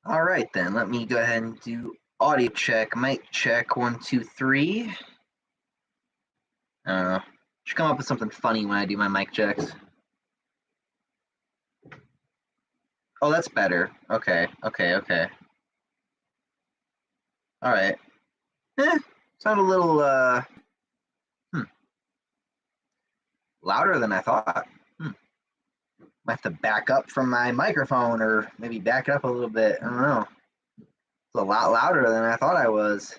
All right, then. Let me go ahead and do audio check, mic check, 1, 2, 3. Should come up with something funny when I do my mic checks. Oh, that's better. Okay. All right. Sound a little louder than I thought. Might have to back up from my microphone or maybe back it up a little bit. I don't know. It's a lot louder than I thought I was.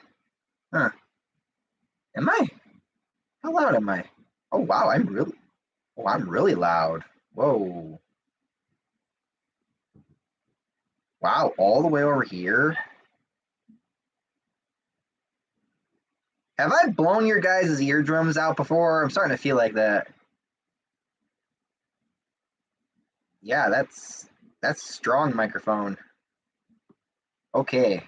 Huh. Am I? How loud am I? Oh wow, I'm really loud. Whoa. Wow, all the way over here. Have I blown your guys' eardrums out before? I'm starting to feel like that. Yeah, that's strong microphone. Okay.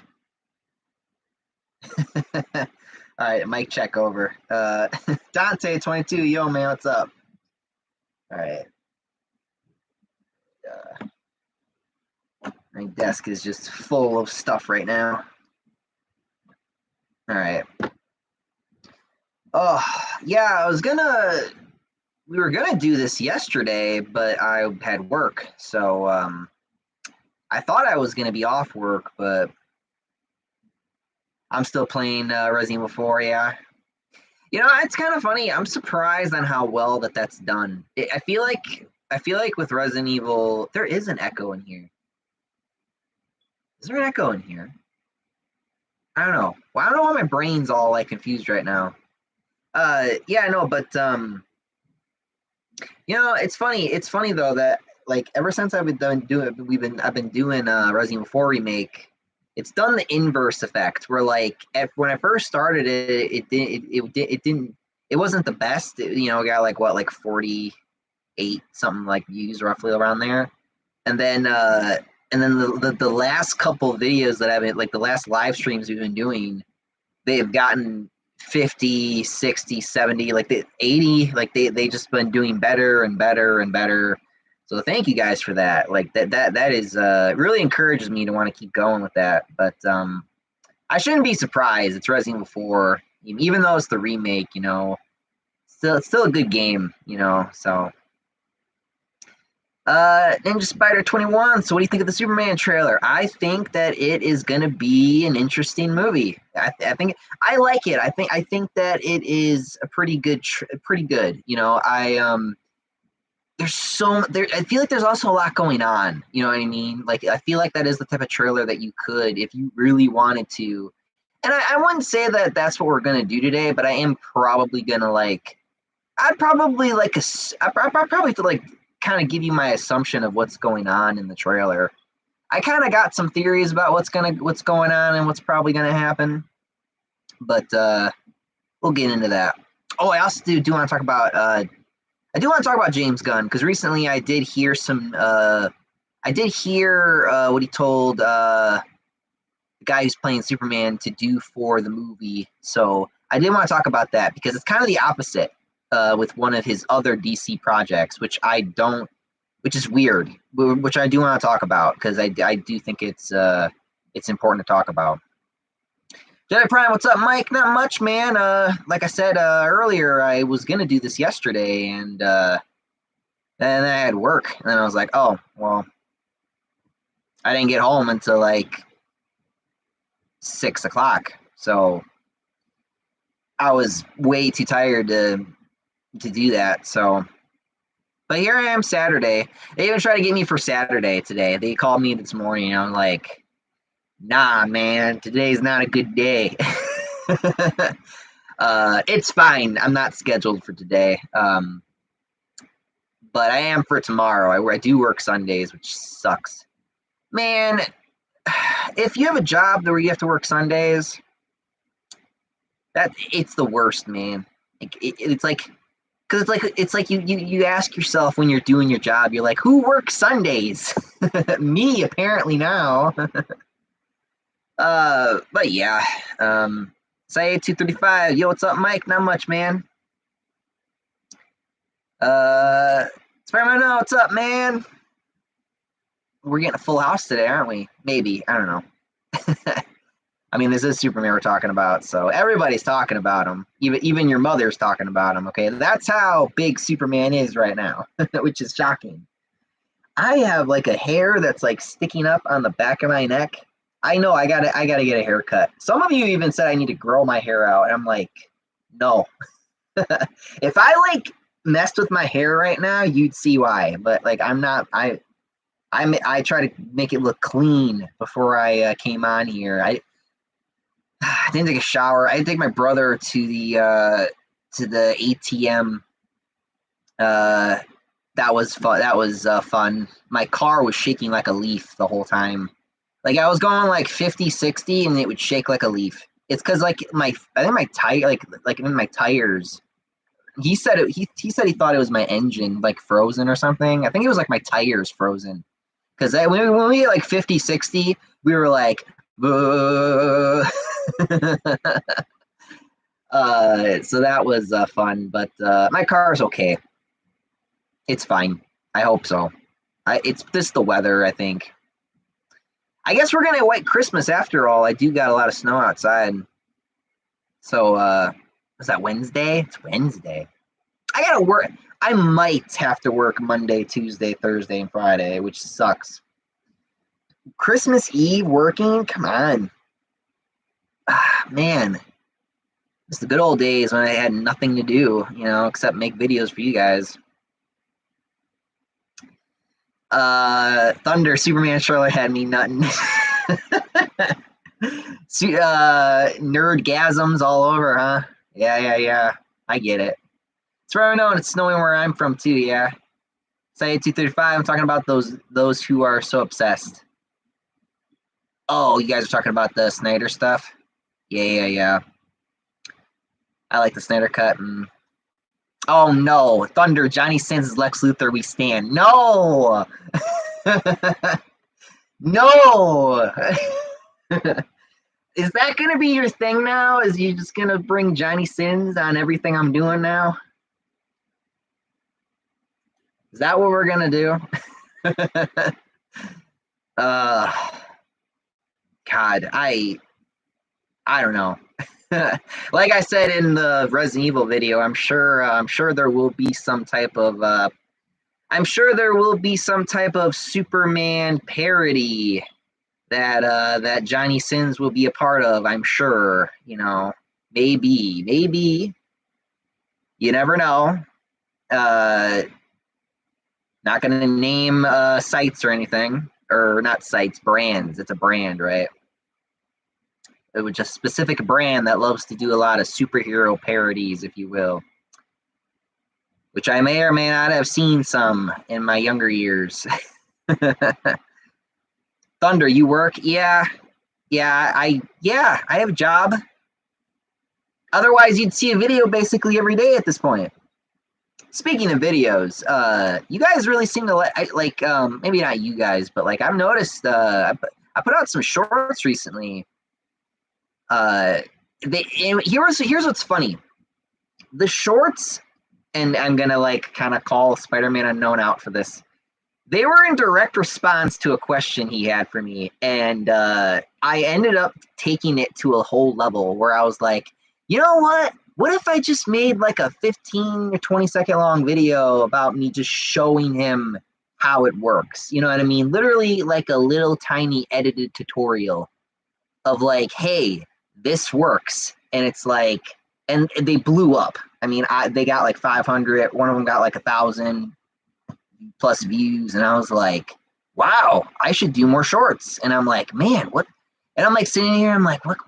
All right, mic check over. Dante22, yo man, what's up? All right. My desk is just full of stuff right now. All right. Oh, yeah, we were gonna do this yesterday, but I had work, so I thought I was gonna be off work, but I'm still playing Resident Evil 4. Yeah, it's kind of funny. I'm surprised on how well that's done. I feel like with Resident Evil, there is an echo in here. Is there an echo in here? I don't know. Well, I don't know why my brain's all like confused right now. Yeah, no, but it's funny. It's funny though that like ever since I've been doing Resident Evil 4 remake. It's done the inverse effect where like when I first started it wasn't the best. It got like what, like 48 something like views roughly around there, and then the last couple of videos that I've been, like the last live streams we've been doing, they've gotten 50, 60, 70, like the 80, like they just been doing better and better and better. So thank you guys for that. Like that is really encourages me to want to keep going with that. But I shouldn't be surprised. It's Resident Evil 4, even though it's the remake. It's still a good game. So Ninja Spider 21. So what do you think of the Superman trailer? I think that it is going to be an interesting movie. I think I like it. I think that it is a pretty good. I feel like there's also a lot going on. You know what I mean? Like I feel like that is the type of trailer that you could, if you really wanted to. And I wouldn't say that that's what we're gonna do today, but I am probably gonna like. I'd probably like a. I'd probably have to like kind of give you my assumption of what's going on in the trailer. I kind of got some theories about what's going on and what's probably gonna happen, but we'll get into that. Oh, I also do want to talk about James Gunn because recently I did hear what he told the guy who's playing Superman to do for the movie. So I did want to talk about that because it's kind of the opposite with one of his other DC projects, which is weird, which I do want to talk about because I do think it's important to talk about. Jedi Prime, what's up, Mike? Not much, man. Like I said earlier, I was gonna do this yesterday, and then I had work, and then I was like, oh well, I didn't get home until like 6 o'clock, so I was way too tired to do that. So, but here I am Saturday. They even tried to get me for Saturday today. They called me this morning, and I'm like, nah, man, today's not a good day. It's fine. I'm not scheduled for today. But I am for tomorrow. I do work Sundays, which sucks. Man, if you have a job where you have to work Sundays, it's the worst, man. It's like, because it's like you ask yourself when you're doing your job, you're like, who works Sundays? Me, apparently now. But yeah, say 235. Yo, what's up, Mike? Not much, man. Spider-Man, what's up, man? we're getting a full house today, aren't we? Maybe. I don't know. I mean, this is Superman we're talking about, so everybody's talking about him. Even your mother's talking about him. Okay, that's how big Superman is right now, which is shocking. I have like a hair that's like sticking up on the back of my neck. I know I gotta get a haircut. Some of you even said I need to grow my hair out, and I'm like, no. If I like messed with my hair right now, you'd see why. But like, I'm not. I try to make it look clean before I came on here. I didn't take a shower. I had to take my brother to the ATM. That was fun. That was fun. My car was shaking like a leaf the whole time. Like I was going like 50, 60, and it would shake like a leaf. It's because like I think my tire like in my tires. He said it. He said he thought it was my engine like frozen or something. I think it was like my tires frozen. Because when we hit like 50, 60, we were like, so that was fun. But my car is okay. It's fine. I hope so. It's just the weather, I think. I guess we're gonna white Christmas after all. I do got a lot of snow outside. So was that Wednesday? It's Wednesday. I gotta work. I might have to work Monday, Tuesday, Thursday, and Friday, which sucks. Christmas Eve working? Come on. Ah, man. It's the good old days when I had nothing to do, except make videos for you guys. Thunder, Superman Charlotte had me nutting. Nerdgasms all over, huh? Yeah. I get it. It's where I know it's snowing where I'm from too, yeah. Say 235, I'm talking about those who are so obsessed. Oh, you guys are talking about the Snyder stuff? Yeah. I like the Snyder cut. Oh no, Thunder, Johnny Sins is Lex Luthor, we stand. No! No! Is that gonna be your thing now? Is you just gonna bring Johnny Sins on everything I'm doing now? Is that what we're gonna do? God, I don't know. Like I said in the Resident Evil video, I'm sure there will be some type of Superman parody that Johnny Sins will be a part of. I'm sure, maybe. You never know. Not going to name sites or anything, or not sites, brands. It's a brand, right? It was just a specific brand that loves to do a lot of superhero parodies, if you will, which I may or may not have seen some in my younger years. Thunder, you work? Yeah, I have a job. Otherwise, you'd see a video basically every day at this point. Speaking of videos, you guys really seem to like maybe not you guys, but like I've noticed I put out some shorts recently. Here's what's funny. The shorts, and I'm gonna like kind of call Spider-Man Unknown out for this. They were in direct response to a question he had for me, and I ended up taking it to a whole level where I was like, you know what? What if I just made like a 15 or 20-second long video about me just showing him how it works? You know what I mean? Literally like a little tiny edited tutorial of like, hey, this works. And it's like, and they blew up. I mean, they got like 500. One of them got like 1,000 plus views. And I was like, wow, I should do more shorts. And I'm like, man, what? And I'm like sitting here, I'm like, what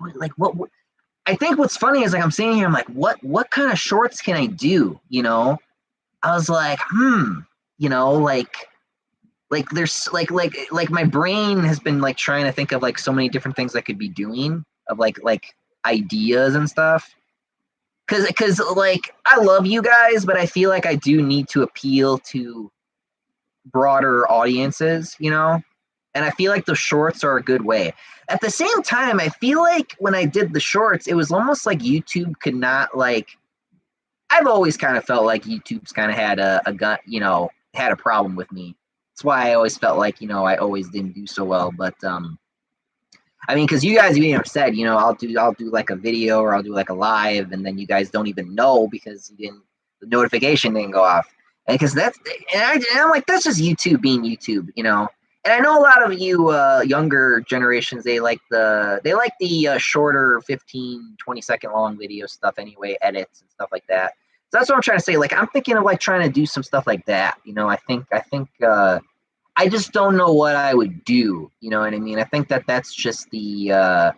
I think what's funny is like I'm sitting here, I'm like, what kind of shorts can I do? I was like, like there's like my brain has been like trying to think of like so many different things I could be doing of like ideas and stuff. Cause like I love you guys, but I feel like I do need to appeal to broader audiences, and I feel like the shorts are a good way. At the same time, I feel like when I did the shorts, it was almost like YouTube could not like. I've always kind of felt like YouTube's kind of had a gun, had a problem with me. That's why I always felt like, I always didn't do so well. But I mean, because you guys even said, I'll do like a video or I'll do like a live, and then you guys don't even know because the notification didn't go off. And because I'm like, that's just YouTube being YouTube, And I know a lot of you younger generations, they like the shorter 15-20 second long video stuff anyway, edits and stuff like that. So that's what I'm trying to say. Like, I'm thinking of like trying to do some stuff like that. I just don't know what I would do. You know what I mean? I think that's just the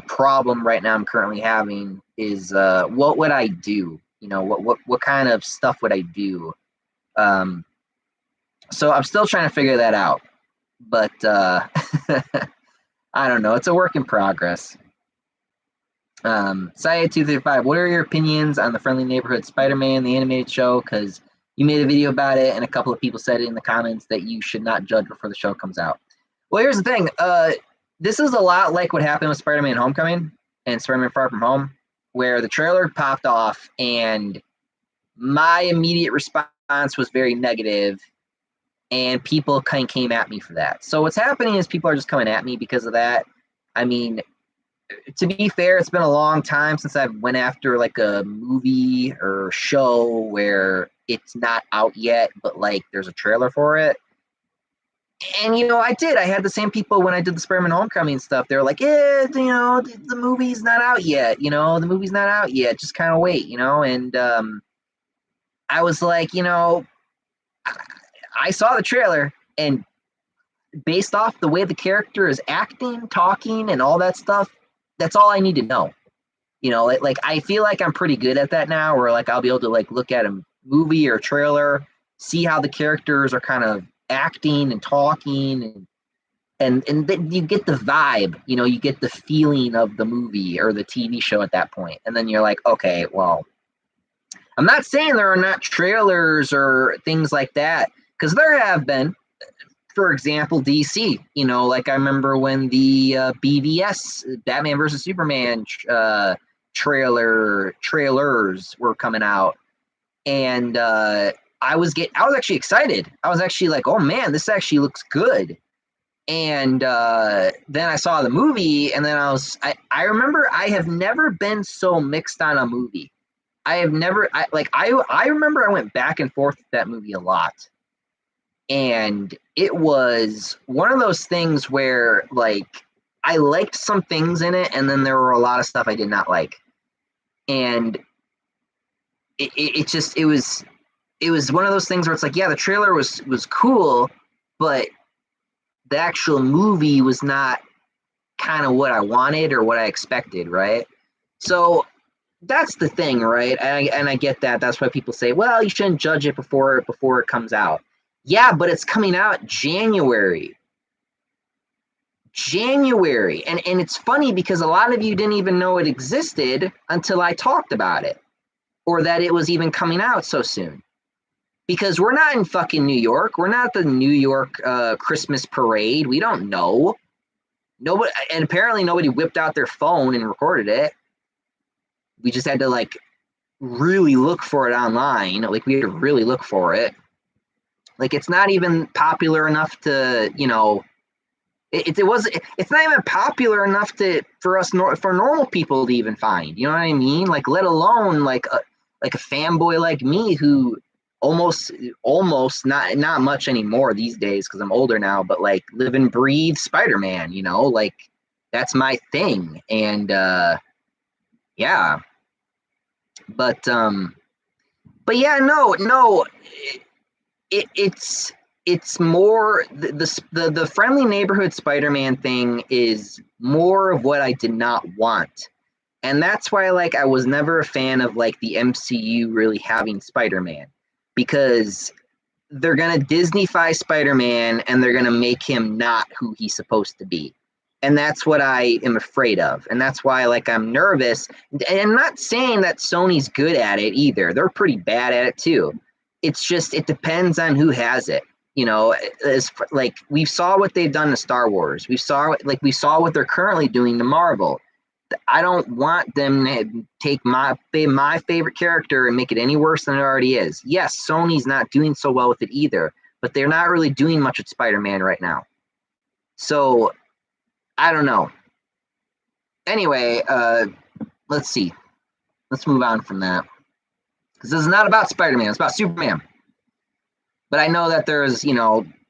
problem right now I'm currently having is what would I do? What kind of stuff would I do? So I'm still trying to figure that out, but I don't know. It's a work in progress. Saya235, what are your opinions on the Friendly Neighborhood Spider-Man, the animated show? Because you made a video about it, and a couple of people said in the comments that you should not judge before the show comes out. Well, here's the thing. This is a lot like what happened with Spider-Man Homecoming and Spider-Man Far From Home, where the trailer popped off, and my immediate response was very negative, and people kind of came at me for that. So what's happening is people are just coming at me because of that. I mean, to be fair, it's been a long time since I went after like a movie or show where it's not out yet, but like there's a trailer for it. And I had the same people when I did the Spider-Man Homecoming stuff. They were like, the movie's not out yet. The movie's not out yet. Just kind of wait, And I was like, I saw the trailer, and based off the way the character is acting, talking, and all that stuff, that's all I need to know. Like I feel like I'm pretty good at that now, where like I'll be able to like look at a movie or trailer, see how the characters are kind of acting and talking, and then you get the vibe, you get the feeling of the movie or the TV show at that point. And then you're like, okay, well, I'm not saying there are not trailers or things like that, because there have been. For example, DC, like I remember when the BVS, Batman versus Superman trailers were coming out, and I was actually excited. I was actually like, oh man, this actually looks good. And then I saw the movie, and then I remember I have never been so mixed on a movie. I remember I went back and forth with that movie a lot. And it was one of those things where like I liked some things in it, and then there were a lot of stuff I did not like. And it was one of those things where it's like, yeah, the trailer was cool, but the actual movie was not kind of what I wanted or what I expected, right? So that's the thing, right? And I get that. That's why people say, well, you shouldn't judge it before it comes out. Yeah, but it's coming out January. And it's funny because a lot of you didn't even know it existed until I talked about it, or that it was even coming out so soon. Because we're not in fucking New York. We're not at the New York Christmas parade. We don't know. Nobody, and apparently nobody whipped out their phone and recorded it. We just had to like really look for it online. Like we had to really look for it. Like it's not even popular enough to, it's not even popular enough for normal people to even find. You know what I mean? Like let alone like a fanboy like me who almost not much anymore these days because I'm older now, but like live and breathe Spider-Man. Like that's my thing. And yeah, but yeah, no. It's more the Friendly Neighborhood Spider-Man thing is more of what I did not want. And that's why like I was never a fan of like the MCU really having Spider-Man, because they're going to Disney-fy Spider-Man and they're going to make him not who he's supposed to be. And that's what I am afraid of. And that's why like I'm nervous. And I'm not saying that Sony's good at it either. They're pretty bad at it too. It's just, it depends on who has it. As like we saw what they've done to Star Wars. We saw what they're currently doing to Marvel. I don't want them to take my favorite character and make it any worse than it already is. Yes, Sony's not doing so well with it either, but they're not really doing much with Spider-Man right now. So I don't know. Anyway, let's see. Let's move on from that, because this is not about Spider-Man. It's about Superman. But I know that there's,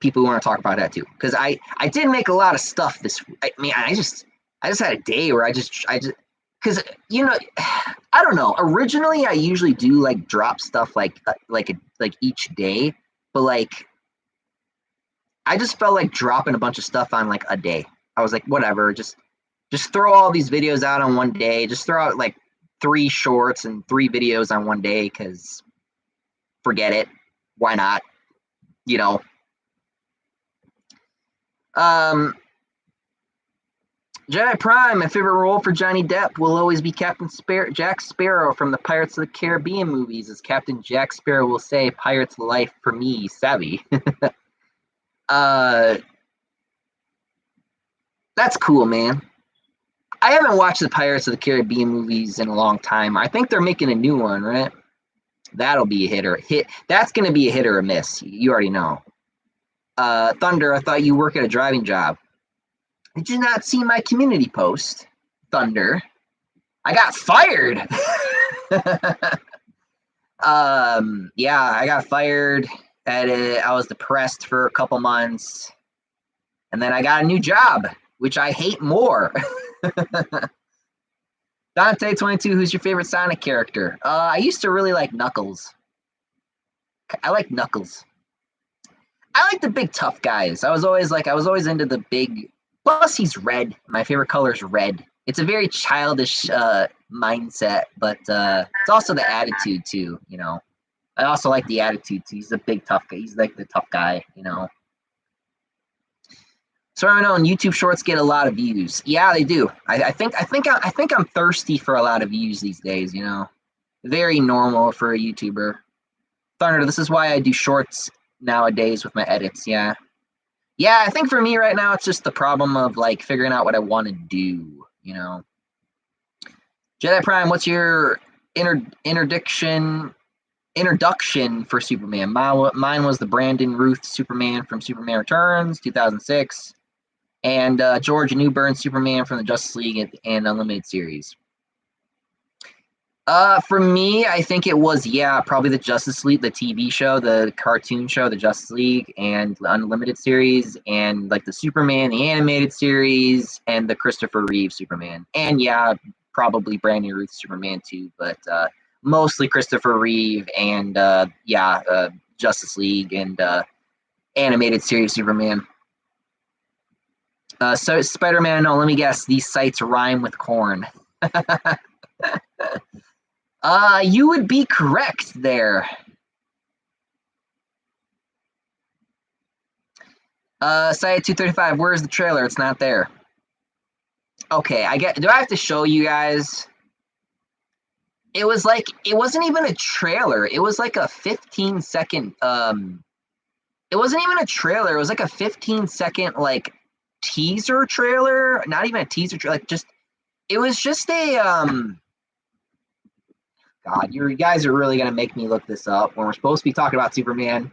people who want to talk about that too. Because I did make a lot of stuff this. I mean, I just had a day where I just because I don't know. Originally, I usually do like drop stuff like each day, but like I just felt like dropping a bunch of stuff on like a day. I was like, whatever, just throw all these videos out on one day. Just throw out like 3 shorts and 3 videos on one day, because forget it. Why not? Jedi Prime, my favorite role for Johnny Depp will always be Jack Sparrow from the Pirates of the Caribbean movies. As Captain Jack Sparrow will say, "Pirate's life for me, savvy." That's cool, man. I haven't watched the Pirates of the Caribbean movies in a long time. I think they're making a new one, right? That'll be a hit. That's going to be a hit or a miss. You already know. Thunder, I thought you work at a driving job. Did you not see my community post, Thunder? I got fired. Yeah, I got fired. I was depressed for a couple months, and then I got a new job, which I hate more. Dante22, who's your favorite Sonic character? I used to really like Knuckles. I like Knuckles. I like the big tough guys. I was always into the big. Plus, he's red. My favorite color is red. It's a very childish mindset, but it's also the attitude too. I also like the attitude too. He's a big tough guy. He's like the tough guy. So I know YouTube Shorts get a lot of views. Yeah, they do. I think I'm thirsty for a lot of views these days. Very normal for a YouTuber. Thunder, this is why I do shorts nowadays with my edits. Yeah, I think for me right now, it's just the problem of like figuring out what I want to do. Jedi Prime, what's your introduction for Superman? Mine was the Brandon Routh Superman from Superman Returns, 2006. And George Newbern Superman from the Justice League and Unlimited series. For me, I think it was, probably the Justice League, the TV show, the cartoon show, the Justice League, and the Unlimited series, and like the Superman, the animated series, and the Christopher Reeve Superman. And probably Brandon Routh Superman too, but mostly Christopher Reeve and Justice League and animated series Superman. So Spider-Man, no, let me guess. These sites rhyme with corn. You would be correct there. Site 235, where's the trailer? It's not there. Okay, do I have to show you guys? It wasn't even a trailer. It was like a 15-second, it wasn't even a trailer. It was like a 15-second, like, teaser trailer. Not even a teaser trailer, it was just a, God, you guys are really going to make me look this up when we're supposed to be talking about Superman.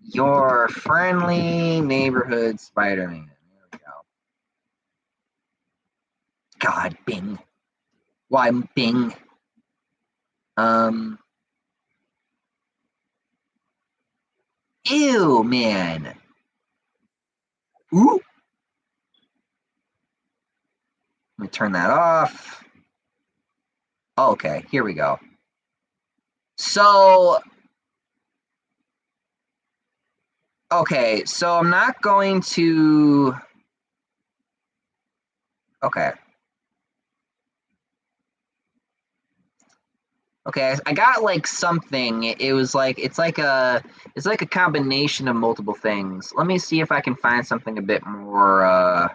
Your friendly neighborhood Spider-Man. There we go. God, Bing. Why, Bing? Ew, man. Ooh. Let me turn that off. Okay, here we go. So, okay, so I'm not going to. Okay. Okay, I got like something. It's like a combination of multiple things. Let me see if I can find something a bit more.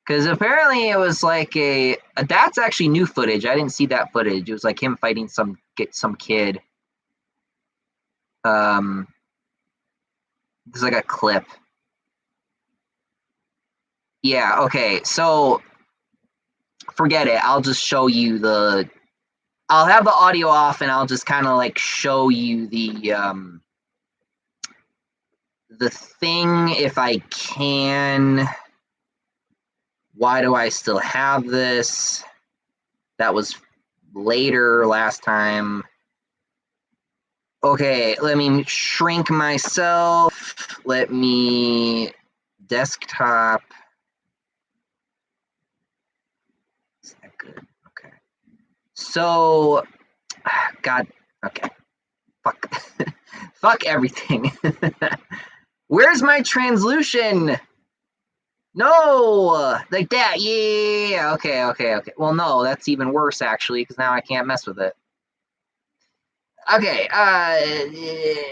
Because apparently it was like that's actually new footage. I didn't see that footage. It was like him fighting some kid. There's like a clip. Yeah. Okay. So forget it. I'll just show you the I'll have the audio off and I'll just kind of like show you the thing if I can. Why do I still have this? That was later last time. Okay, let me shrink myself. Let me desktop. Is that good? Okay. So, God, okay. Fuck. Fuck everything. Where's my translution? No! Like that. Yeah. Okay. Well, no, that's even worse, actually, because now I can't mess with it. Okay. Okay.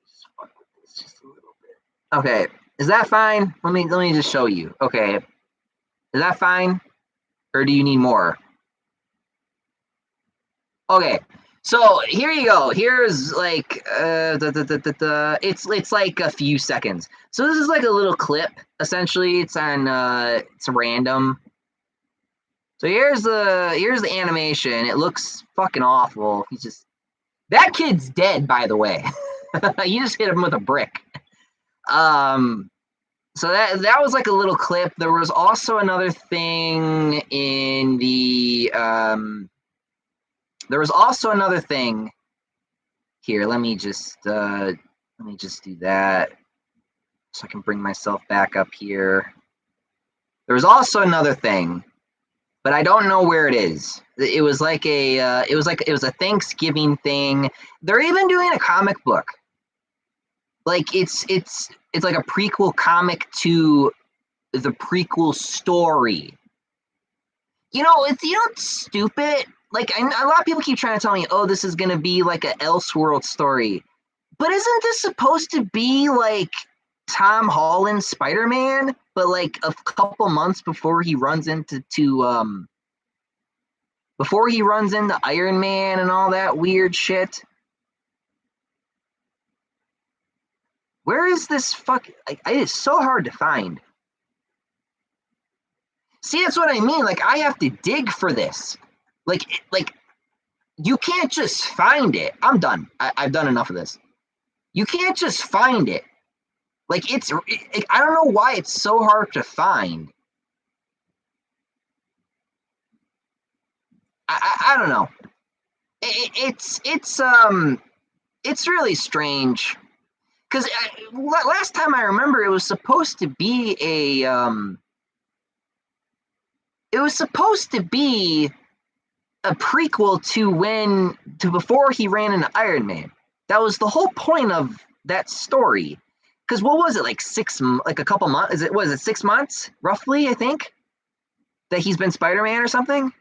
Just fuck with this just a little bit. Okay. Is that fine? Let me just show you. Okay. Is that fine? Or do you need more? Okay. So here you go. Here's like it's like a few seconds. So this is like a little clip. Essentially, it's on it's random. So here's the animation. It looks fucking awful. He's just that kid's dead, by the way. You just hit him with a brick. So that was like a little clip. There was also another thing in the there was also another thing here. Let me just do that so I can bring myself back up here. There was also another thing, but I don't know where it is. It was like it was a Thanksgiving thing. They're even doing a comic book. Like it's like a prequel comic to the prequel story. It's stupid. Like a lot of people keep trying to tell me, oh, this is gonna be like an Elseworld story, but isn't this supposed to be like Tom Holland Spider-Man, but like a couple months before he runs into Iron Man and all that weird shit? Where is this fuck? It is so hard to find. See, that's what I mean. Like I have to dig for this. Like you can't just find it. I'm done. I've done enough of this. You can't just find it. Like I don't know why it's so hard to find. I don't know. It's really strange because last time I remember it was supposed to be a prequel to before he ran into Iron Man. That was the whole point of that story. Because what was it, like a couple months? Was it 6 months roughly? I think that he's been Spider-Man or something.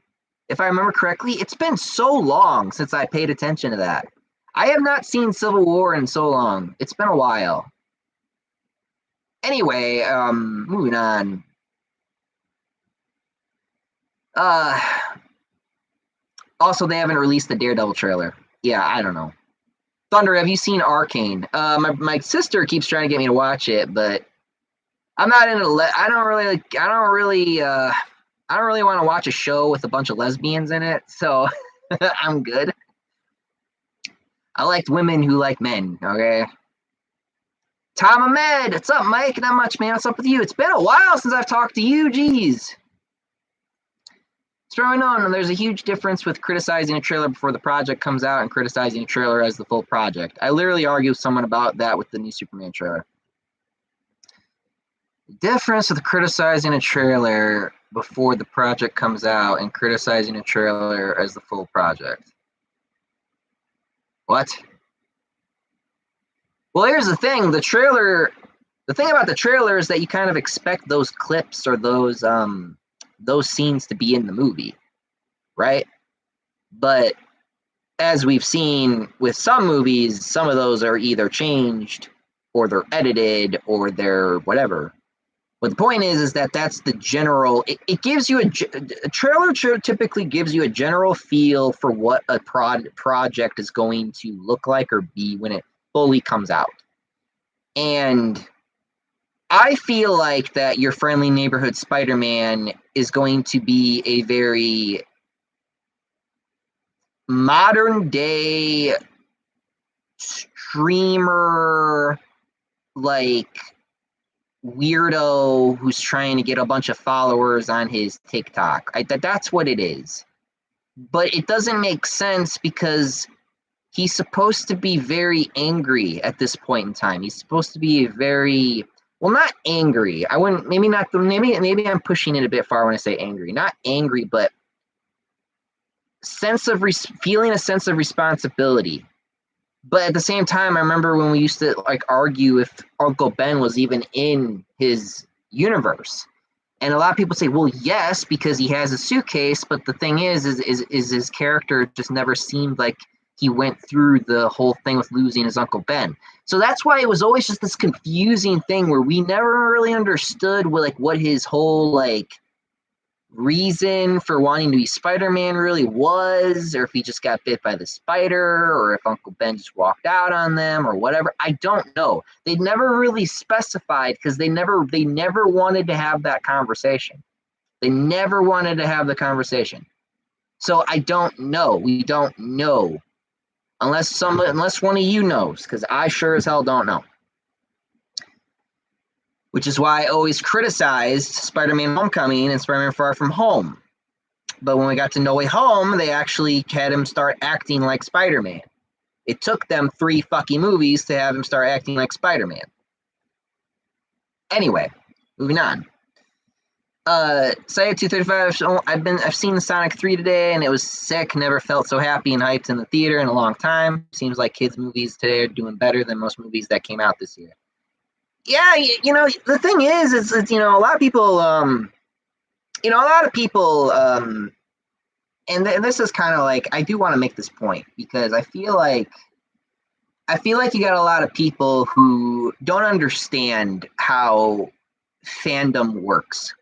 If I remember correctly, it's been so long since I paid attention to that. I have not seen Civil War in so long. It's been a while. Anyway, moving on. Also, they haven't released the Daredevil trailer. Yeah, I don't know. Thunder, have you seen Arcane? My sister keeps trying to get me to watch it, but I'm not into. I don't really want to watch a show with a bunch of lesbians in it, so I'm good. I liked women who like men. Okay. Tom Ahmed, what's up, Mike? Not much, man. What's up with you? It's been a while since I've talked to you. Jeez. What's going on? There's a huge difference with criticizing a trailer before the project comes out and criticizing a trailer as the full project. I literally argue with someone about that with the new Superman trailer. The difference with criticizing a trailer before the project comes out and criticizing a trailer as the full project. What? Well, here's the thing. The thing about the trailer is that you kind of expect those clips or those scenes to be in the movie, right? But as we've seen with some movies, some of those are either changed or they're edited or they're whatever. But the point is that that's the general. It gives you a trailer typically gives you a general feel for what a project is going to look like or be when it fully comes out. And I feel like that your friendly neighborhood Spider-Man is going to be a very modern day streamer, like weirdo who's trying to get a bunch of followers on his TikTok. That's what it is. But it doesn't make sense because he's supposed to be very angry at this point in time. He's supposed to be very, well, not angry. I wouldn't, maybe not, maybe I'm pushing it a bit far when I say angry. Not angry, but feeling a sense of responsibility. But at the same time, I remember when we used to like argue if Uncle Ben was even in his universe. And a lot of people say, well, yes, because he has a suitcase. But the thing is his character just never seemed like he went through the whole thing with losing his Uncle Ben. So that's why it was always just this confusing thing where we never really understood what his whole like reason for wanting to be Spider-Man really was, or if he just got bit by the spider, or if Uncle Ben just walked out on them, or whatever. I don't know. They never really specified because they never wanted to have that conversation. They never wanted to have the conversation. So I don't know. We don't know unless one of you knows, because I sure as hell don't know. Which is why I always criticized Spider-Man Homecoming and Spider-Man Far From Home. But when we got to No Way Home, they actually had him start acting like Spider-Man. It took them 3 fucking movies to have him start acting like Spider-Man. Anyway, moving on. Side 235. I've seen the Sonic 3 today, and it was sick. Never felt so happy and hyped in the theater in a long time. Seems like kids' movies today are doing better than most movies that came out this year. Yeah, the thing is a lot of people, and this is kind of like, I do want to make this point because I feel like you got a lot of people who don't understand how fandom works.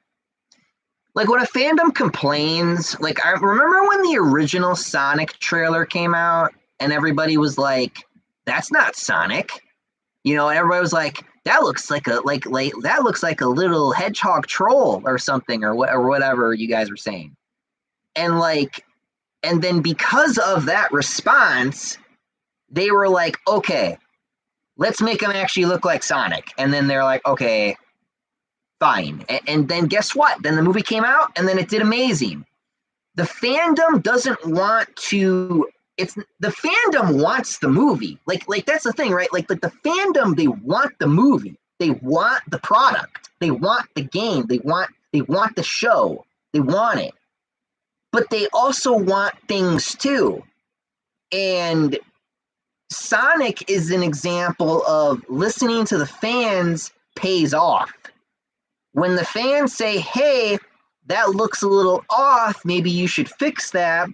Like when a fandom complains, like I remember when the original Sonic trailer came out and everybody was like, that's not Sonic. Everybody was like, that looks like that looks like a little hedgehog troll or something or whatever you guys were saying. And then because of that response, they were like, okay, let's make him actually look like Sonic. And then they're like, okay, fine. And then guess what? Then the movie came out and then it did amazing. The fandom doesn't want to the fandom wants the movie. Like that's the thing, right? Like the fandom, they want the movie. They want the product. They want the game. They want the show. They want it. But they also want things too. And Sonic is an example of listening to the fans pays off. When the fans say, hey, that looks a little off, maybe you should fix that.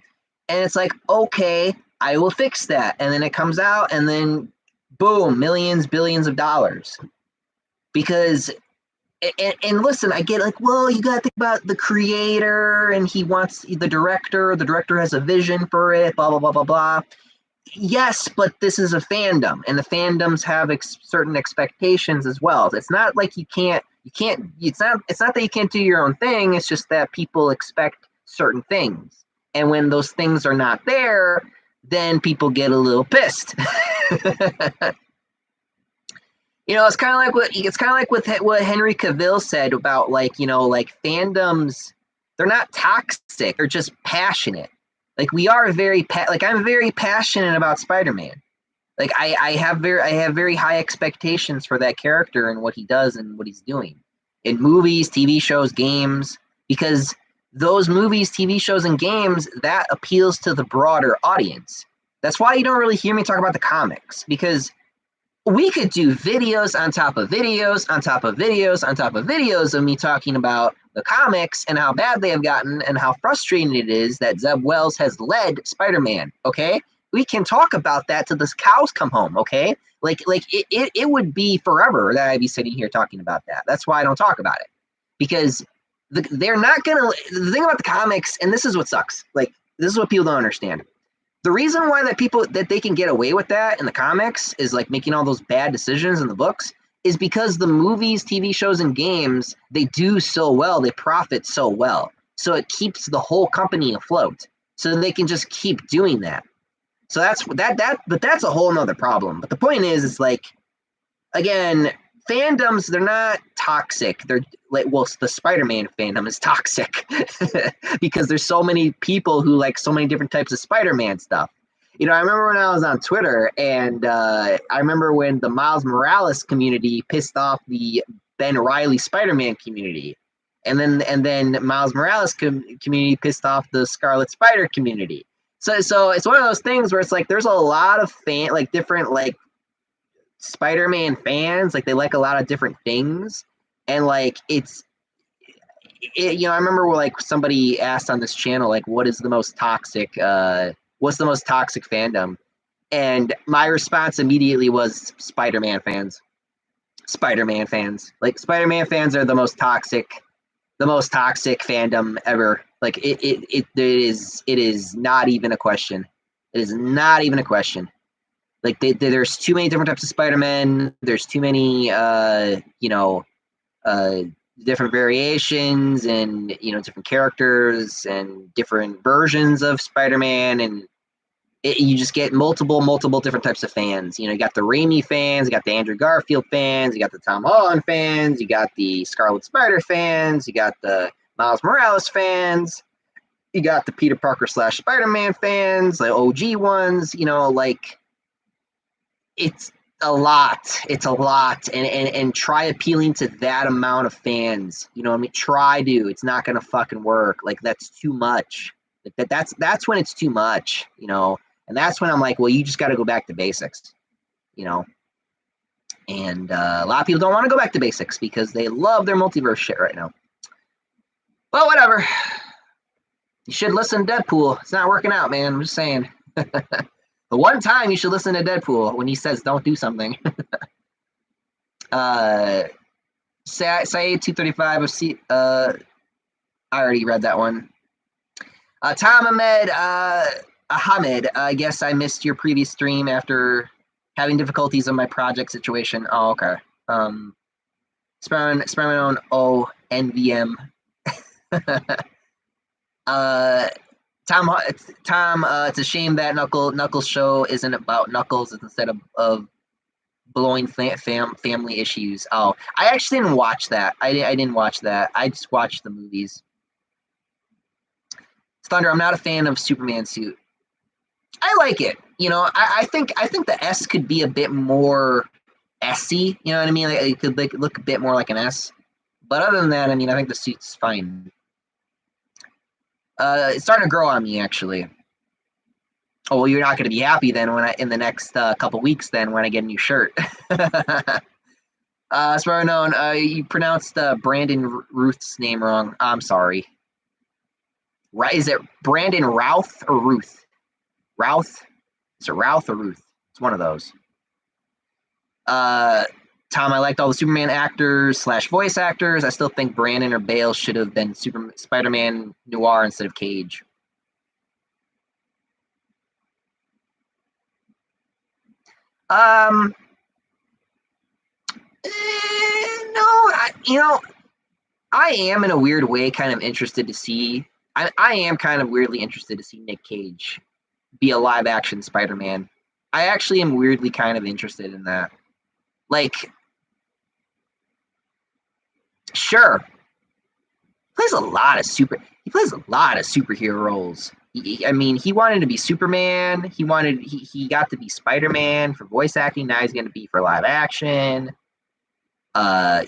And it's like, okay, I will fix that. And then it comes out and then boom, millions, billions of dollars. Because, and listen, I get like, well, you got to think about the creator and he wants the director has a vision for it, blah, blah, blah, blah, blah. Yes, but this is a fandom and the fandoms have certain expectations as well. It's not like it's not that you can't do your own thing. It's just that people expect certain things. And when those things are not there, then people get a little pissed. It's kind of like what Henry Cavill said about like fandoms. They're not toxic; they're just passionate. Like we are I'm very passionate about Spider-Man. Like I have very high expectations for that character and what he does and what he's doing in movies, TV shows, games, because those movies, TV shows, and games, that appeals to the broader audience. That's why you don't really hear me talk about the comics, because we could do videos on top of videos on top of videos on top of videos of me talking about the comics and how bad they have gotten and how frustrating it is that Zeb Wells has led Spider-Man, okay? We can talk about that till the cows come home, okay? It would be forever that I'd be sitting here talking about that. That's why I don't talk about it, because they're not gonna. The thing about the comics, and this is what sucks. Like this is what people don't understand. The reason why that they can get away with that in the comics is like making all those bad decisions in the books is because the movies, TV shows, and games, they do so well, they profit so well. So it keeps the whole company afloat. So they can just keep doing that. So but that's a whole nother problem. But the point is like, again, fandoms, they're not toxic. They're like, well, the Spider-Man fandom is toxic because there's so many people who like so many different types of Spider-Man stuff. You know, I remember when I was on Twitter, and I remember when the Miles Morales community pissed off the Ben Reilly Spider-Man community, and then Miles Morales community pissed off the Scarlet Spider community. So it's one of those things where it's like there's a lot of different like Spider-Man fans, like they like a lot of different things, and like you know, I remember like somebody asked on this channel like what's the most toxic fandom, and my response immediately was Spider-Man fans. Like Spider-Man fans are the most toxic fandom ever. Like it is not even a question. It is not even a question. Like there's too many different types of Spider-Man. There's too many different variations, and different characters and different versions of Spider-Man, and you just get multiple different types of fans. You got the Raimi fans, you got the Andrew Garfield fans, you got the Tom Holland fans, you got the Scarlet Spider fans, you got the Miles Morales fans, you got the Peter Parker / Spider-Man fans, the OG ones. Like it's a lot. It's a lot, and try appealing to that amount of fans. I mean, try to. It's not gonna fucking work. Like that's too much. That's when it's too much. And that's when I'm like, well, you just got to go back to basics. And a lot of people don't want to go back to basics because they love their multiverse shit right now. Well, whatever. You should listen to Deadpool. It's not working out, man. I'm just saying. The one time you should listen to Deadpool when he says don't do something. Say 235 of I already read that one. Tom Ahmed, I guess I missed your previous stream after having difficulties on my project situation. Oh, okay. Spider-Man on NVM. Tom, it's a shame that Knuckles show isn't about Knuckles instead of blowing family issues. Oh, I actually didn't watch that. I didn't watch that. I just watched the movies. Thunder, I'm not a fan of Superman suit. I like it. I think the S could be a bit more S-y. You know what I mean? Like, it could look a bit more like an S. But other than that, I mean, I think the suit's fine. It's starting to grow on me, actually. Oh, well, you're not going to be happy then in the next couple weeks then when I get a new shirt. As far as known, you pronounced Brandon Ruth's name wrong. I'm sorry. Right? Is it Brandon Routh or Ruth? Routh? Is it Routh or Ruth? It's one of those. Tom, I liked all the Superman actors / voice actors. I still think Brandon or Bale should have been Spider-Man Noir instead of Cage. No, I am in a weird way kind of interested to see. I am kind of weirdly interested to see Nick Cage be a live action Spider-Man. I actually am weirdly kind of interested in that. Like, sure, he plays a lot of superhero roles. I mean, he wanted to be Superman. He got to be Spider-Man for voice acting. Now he's going to be for live action. He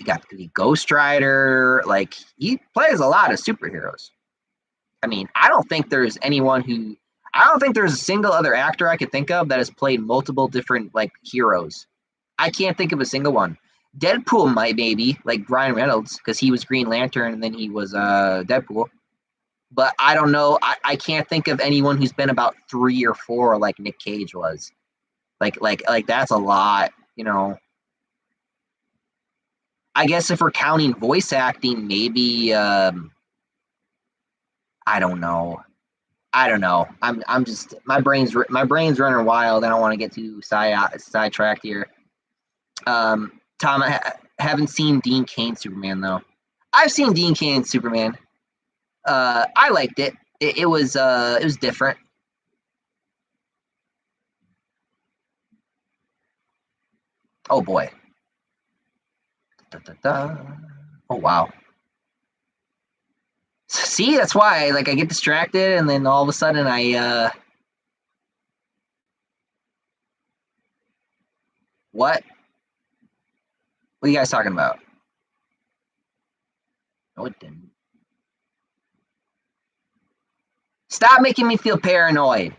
got to be Ghost Rider. Like, he plays a lot of superheroes. I mean, I don't think there's a single other actor I could think of that has played multiple different like heroes. I can't think of a single one. Deadpool might maybe, like Ryan Reynolds, because he was Green Lantern and then he was Deadpool. But I don't know. I can't think of anyone who's been about 3 or 4 like Nick Cage was. Like that's a lot, I guess if we're counting voice acting, maybe I don't know. I'm just my brain's running wild. I don't want to get too sidetracked here. Tom, Tom, I haven't seen Dean Cain Superman though. I've seen Dean Cain Superman. I liked it. It was different. Oh boy. Da, da, da. Oh wow. See, that's why I get distracted and then all of a sudden I what? What are you guys talking about? No, it didn't. Stop making me feel paranoid.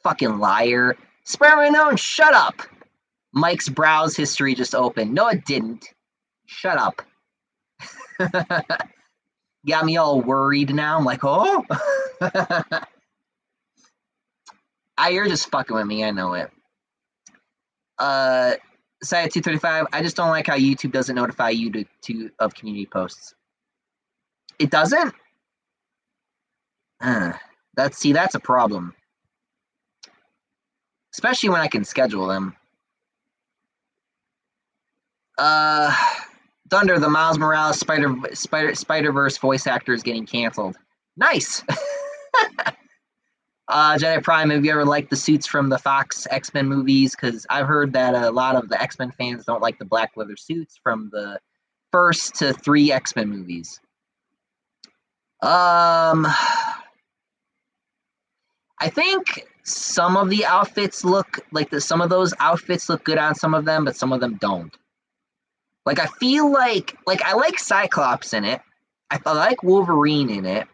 Fucking liar. Spider-Man Unknown, shut up. Mike's browse history just opened. No, it didn't. Shut up. Got me all worried now. I'm like, oh. You're just fucking with me. I know it. Side 235. I just don't like how YouTube doesn't notify you of community posts. It doesn't? That's a problem. Especially when I can schedule them. Thunder, the Miles Morales Spider-Verse voice actor is getting canceled. Nice. Jedi Prime, have you ever liked the suits from the Fox X-Men movies? Because I've heard that a lot of the X-Men fans don't like the black leather suits from the first to 3 X-Men movies. I think some of the outfits look like some of those outfits look good on some of them, but some of them don't. Like I feel like I like Cyclops in it. I like Wolverine in it.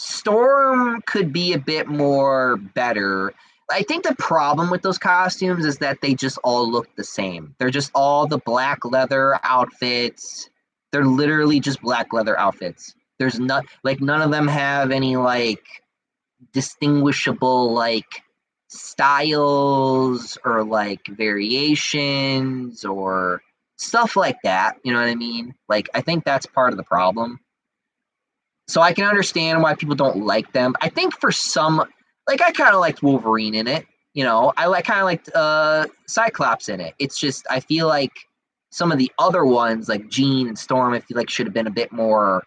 Storm could be a bit more better. I think the problem with those costumes is that they just all look the same. They're just all the black leather outfits. They're literally just black leather outfits. There's not none of them have any distinguishable styles or variations or stuff like that. You know what I mean? I think that's part of the problem. So I can understand why people don't like them. I think for some, I kind of liked Wolverine in it. You know, I kind of liked Cyclops in it. It's just I feel like some of the other ones, like Jean and Storm, I feel like should have been a bit more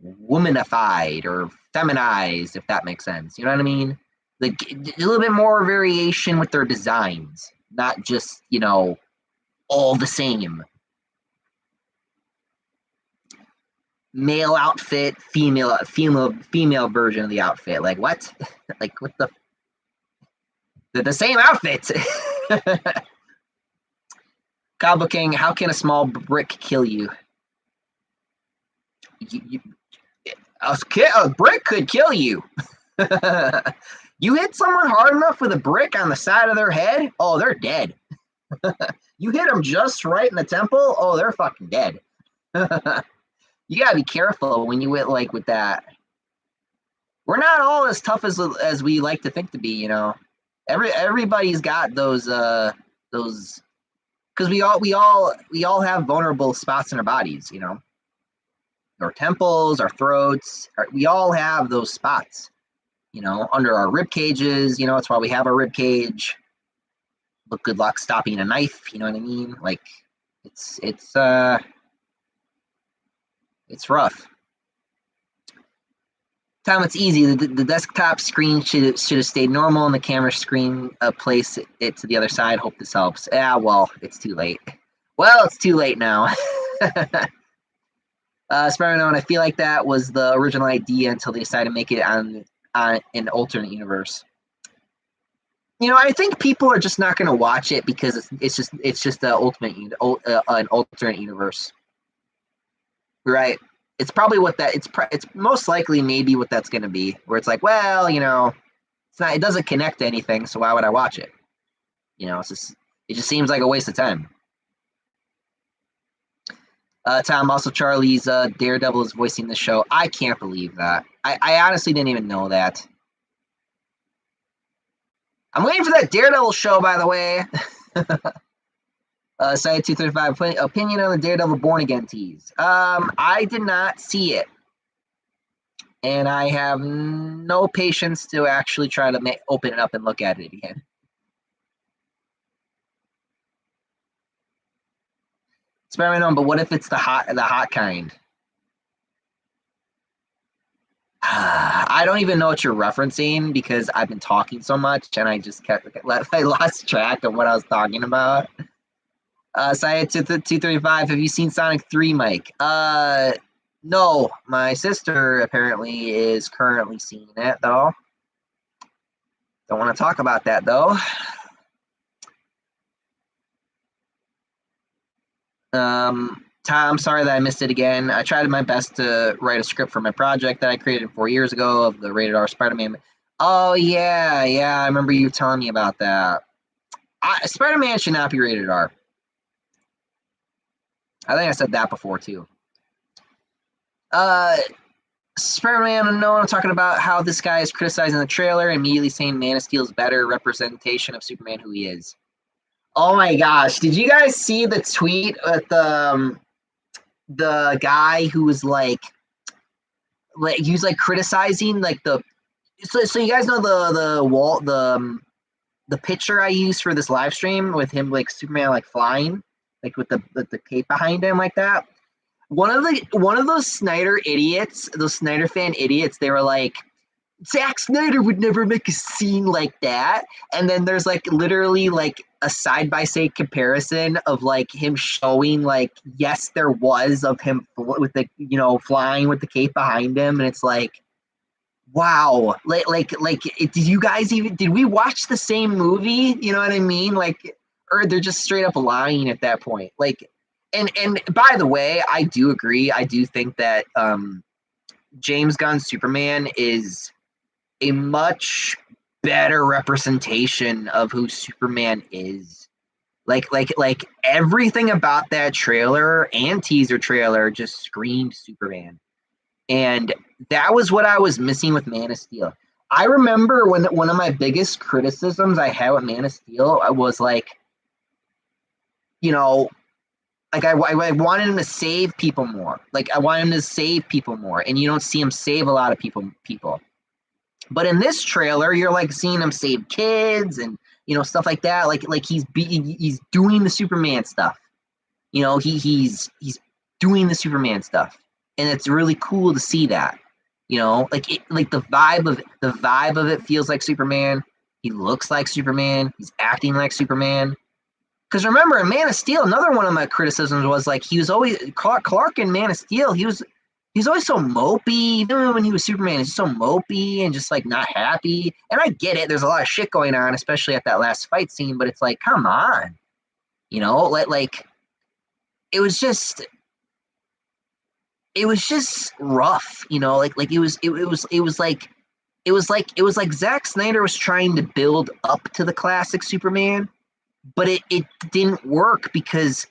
womanified or feminized, if that makes sense. You know what I mean? A little bit more variation with their designs, not just all the same. Male outfit, female version of the outfit. Like what? What the? They're the same outfits. Cowboy King, how can a small brick kill you? A brick could kill you. You hit someone hard enough with a brick on the side of their head, oh, they're dead. You hit them just right in the temple, oh, they're fucking dead. You gotta be careful when you hit with that. We're not all as tough as we like to think to be, you know. Everybody's got those because we all have vulnerable spots in our bodies, you know. Our temples, our throats, we all have those spots, you know, under our rib cages. You know, it's why we have our rib cage. But good luck stopping a knife. You know what I mean? It's rough. Tom, it's easy. The desktop screen should have stayed normal, and the camera screen place it to the other side. Hope this helps. Yeah, well, it's too late. Well, it's too late now. Spider-Man, I feel like that was the original idea until they decided to make it on an alternate universe. You know, I think people are just not going to watch it because it's just the an alternate universe, right? It's probably what that it's most likely maybe what that's going to be, where it's like, well, you know, it doesn't connect to anything, so why would I watch it? You know, it just seems like a waste of time. Tom, also Charlie's Daredevil is voicing the show. I can't believe that. I honestly didn't even know that. I'm waiting for that Daredevil show, by the way. Site 235, opinion on the Daredevil Born Again tease. I did not see it. and I have no patience to actually try to open it up and look at it again. Spider-Man on, but what if it's the hot kind? I don't even know what you're referencing because I've been talking so much and I just I lost track of what I was talking about. Science 235, have you seen Sonic 3, Mike? No, my sister apparently is currently seeing it though. Don't want to talk about that though. Tom, sorry that I missed it again. I tried my best to write a script for my project that I created 4 years ago of the rated R Spider-Man. Oh yeah, I remember you telling me about that. Spider-Man should not be rated R. I think I said that before too. Spider-Man, I know I'm talking about how this guy is criticizing the trailer, immediately saying Man of Steel is better representation of Superman who he is. Oh my gosh, did you guys see the tweet at the guy who was like he was like criticizing like so you guys know the picture I used for this live stream with him like Superman like flying like with the cape behind him like that. One of those Snyder idiots, those Snyder fan idiots, they were like, Zack Snyder would never make a scene like that. And then there's like literally like a side-by-side comparison of like him showing like, yes, there was of him with the, flying with the cape behind him. And it's like, wow. Like, did we watch the same movie? You know what I mean? Like, or they're just straight up lying at that point. Like, and by the way, I do agree. I do think that James Gunn's Superman is a much better representation of who Superman is. Like everything about that trailer and teaser trailer just screamed Superman. And that was what I was missing with Man of Steel. I remember when one of my biggest criticisms I had with Man of Steel, I was like, like I wanted him to save people more. Like I wanted him to save people more, and you don't see him save a lot of people. But in this trailer, you're like seeing him save kids and stuff like that. Like he's doing the Superman stuff. He's doing the Superman stuff, and it's really cool to see that. Like the vibe of it feels like Superman. He looks like Superman. He's acting like Superman. Because remember, in Man of Steel, another one of my criticisms was like he was always Clark in Man of Steel. He's always so mopey. Even when he was Superman, he's so mopey and just like not happy. And I get it. There's a lot of shit going on, especially at that last fight scene. But it's like, come on, like it was just rough. Like it was like Zack Snyder was trying to build up to the classic Superman. But it didn't work because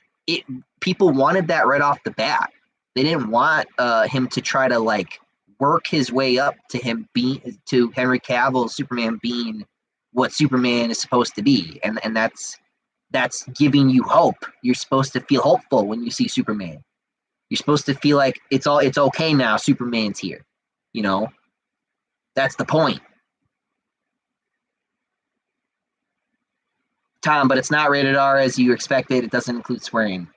people wanted that right off the bat. They didn't want him to try to like work his way up to Henry Cavill's Superman being what Superman is supposed to be, and that's giving you hope. You're supposed to feel hopeful when you see Superman. You're supposed to feel like it's okay now. Superman's here. That's the point. Tom, but it's not rated R as you expected. It doesn't include swearing.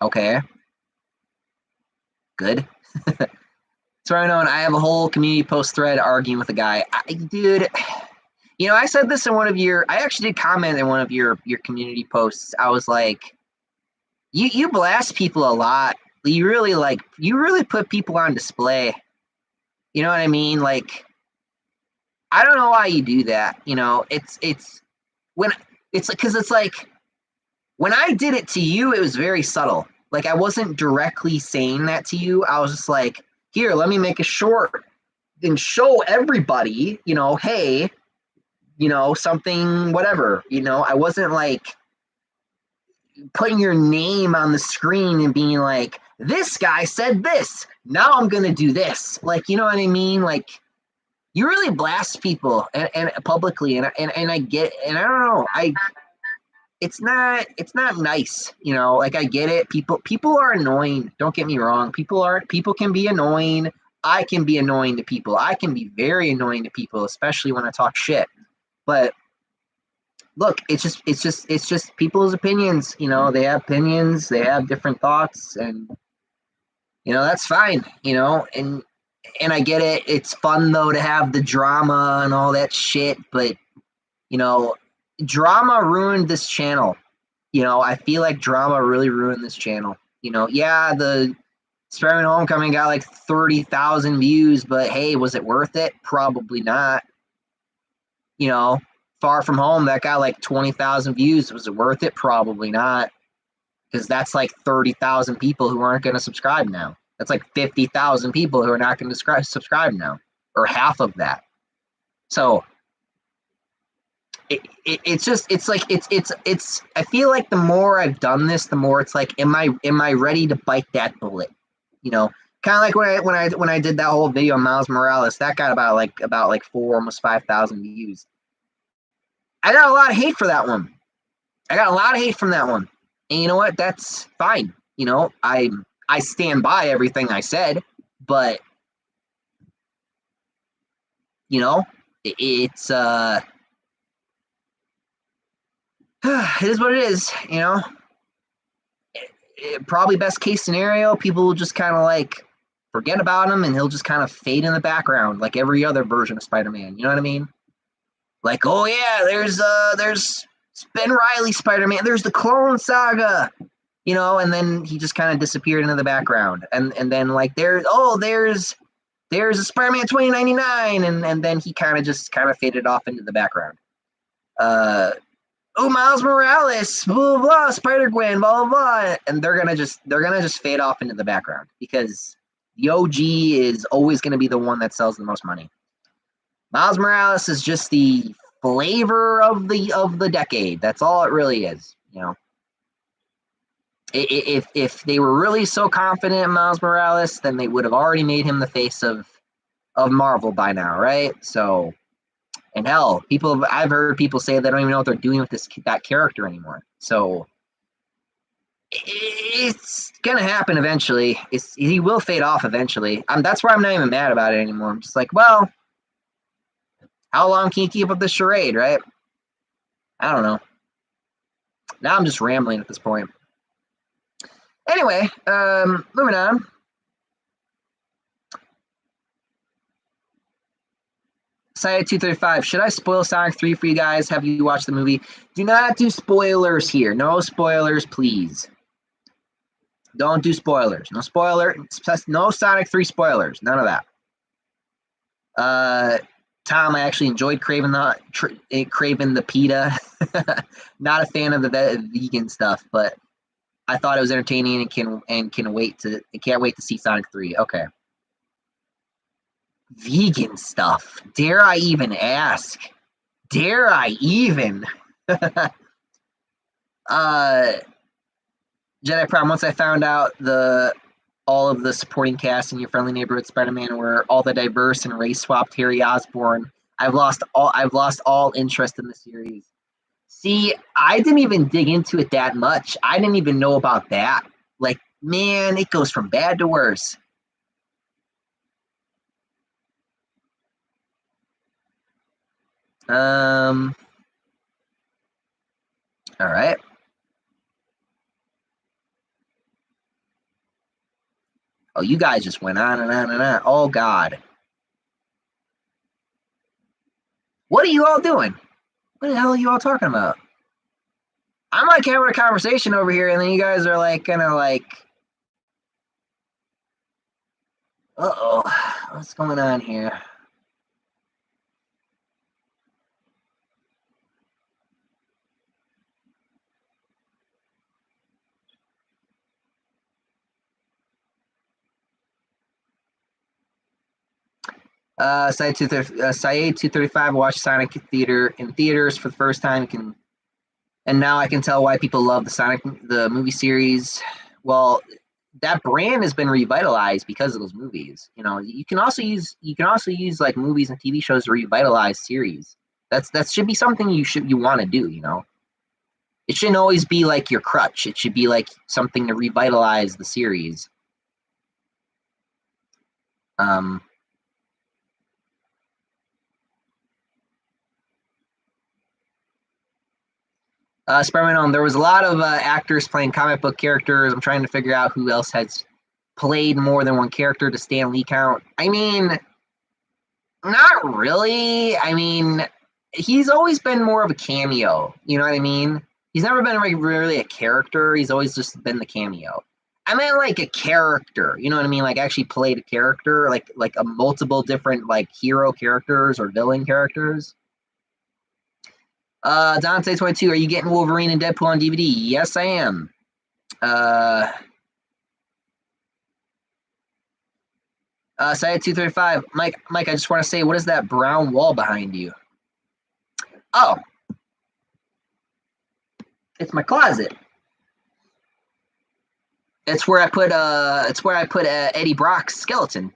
Okay. Good. So I have a whole community post thread arguing with a guy. Dude, I said this in I actually did comment in one of your community posts. I was like, you blast people a lot. You really put people on display. You know what I mean? Like, I don't know why you do that. It's like when I did it to you, it was very subtle. Like I wasn't directly saying that to you. I was just like, here, let me make a short and show everybody, hey, something, whatever. I wasn't like putting your name on the screen and being like, this guy said this. Now I'm going to do this. Like, you know what I mean? Like, you really blast people and publicly, and I get, and I don't know, it's not nice, like I get it. People are annoying. Don't get me wrong. People can be annoying. I can be annoying to people. I can be very annoying to people, especially when I talk shit. But look, it's just people's opinions. You know, they have opinions, they have different thoughts, and that's fine. And I get it. It's fun though to have the drama and all that shit, but you know, drama ruined this channel. I feel like drama really ruined this channel. Yeah, the Spider-Man Homecoming got like 30,000 views, but hey, was it worth it? Probably not. Far From Home, that got like 20,000 views. Was it worth it? Probably not. Because that's like 30,000 people who aren't going to subscribe now. That's like 50,000 people who are not going to subscribe now, or half of that. So it's I feel like the more I've done this, the more it's like, am I ready to bite that bullet? Kind of like when I did that whole video on Miles Morales, that got about like 4, almost 5,000 views. I got a lot of hate for that one. I got a lot of hate from that one. And you know what? That's fine. I stand by everything I said, but it's it is what it is. Probably best case scenario, people will just kind of like forget about him, and he'll just kind of fade in the background like every other version of Spider-Man. You know what I mean? Like, oh yeah, there's Ben Reilly Spider-Man, there's the Clone Saga, and then he just kind of disappeared into the background, and then like there's a Spider-Man 2099, and then he kind of faded off into the background. Miles Morales, blah blah blah, Spider-Gwen, blah blah blah, and they're gonna just fade off into the background because the OG is always gonna be the one that sells the most money. Miles Morales is just the flavor of the decade. That's all it really is. If they were really so confident in Miles Morales, then they would have already made him the face of Marvel by now, right? So, and hell, I've heard people say they don't even know what they're doing with that character anymore. So it's gonna happen eventually. He will fade off eventually. That's why I'm not even mad about it anymore. I'm just like, well, how long can you keep up this charade, right? I don't know. Now I'm just rambling at this point. Anyway, moving on. Side 235. Should I spoil Sonic 3 for you guys? Have you watched the movie? Do not do spoilers here. No spoilers, please. Don't do spoilers. No spoiler. No Sonic 3 spoilers. None of that. Tom, I actually enjoyed Craven the PETA. Not a fan of the vegan stuff, but I thought it was entertaining and can't wait to see Sonic 3. Okay. Vegan stuff. Dare I even ask? Dare I even? Jedi Prime, once I found out all of the supporting cast in Your Friendly Neighborhood Spider-Man were all the diverse and race swapped Harry Osborn, I've lost all interest in the series. See, I didn't even dig into it that much. I didn't even know about that. Like, man, it goes from bad to worse. All right. Oh, you guys just went on and on and on. Oh, God. What are you all doing? What the hell are you all talking about? I'm like having a conversation over here, and then you guys are like, kind of like, uh-oh, what's going on here? Syed 235 watched Sonic in theaters for the first time. And now I can tell why people love the movie series. Well, that brand has been revitalized because of those movies. You can also use like movies and TV shows to revitalize series. That should be something you want to do. It shouldn't always be like your crutch. It should be like something to revitalize the series. Spider-Man, there was a lot of actors playing comic book characters. I'm trying to figure out who else has played more than one character to Stan Lee count. I mean, not really. I mean, he's always been more of a cameo. You know what I mean? He's never been really a character. He's always just been the cameo. I meant like a character. You know what I mean? Like actually played a character, like a multiple different like hero characters or villain characters. Dante22, are you getting Wolverine and Deadpool on DVD? Yes, I am. Side 235, Mike, I just want to say, what is that brown wall behind you? Oh, it's my closet. It's where I put Eddie Brock's skeleton.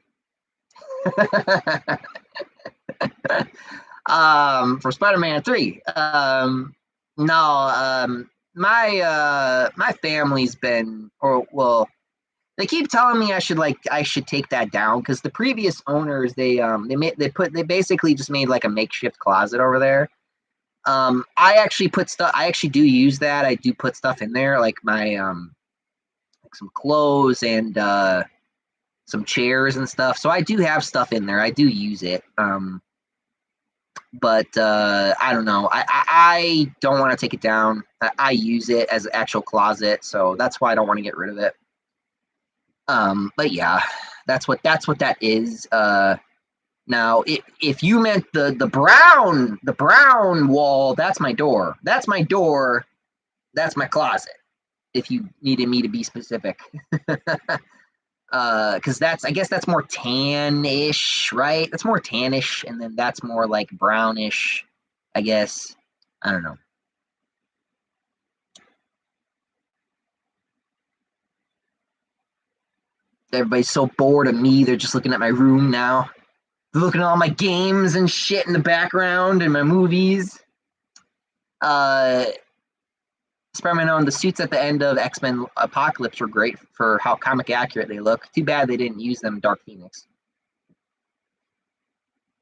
For Spider-Man 3. My family's been, they keep telling me I should take that down because the previous owners they basically just made like a makeshift closet over there. I actually do use that. I do put stuff in there like my like some clothes and some chairs and stuff. So I do have stuff in there. I do use it. But I don't know. I don't want to take it down. I use it as an actual closet, so that's why I don't want to get rid of it. But yeah, that's what that is. Now, if you meant the brown wall, that's my door. That's my door. That's my closet. If you needed me to be specific. Because I guess that's more tan-ish, right? That's more tannish, and then that's more like brownish, I guess. I don't know. Everybody's so bored of me, they're just looking at my room now. They're looking at all my games and shit in the background and my movies. Spider-Man on the suits at the end of X-Men Apocalypse were great for how comic accurate they look. Too bad they didn't use them in Dark Phoenix.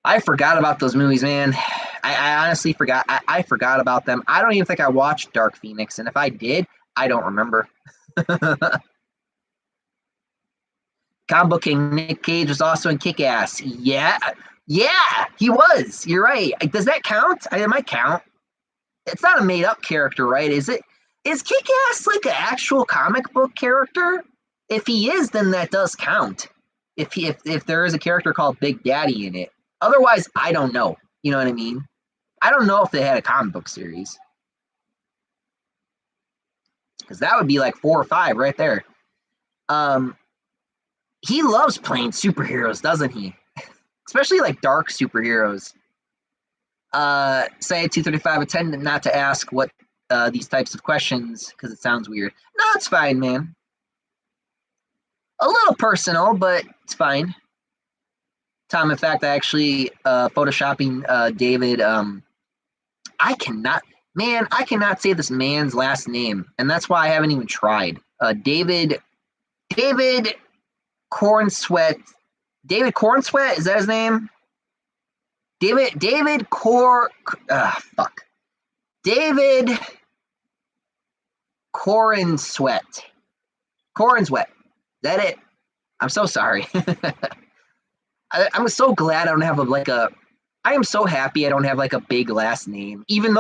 I forgot about those movies, man. I honestly forgot. I forgot about them. I don't even think I watched Dark Phoenix, and if I did, I don't remember. Combo King Nick Cage was also in Kick-Ass. Yeah, he was. You're right. Does that count? It might count. It's not a made-up character, right? Is it? Is Kick-Ass like an actual comic book character? If he is, then that does count. If there is a character called Big Daddy in it. Otherwise, I don't know. You know what I mean? I don't know if they had a comic book series. Because that would be like 4 or 5 right there. He loves playing superheroes, doesn't he? Especially like dark superheroes. Say 235, I tend not to ask what these types of questions because it sounds weird. No, it's fine, man. A little personal, but it's fine. Tom, in fact, I actually photoshopping David. I cannot say this man's last name, and that's why I haven't even tried. David Cornsweat. David Cornsweat, is that his name? David Cornsweat. Cornsweat. Is that it? I'm so sorry. I'm so glad I don't have I am so happy I don't have like a big last name. Even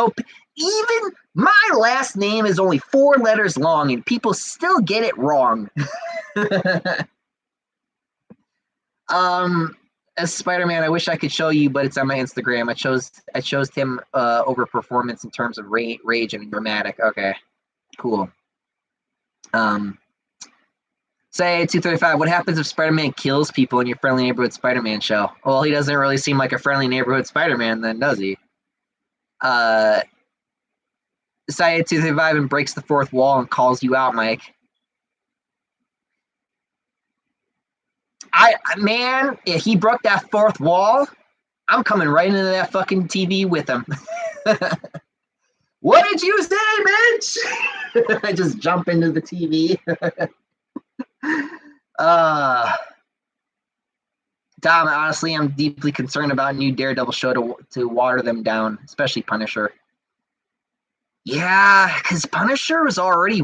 my last name is only 4 letters long and people still get it wrong. As Spider-Man, I wish I could show you, but it's on my Instagram. I chose him over performance in terms of rage and dramatic. Okay, cool. Say 235, what happens if Spider-Man kills people in your Friendly Neighborhood Spider-Man show? Well, he doesn't really seem like a Friendly Neighborhood Spider-Man then, does he? Say 235 and breaks the 4th wall and calls you out, Mike. Man, if he broke that 4th wall, I'm coming right into that fucking TV with him. What did you say, bitch? I just jump into the TV. Dom, honestly, I'm deeply concerned about a new Daredevil show to water them down, especially Punisher. Yeah, because Punisher was already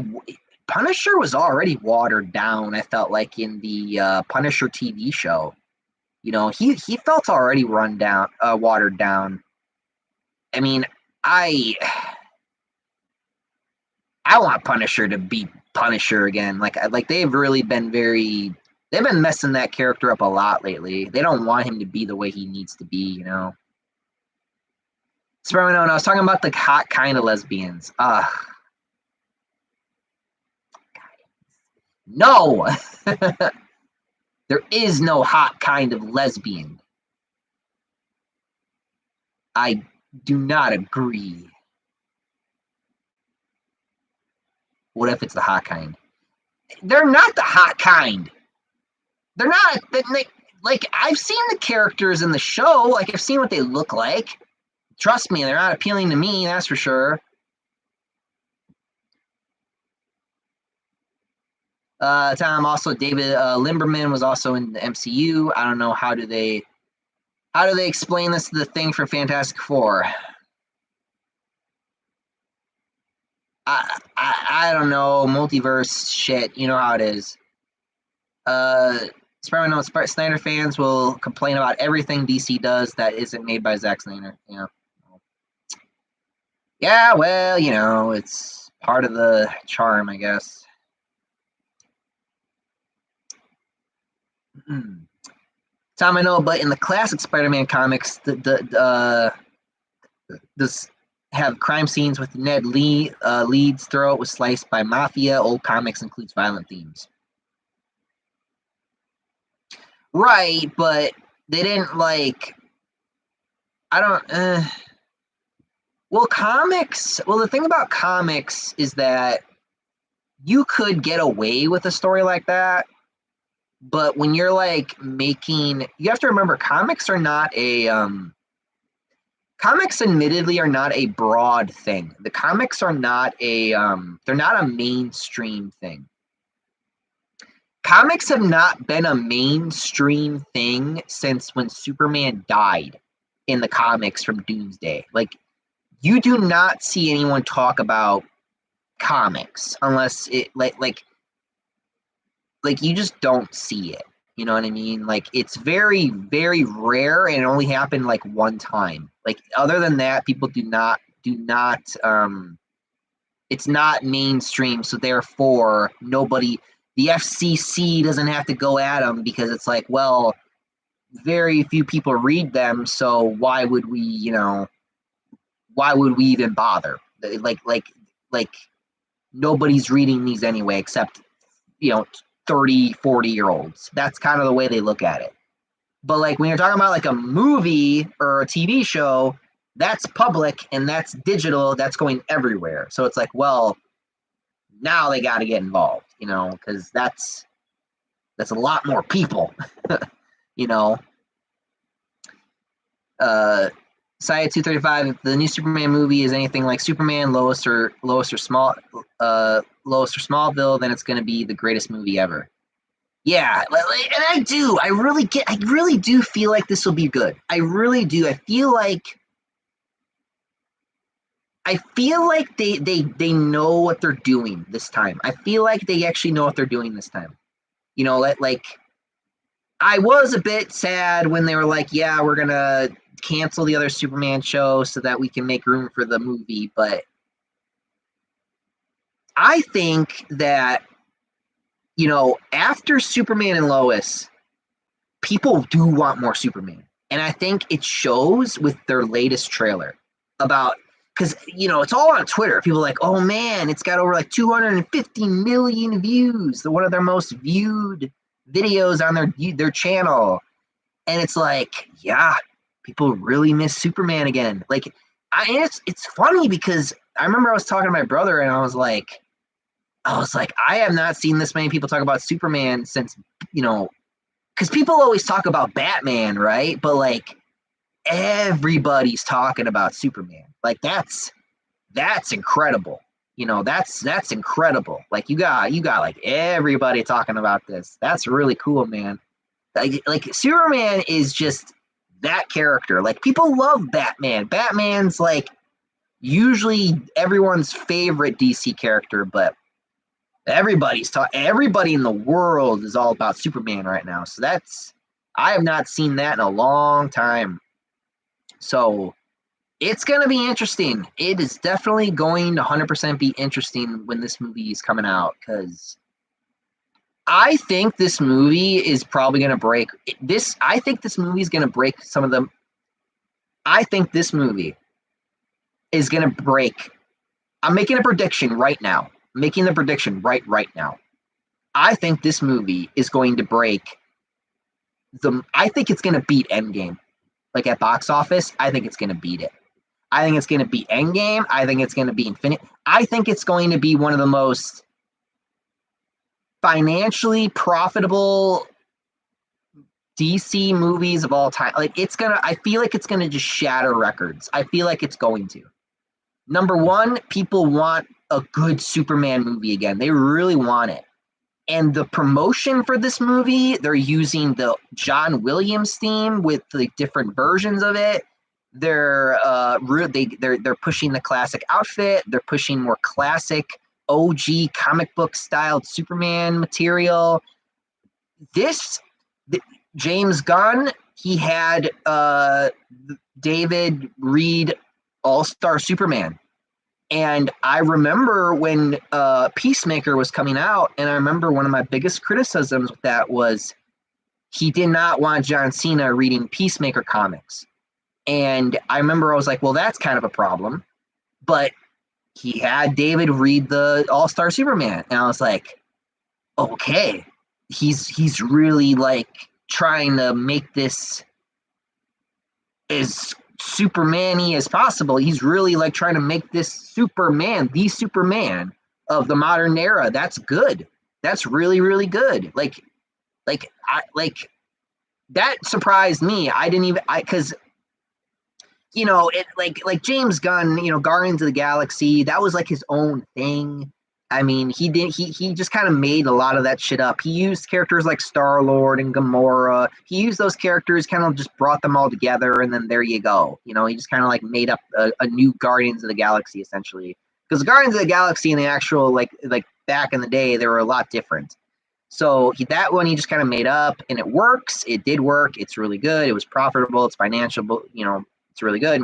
watered down. I felt like in the Punisher TV show, he felt already run down, watered down. I mean, I want Punisher to be Punisher again. Like they've really been they've been messing that character up a lot lately. They don't want him to be the way he needs to be. Sparrow, no, I was talking about the hot kind of lesbians. No, there is no hot kind of lesbian. I do not agree. What if it's the hot kind? They're not the hot kind. They're not. Like, I've seen the characters in the show. Like, I've seen what they look like. Trust me, they're not appealing to me, that's for sure. Tom, also David Limberman was also in the MCU. I don't know, how do they explain this to the Thing from Fantastic Four? I don't know, multiverse shit. You know how it is. Spider-Man, Snyder fans will complain about everything DC does that isn't made by Zack Snyder. Yeah, well, it's part of the charm, I guess. Tom, I know, but in the classic Spider-Man comics, this have crime scenes with Ned Leeds' throat was sliced by mafia. Old comics includes violent themes. Right, but they didn't like. I don't. Well, the thing about comics is that you could get away with a story like that, but when you're like you have to remember, comics admittedly are not a broad thing. The comics are not they're not a mainstream thing. Comics have not been a mainstream thing since when Superman died in the comics from Doomsday. Like, you do not see anyone talk about comics unless it like you just don't see it. You know what I mean? Like, it's very, very rare, and it only happened like one time. Like, other than that, people do not it's not mainstream, so therefore the FCC doesn't have to go at them, because it's like, well, very few people read them, so why would we even bother? Like nobody's reading these anyway, except 30, 40-year-olds. That's kind of the way they look at it. But like, when you're talking about like a movie or a TV show, that's public and that's digital, that's going everywhere. So it's like, well, now they got to get involved, because that's a lot more people. Saya 235, if the new Superman movie is anything like Superman, Lois or Smallville, then it's going to be the greatest movie ever. Yeah, and I really do feel like this will be good. I really do. I feel like they know what they're doing this time. I feel like they actually know what they're doing this time. Like, I was a bit sad when they were like, yeah, we're gonna cancel the other Superman show so that we can make room for the movie, but I think that after Superman and Lois, people do want more Superman. And I think it shows with their latest trailer about, because it's all on Twitter. People are like, oh man, it's got over like 250 million views. One of their most viewed videos on their channel. And it's like, yeah, people really miss Superman again. Like, it's funny because I remember I was talking to my brother and I was like, I have not seen this many people talk about Superman since, because people always talk about Batman, right? But like, everybody's talking about Superman. Like, that's incredible. That's incredible. Like, you got like everybody talking about this. That's really cool, man. Like Superman is just that character. Like people love Batman. Batman's like usually everyone's favorite DC character, but everybody in the world is all about Superman right now. So that's I have not seen that in a long time. So it's going to be interesting. It is definitely going to 100% be interesting when this movie is coming out because I think this movie is probably going to break this. I think this movie is going to break some of them. I think this movie is going to break. I'm making a prediction right now. Making the prediction right now. I think this movie is going to break the. I think it's going to beat Endgame. Like at box office, I think it's going to beat it. I think it's going to be Endgame. I think it's going to be Infinite. I think it's going to be one of the most financially profitable DC movies of all time. Like I feel like it's gonna just shatter records. I feel like it's going to. Number one, people want a good Superman movie again. They really want it. And the promotion for this movie, they're using the John Williams theme with the different versions of it. They're pushing the classic outfit. They're pushing more classic OG comic book styled Superman material. James Gunn, he had David read All-Star Superman. And I remember when Peacemaker was coming out, and I remember one of my biggest criticisms with that was he did not want John Cena reading Peacemaker comics. And I remember I was like, well, that's kind of a problem. But he had David read the All-Star Superman. And I was like, okay, he's really like trying to make this as Superman-y as possible. He's really like trying to make this Superman, the Superman of the modern era. That's good. That's really, really good. Like that surprised me. I didn't even because it like James Gunn, Guardians of the Galaxy, that was like his own thing. I mean, he just kind of made a lot of that shit up. He used characters like Star-Lord and Gamora. He used those characters, kind of just brought them all together, and then there you go. He just kind of like made up a new Guardians of the Galaxy, essentially. Because Guardians of the Galaxy in the actual, like back in the day, they were a lot different. So that one he just kind of made up, and it works. It did work. It's really good. It was profitable. It's financial. It's really good.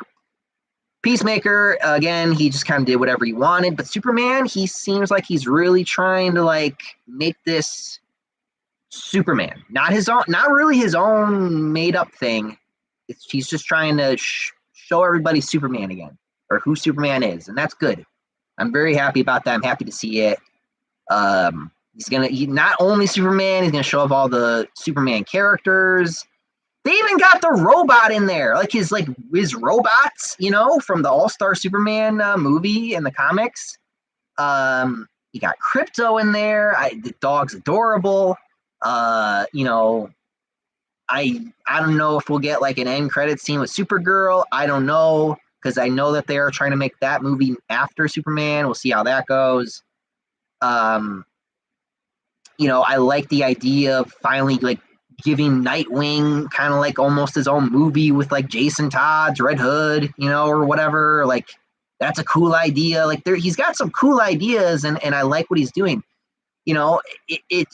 Peacemaker, again, he just kind of did whatever he wanted. But Superman, he seems like he's really trying to like make this Superman, not really his own made up thing. He's just trying to show everybody Superman again, or who Superman is, and that's good. I'm very happy about that. I'm happy to see it. He's not only Superman, he's gonna show off all the Superman characters. They even got the robot in there, like his robots, from the All-Star Superman movie and the comics. You got Krypto in there. The dog's adorable. I don't know if we'll get like an end credit scene with Supergirl. I don't know, because I know that they are trying to make that movie after Superman. We'll see how that goes. I like the idea of finally like giving Nightwing kind of like almost his own movie with like Jason Todd's Red Hood, or whatever. Like that's a cool idea. Like he's got some cool ideas, and I like what he's doing. It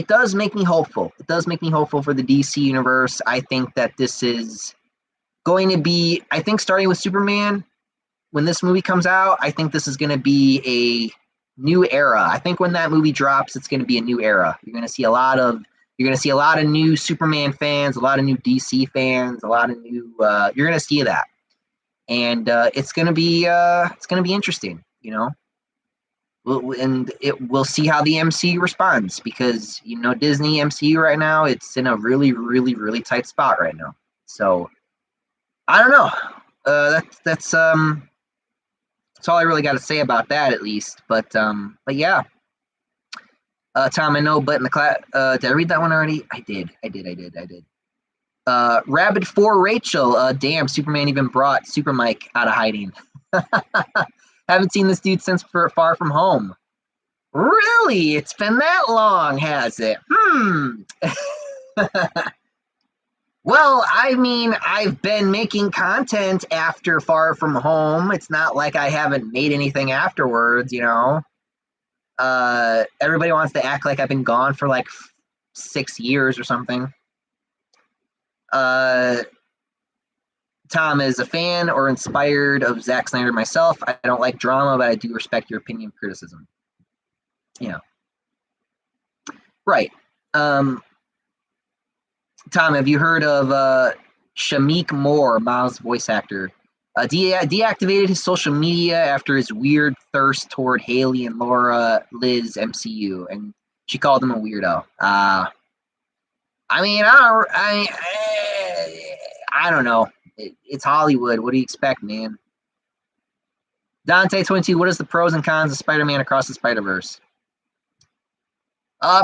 does make me hopeful. It does make me hopeful for the DC universe. I think that this is going to be, I think starting with Superman, when this movie comes out, I think this is going to be a new era. I think when that movie drops, it's going to be a new era. You're going to see a lot of new Superman fans, a lot of new DC fans, a lot of new. You're going to see that, and it's going to be interesting. We'll see how the MCU responds, because Disney MCU right now, it's in a really, really, really tight spot right now. So I don't know. That's all I really got to say about that, at least. But yeah. Tom, I know, but in the class, did I read that one already? I did. Rabbit for Rachel. Damn, Superman even brought Super Mike out of hiding. Haven't seen this dude since Far From Home. Really? It's been that long, has it? Well, I mean, I've been making content after Far From Home. It's not like I haven't made anything afterwards, you know. Everybody wants to act like I've been gone for like 6 years or something. Uh, Tom is a fan or inspired of Zack Snyder myself. I don't like drama, but I do respect your opinion and criticism. Yeah. Right. Tom, have you heard of Shamik Moore, Miles' voice actor? Deactivated his social media after his weird thirst toward Haley and Laura Liz MCU, and she called him a weirdo. I mean, I don't know. It's Hollywood. What do you expect, man? Dante22, what is the pros and cons of Spider-Man Across the Spider-Verse?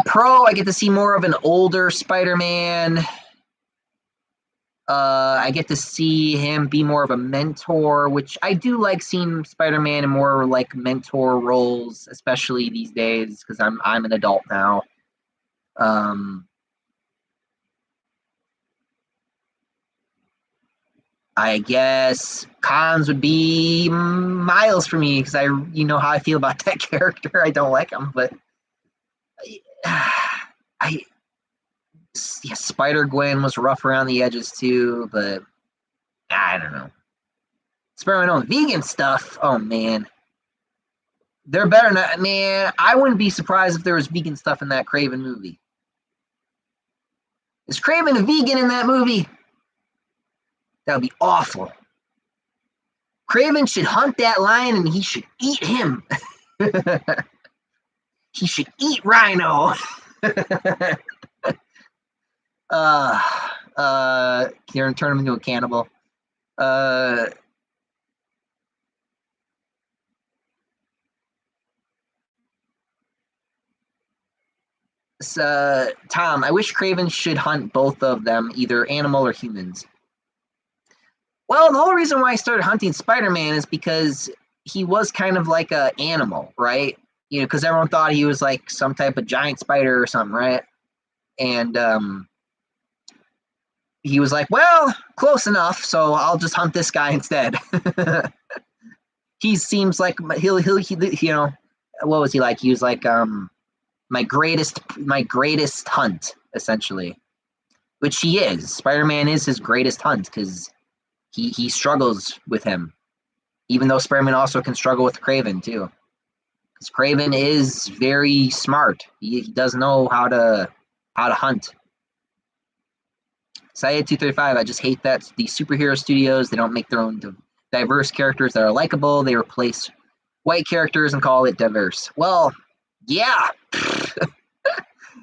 Pro, I get to see more of an older Spider-Man. I get to see him be more of a mentor, which I do like seeing Spider-Man in more like mentor roles, especially these days because I'm an adult now. I guess cons would be Miles for me because you know how I feel about that character. I don't like him, but I yeah, Spider-Gwen was rough around the edges too, but I don't know. Spider-Man on vegan stuff. Oh man, they're better not. Man, I wouldn't be surprised if there was vegan stuff in that Kraven movie. Is Kraven a vegan in that movie? That would be awful. Kraven should hunt that lion and he should eat him. He should eat Rhino. Kieran turn him into a cannibal. Tom, I wish Kraven should hunt both of them, either animal or humans. Well, the whole reason why I started hunting Spider-Man is because he was kind of like an animal, right? You know, because everyone thought he was like some type of giant spider or something, right? And he was like, well, close enough, so I'll just hunt this guy instead. He seems like he, you know, what was he like? He was like my greatest hunt, essentially, which he is. Spider-Man is his greatest hunt because he struggles with him, even though Spider-Man also can struggle with Kraven too. Because Kraven is very smart. He does know how to hunt. Syed 235, I just hate that these superhero studios, they don't make their own diverse characters that are likable. They replace white characters and call it diverse. Well, yeah.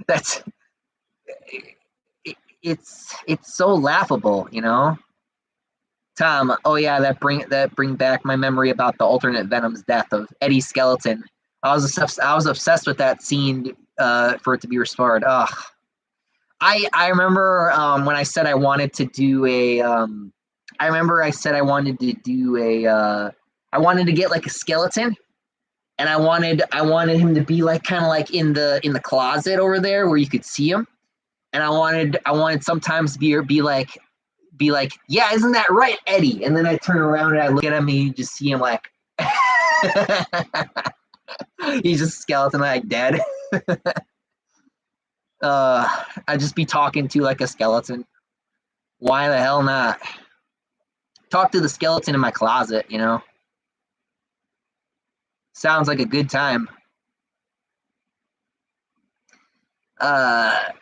That's it's so laughable, you know. Tom, oh yeah, that bring back my memory about the alternate Venom's death of Eddie's skeleton. I was obsessed with that scene for it to be restored. Ugh. I remember when I said I wanted to do a I remember I said I wanted to do a I wanted to get like a skeleton, and I wanted him to be like kind of like in the closet over there where you could see him, and I wanted sometimes be like, yeah, isn't that right, Eddie? And then I turn around and I look at him and you just see him like he's just skeleton like dead. I'd just be talking to like a skeleton. Why the hell not? Talk to the skeleton in my closet, you know? Sounds like a good time. Side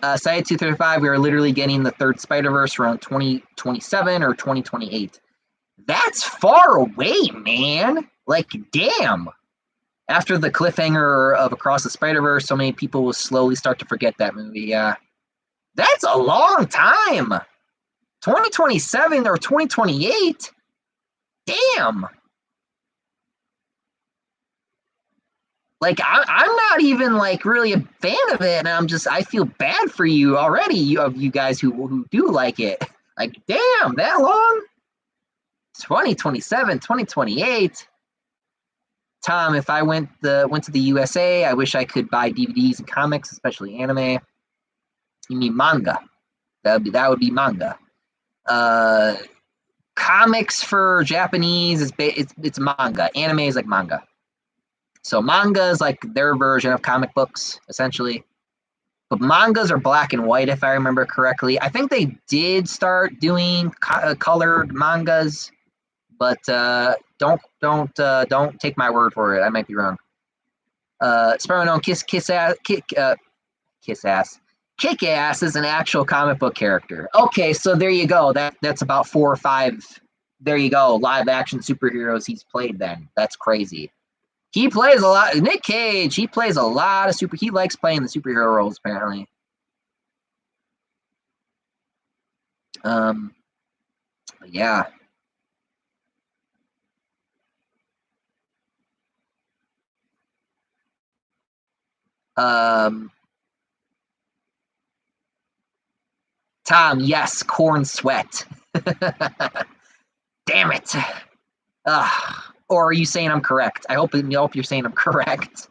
235, we are literally getting the third Spider-Verse around 2027 or 2028. That's far away, man. Like, damn. After the cliffhanger of Across the Spider-Verse, so many people will slowly start to forget that movie. Yeah. That's a long time. 2027 or 2028? Damn. Like, I'm not even like really a fan of it, and I feel bad for you already, you guys who do like it. Like, damn, that long? 2027, 2028. Tom, if I went to the USA, I wish I could buy DVDs and comics, especially anime. You mean manga? That would be manga. Uh, Comics for Japanese is it's manga. Anime is like manga. So manga is like their version of comic books, essentially. But mangas are black and white, if I remember correctly. I think they did start doing colored mangas, but don't take my word for it. I might be wrong. Spider-Man Kiss Ass. Kick Ass is an actual comic book character. Okay, so there you go. That's about 4 or 5. There you go. Live action superheroes he's played. Then that's crazy. He plays a lot. Nick Cage. He plays a lot of super. He likes playing the superhero roles apparently. Yeah. Tom, yes, corn sweat. Damn it. Or are you saying I'm correct? I hope you're saying I'm correct.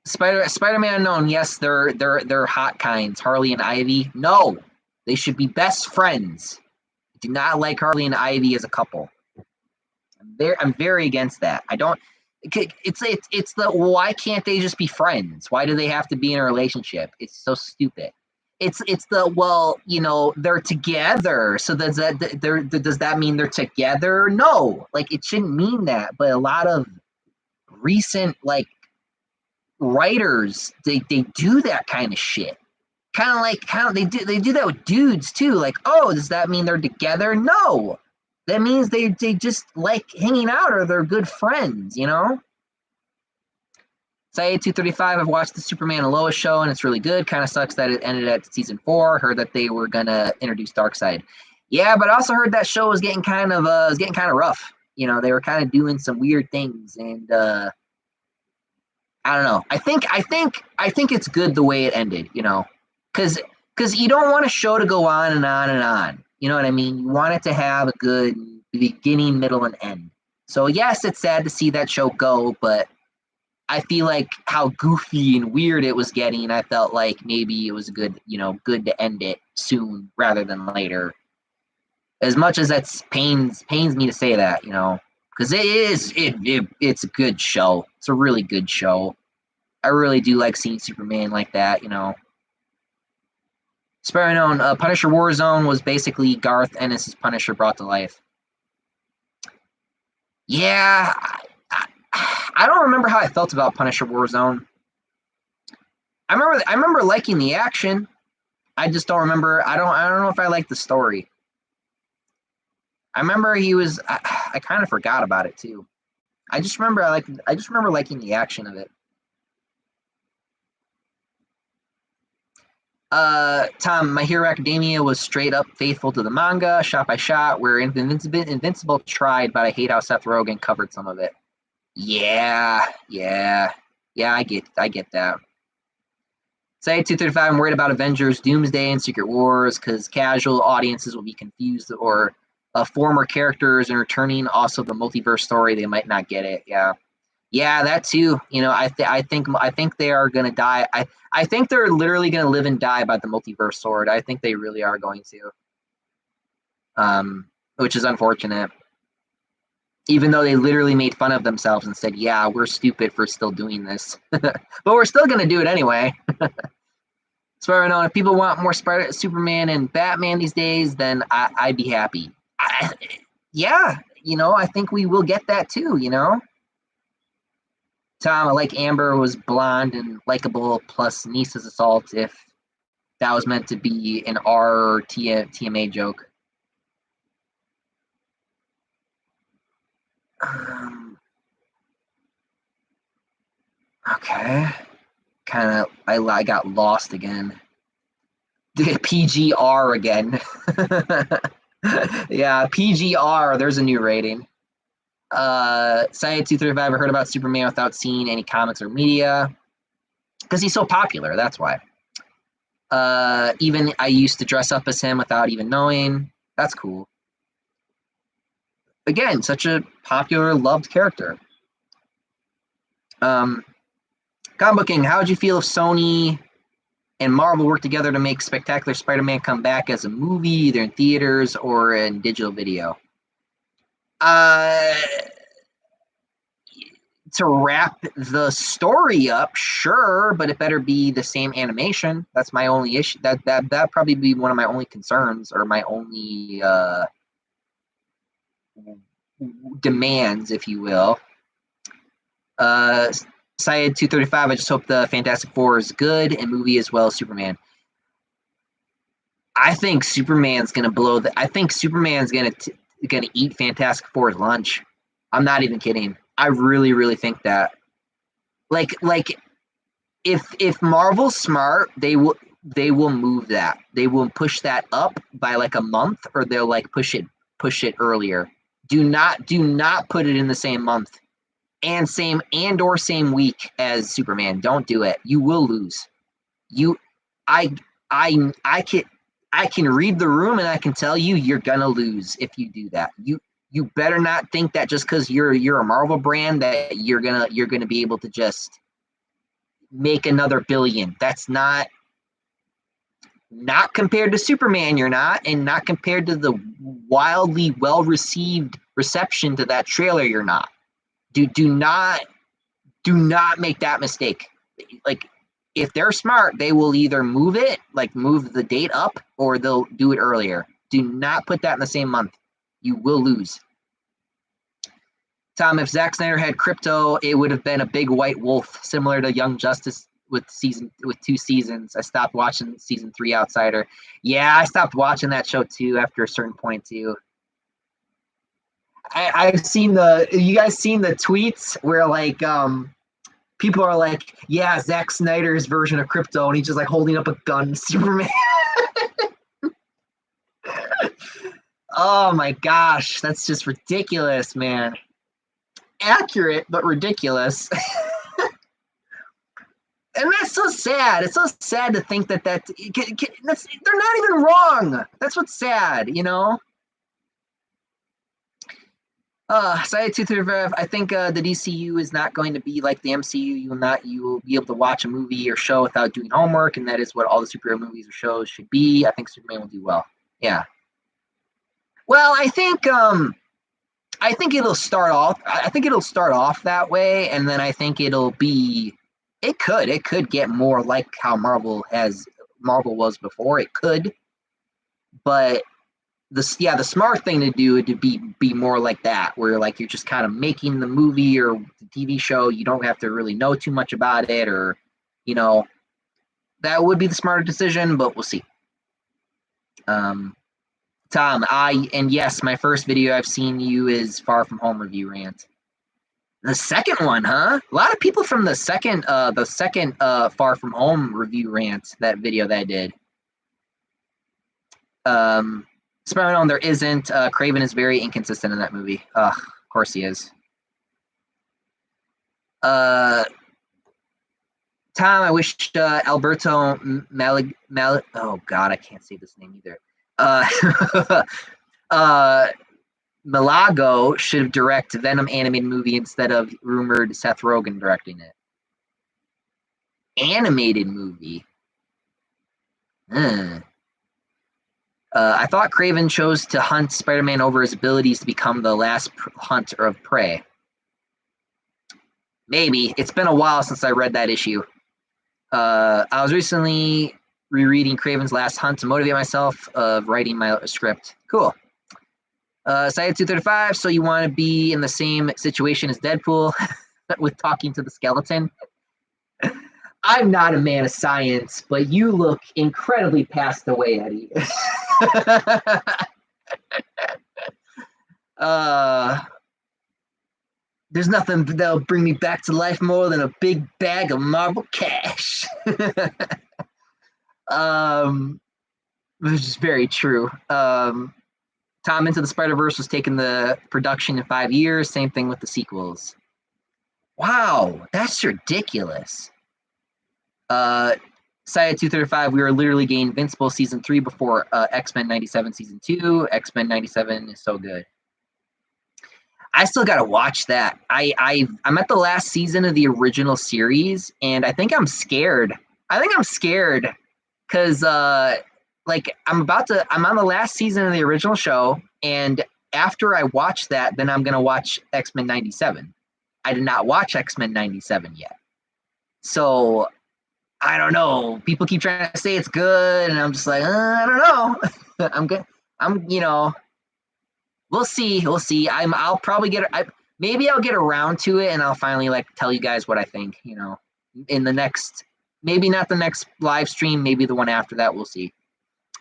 Spider-Man Unknown, yes, they're hot kinds. Harley and Ivy, no, they should be best friends. I do not like Harley and Ivy as a couple. I'm very against that. I don't. It's the why can't they just be friends? Why do they have to be in a relationship? It's so stupid. It's the well, they're together. So does that mean they're together? No, like it shouldn't mean that. But a lot of recent like writers they do that kind of shit. Kind of they do that with dudes too. Like, oh, does that mean they're together? No, that means they just like hanging out or they're good friends. Say 235. I've watched the Superman and Lois show and it's really good. Kind of sucks that it ended at season 4. Heard that they were gonna introduce Darkseid. Yeah, but I also heard that show was getting kind of rough. They were kind of doing some weird things and. I don't know. I think it's good the way it ended, because you don't want a show to go on and on and on. You know what I mean? You want it to have a good beginning, middle, and end. So yes, it's sad to see that show go, but I feel like how goofy and weird it was getting. I felt like maybe it was good to end it soon rather than later. As much as that pains me to say that, because it's a good show. It's a really good show. I really do like seeing Superman like that, Spider-Man Punisher Warzone was basically Garth Ennis' Punisher brought to life. Yeah, I don't remember how I felt about Punisher Warzone. I remember liking the action. I just don't remember. I don't know if I liked the story. I remember he was. I kind of forgot about it too. I just remember liking the action of it. Tom, My Hero Academia was straight up faithful to the manga, shot by shot, where Invincible tried, but I hate how Seth Rogen covered some of it. Yeah, I get that. Say 235, I'm worried about Avengers, Doomsday, and Secret Wars, because casual audiences will be confused, or former characters and returning, also the multiverse story, they might not get it, Yeah, that too. I think they are gonna die. I think they're literally gonna live and die by the multiverse sword. I think they really are going to. Which is unfortunate. Even though they literally made fun of themselves and said, "Yeah, we're stupid for still doing this," but we're still gonna do it anyway. So if people want more Superman and Batman these days, then I'd be happy. Yeah, I think we will get that too. Tom, I like Amber was blonde and likable, plus Nisa's assault if that was meant to be an R TMA joke. Okay. Kind of, I got lost again. PGR again. Yeah, PGR, there's a new rating. Science 235, I heard about Superman without seeing any comics or media. Because he's so popular, that's why. Even I used to dress up as him without even knowing. That's cool. again, such a popular, loved character. Comic booking, how would you feel if Sony and Marvel worked together to make Spectacular Spider-Man come back as a movie, either in theaters or in digital video? To wrap the story up, sure, but it better be the same animation. That's my only issue. That probably be one of my only concerns, or my only demands, if you will. Syed 235. I just hope the Fantastic Four is good and movie as well as Superman. I think Superman's gonna blow. I think Superman's gonna eat Fantastic Four's lunch. I'm not even kidding. I really, really think that. Like if Marvel's smart, they will move that. They will push that up by like a month, or they'll like push it earlier. Do not put it in the same month and same week as Superman. Don't do it. You will lose. I can read the room, and I can tell you're gonna lose if you do that. You better not think that just because you're a Marvel brand that you're gonna be able to just make another billion. That's not compared to Superman. You're not, and not compared to the wildly well received reception to that trailer. You're not. Do not make that mistake. Like, if they're smart, they will either move the date up, or they'll do it earlier. Do not put that in the same month. You will lose. Tom, if Zack Snyder had Crypto, it would have been a big white wolf, similar to Young Justice with 2 seasons. I stopped watching season 3 Outsider. Yeah, I stopped watching that show too after a certain point too. I've seen you guys seen the tweets where like people are like, yeah, Zack Snyder's version of Crypto, and he's just like holding up a gun to Superman. Oh my gosh, that's just ridiculous, man. Accurate, but ridiculous. And that's so sad. It's so sad to think that they're not even wrong. That's what's sad, you know? Side 235, I think the DCU is not going to be like the MCU. You will be able to watch a movie or show without doing homework, and that is what all the superhero movies or shows should be. I think Superman will do well. Yeah. Well, I think it'll start off. I think it'll start off that way, and then I think it'll be. It could get more like how Marvel was before. It could, but the smart thing to do would be more like that, where like you're just kind of making the movie or the TV show. You don't have to really know too much about it, or that would be the smarter decision. But we'll see. Tom, and yes, my first video I've seen you is Far From Home review rant. The second one, huh? A lot of people from the second Far From Home review rant, that video that I did. Spider-Man, there isn't. Kraven is very inconsistent in that movie. Of course he is. Tom, I wish Alberto oh God, I can't say this name either. Malago should direct Venom animated movie instead of rumored Seth Rogen directing it. Animated movie. I thought Kraven chose to hunt Spider-Man over his abilities to become the last hunter of prey. Maybe. It's been a while since I read that issue. I was recently rereading Kraven's Last Hunt to motivate myself of writing my script. Cool. Side 235, so you want to be in the same situation as Deadpool with talking to the skeleton? I'm not a man of science, but you look incredibly passed away, Eddie. There's nothing that'll bring me back to life more than a big bag of Marvel cash. Which is very true. Tom, Into the Spider-Verse was taking the production in 5 years. Same thing with the sequels. Wow, that's ridiculous. Side 235, we were literally getting Invincible season 3 before X-Men 97 season 2. X-Men 97 is so good. I still gotta watch that. I'm at the last season of the original series, and I think I'm scared. I think I'm scared because like I'm on the last season of the original show, and after I watch that, then I'm gonna watch X-Men 97. I did not watch X-Men 97 yet. So I don't know. People keep trying to say it's good, and I'm just like, I don't know. I'm good. We'll see. We'll see. I'll probably maybe I'll get around to it, and I'll finally like tell you guys what I think. In the next, maybe not the next live stream, maybe the one after that. We'll see.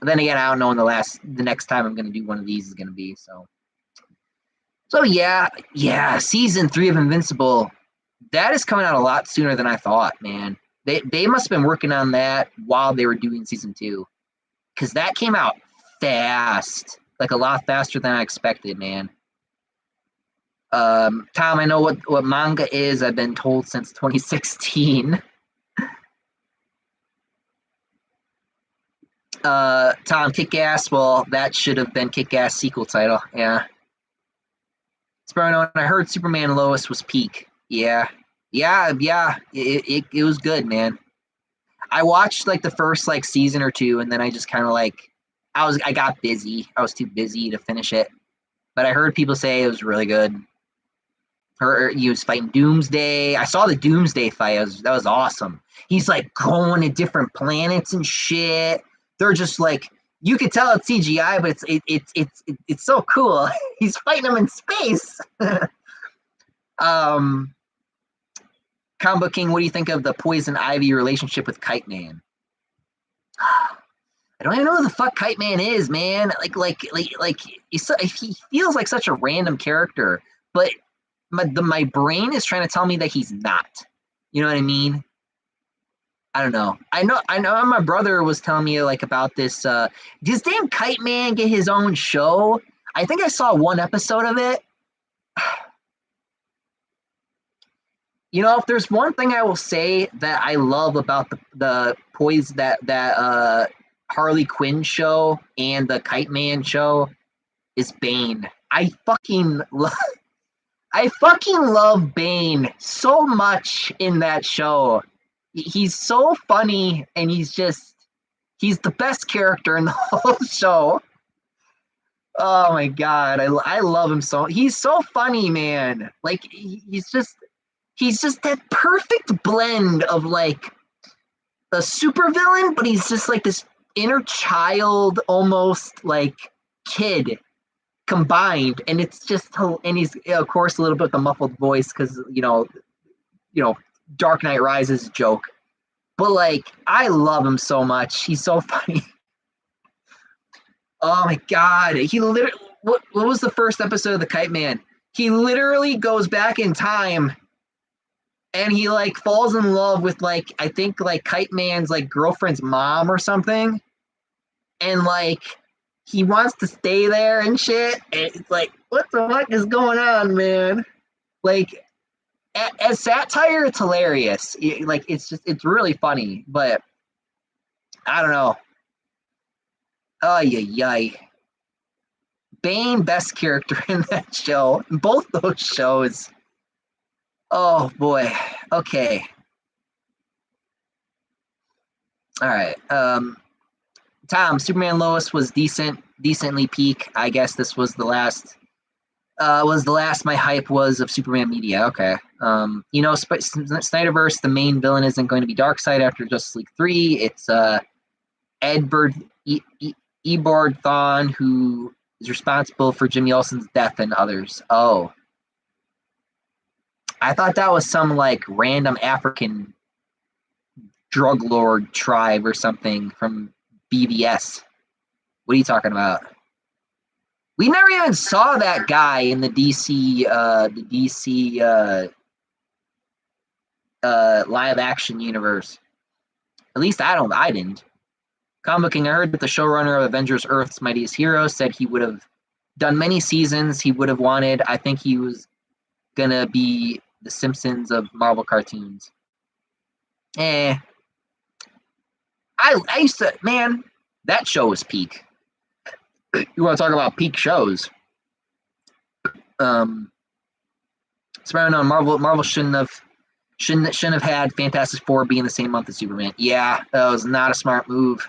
Then again, I don't know when the next time I'm going to do one of these is going to be. So yeah. Season 3 of Invincible, that is coming out a lot sooner than I thought, man. They must have been working on that while they were doing season 2, because that came out fast, like a lot faster than I expected, man. Tom, I know what manga is. I've been told since 2016. Tom, Kick-Ass, well, that should have been Kick-Ass sequel title, yeah. Sparrow, I heard Superman Lois was peak. Yeah. It was good, man. I watched like the first like season or two, and then I just kind of like I got busy. I was too busy to finish it. But I heard people say it was really good. He was fighting Doomsday. I saw the Doomsday fight. That was awesome. He's like going to different planets and shit. They're just like, you could tell it's CGI, but it's so cool. He's fighting them in space. Combo King, what do you think of the Poison Ivy relationship with Kite Man? I don't even know who the fuck Kite Man is, man. Like he feels like such a random character, but my brain is trying to tell me that he's not. You know what I mean? I don't know. I know. My brother was telling me like about this. Does damn Kite Man get his own show? I think I saw one episode of it. You know, if there's one thing I will say that I love about the Poise that Harley Quinn show and the Kite Man show is Bane. I fucking love Bane so much in that show. He's so funny, and he's the best character in the whole show. Oh my god, I love him so. He's so funny, man. Like he's just that perfect blend of like a supervillain, but he's just like this inner child, almost like kid combined, and it's just, and he's of course a little bit the muffled voice because you know Dark Knight Rises joke, but like I love him so much. He's so funny. Oh my god, he literally, what was the first episode of the Kite Man? He literally goes back in time, and he like falls in love with like, I think like Kite Man's like girlfriend's mom or something, and like he wants to stay there and shit. And it's like, what the fuck is going on, man? Like, as satire, it's hilarious. Like, it's really funny, but I don't know. Oh, yeah. Bane, best character in that show. Both those shows. Oh, boy. Okay. All right. Tom, Superman Lois was decently peak. I guess this was the last my hype was of Superman media. Okay. Snyderverse, the main villain isn't going to be Darkseid after Justice League 3. It's Eobard Thawne, who is responsible for Jimmy Olsen's death and others. Oh. I thought that was some like random African drug lord tribe or something from BVS. What are you talking about? We never even saw that guy in the DC live action universe. At least I didn't. Comic King, I heard that the showrunner of Avengers Earth's Mightiest Heroes said he would have done many seasons. He would have wanted. I think he was gonna be the Simpsons of Marvel cartoons. I used to, man, that show was peak. You want to talk about peak shows? Spider-Man, no, Marvel shouldn't have had Fantastic Four be in the same month as Superman. Yeah, that was not a smart move.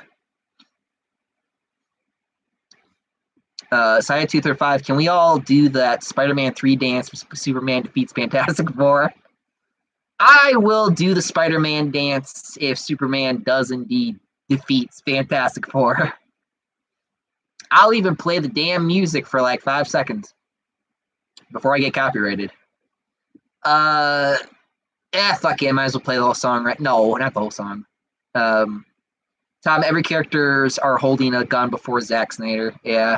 Saya 235, can we all do that Spider-Man 3 dance when Superman defeats Fantastic Four? I will do the Spider-Man dance if Superman does indeed defeats Fantastic Four. I'll even play the damn music for like 5 seconds before I get copyrighted. Fuck it, I might as well play the whole song, right? No, not the whole song. Tom, every characters are holding a gun before Zack Snyder. Yeah.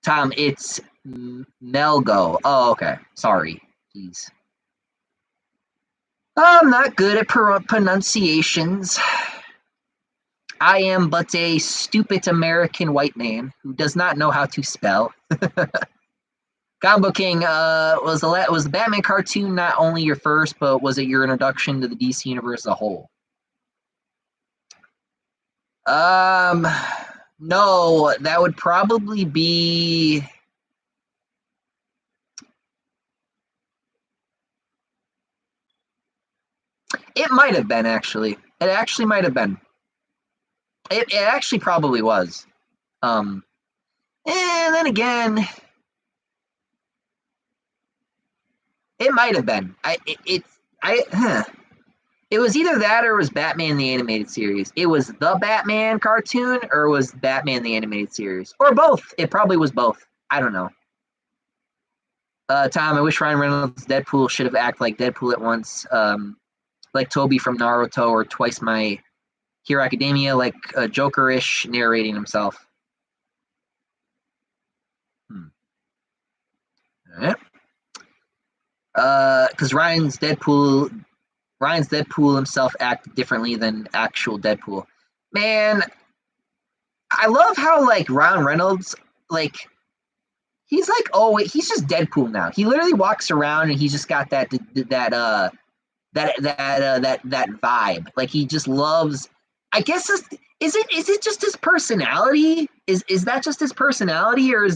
Tom, it's Melgo. Oh, okay. Sorry. Jeez. I'm not good at pronunciations. I am but a stupid American white man who does not know how to spell. Combo King, was the Batman cartoon not only your first, but was it your introduction to the DC universe as a whole? No, that would probably be. It might have been, actually. It actually might have been. It actually probably was. And then again, it might have been. It was either that or it was Batman the Animated Series. It was the Batman cartoon or it was Batman the Animated Series. Or both. It probably was both. I don't know. Tom, I wish Ryan Reynolds' Deadpool should have acted like Deadpool at once. Like Toby from Naruto or Twice My Hero Academia, like Joker-ish narrating himself. All right. Because Ryan's Deadpool himself acted differently than actual Deadpool. Man, I love how like Ryan Reynolds, like he's like, oh wait, he's just Deadpool now. He literally walks around and he's just got that vibe. Like he just loves. I guess is it just his personality? Is that just his personality, or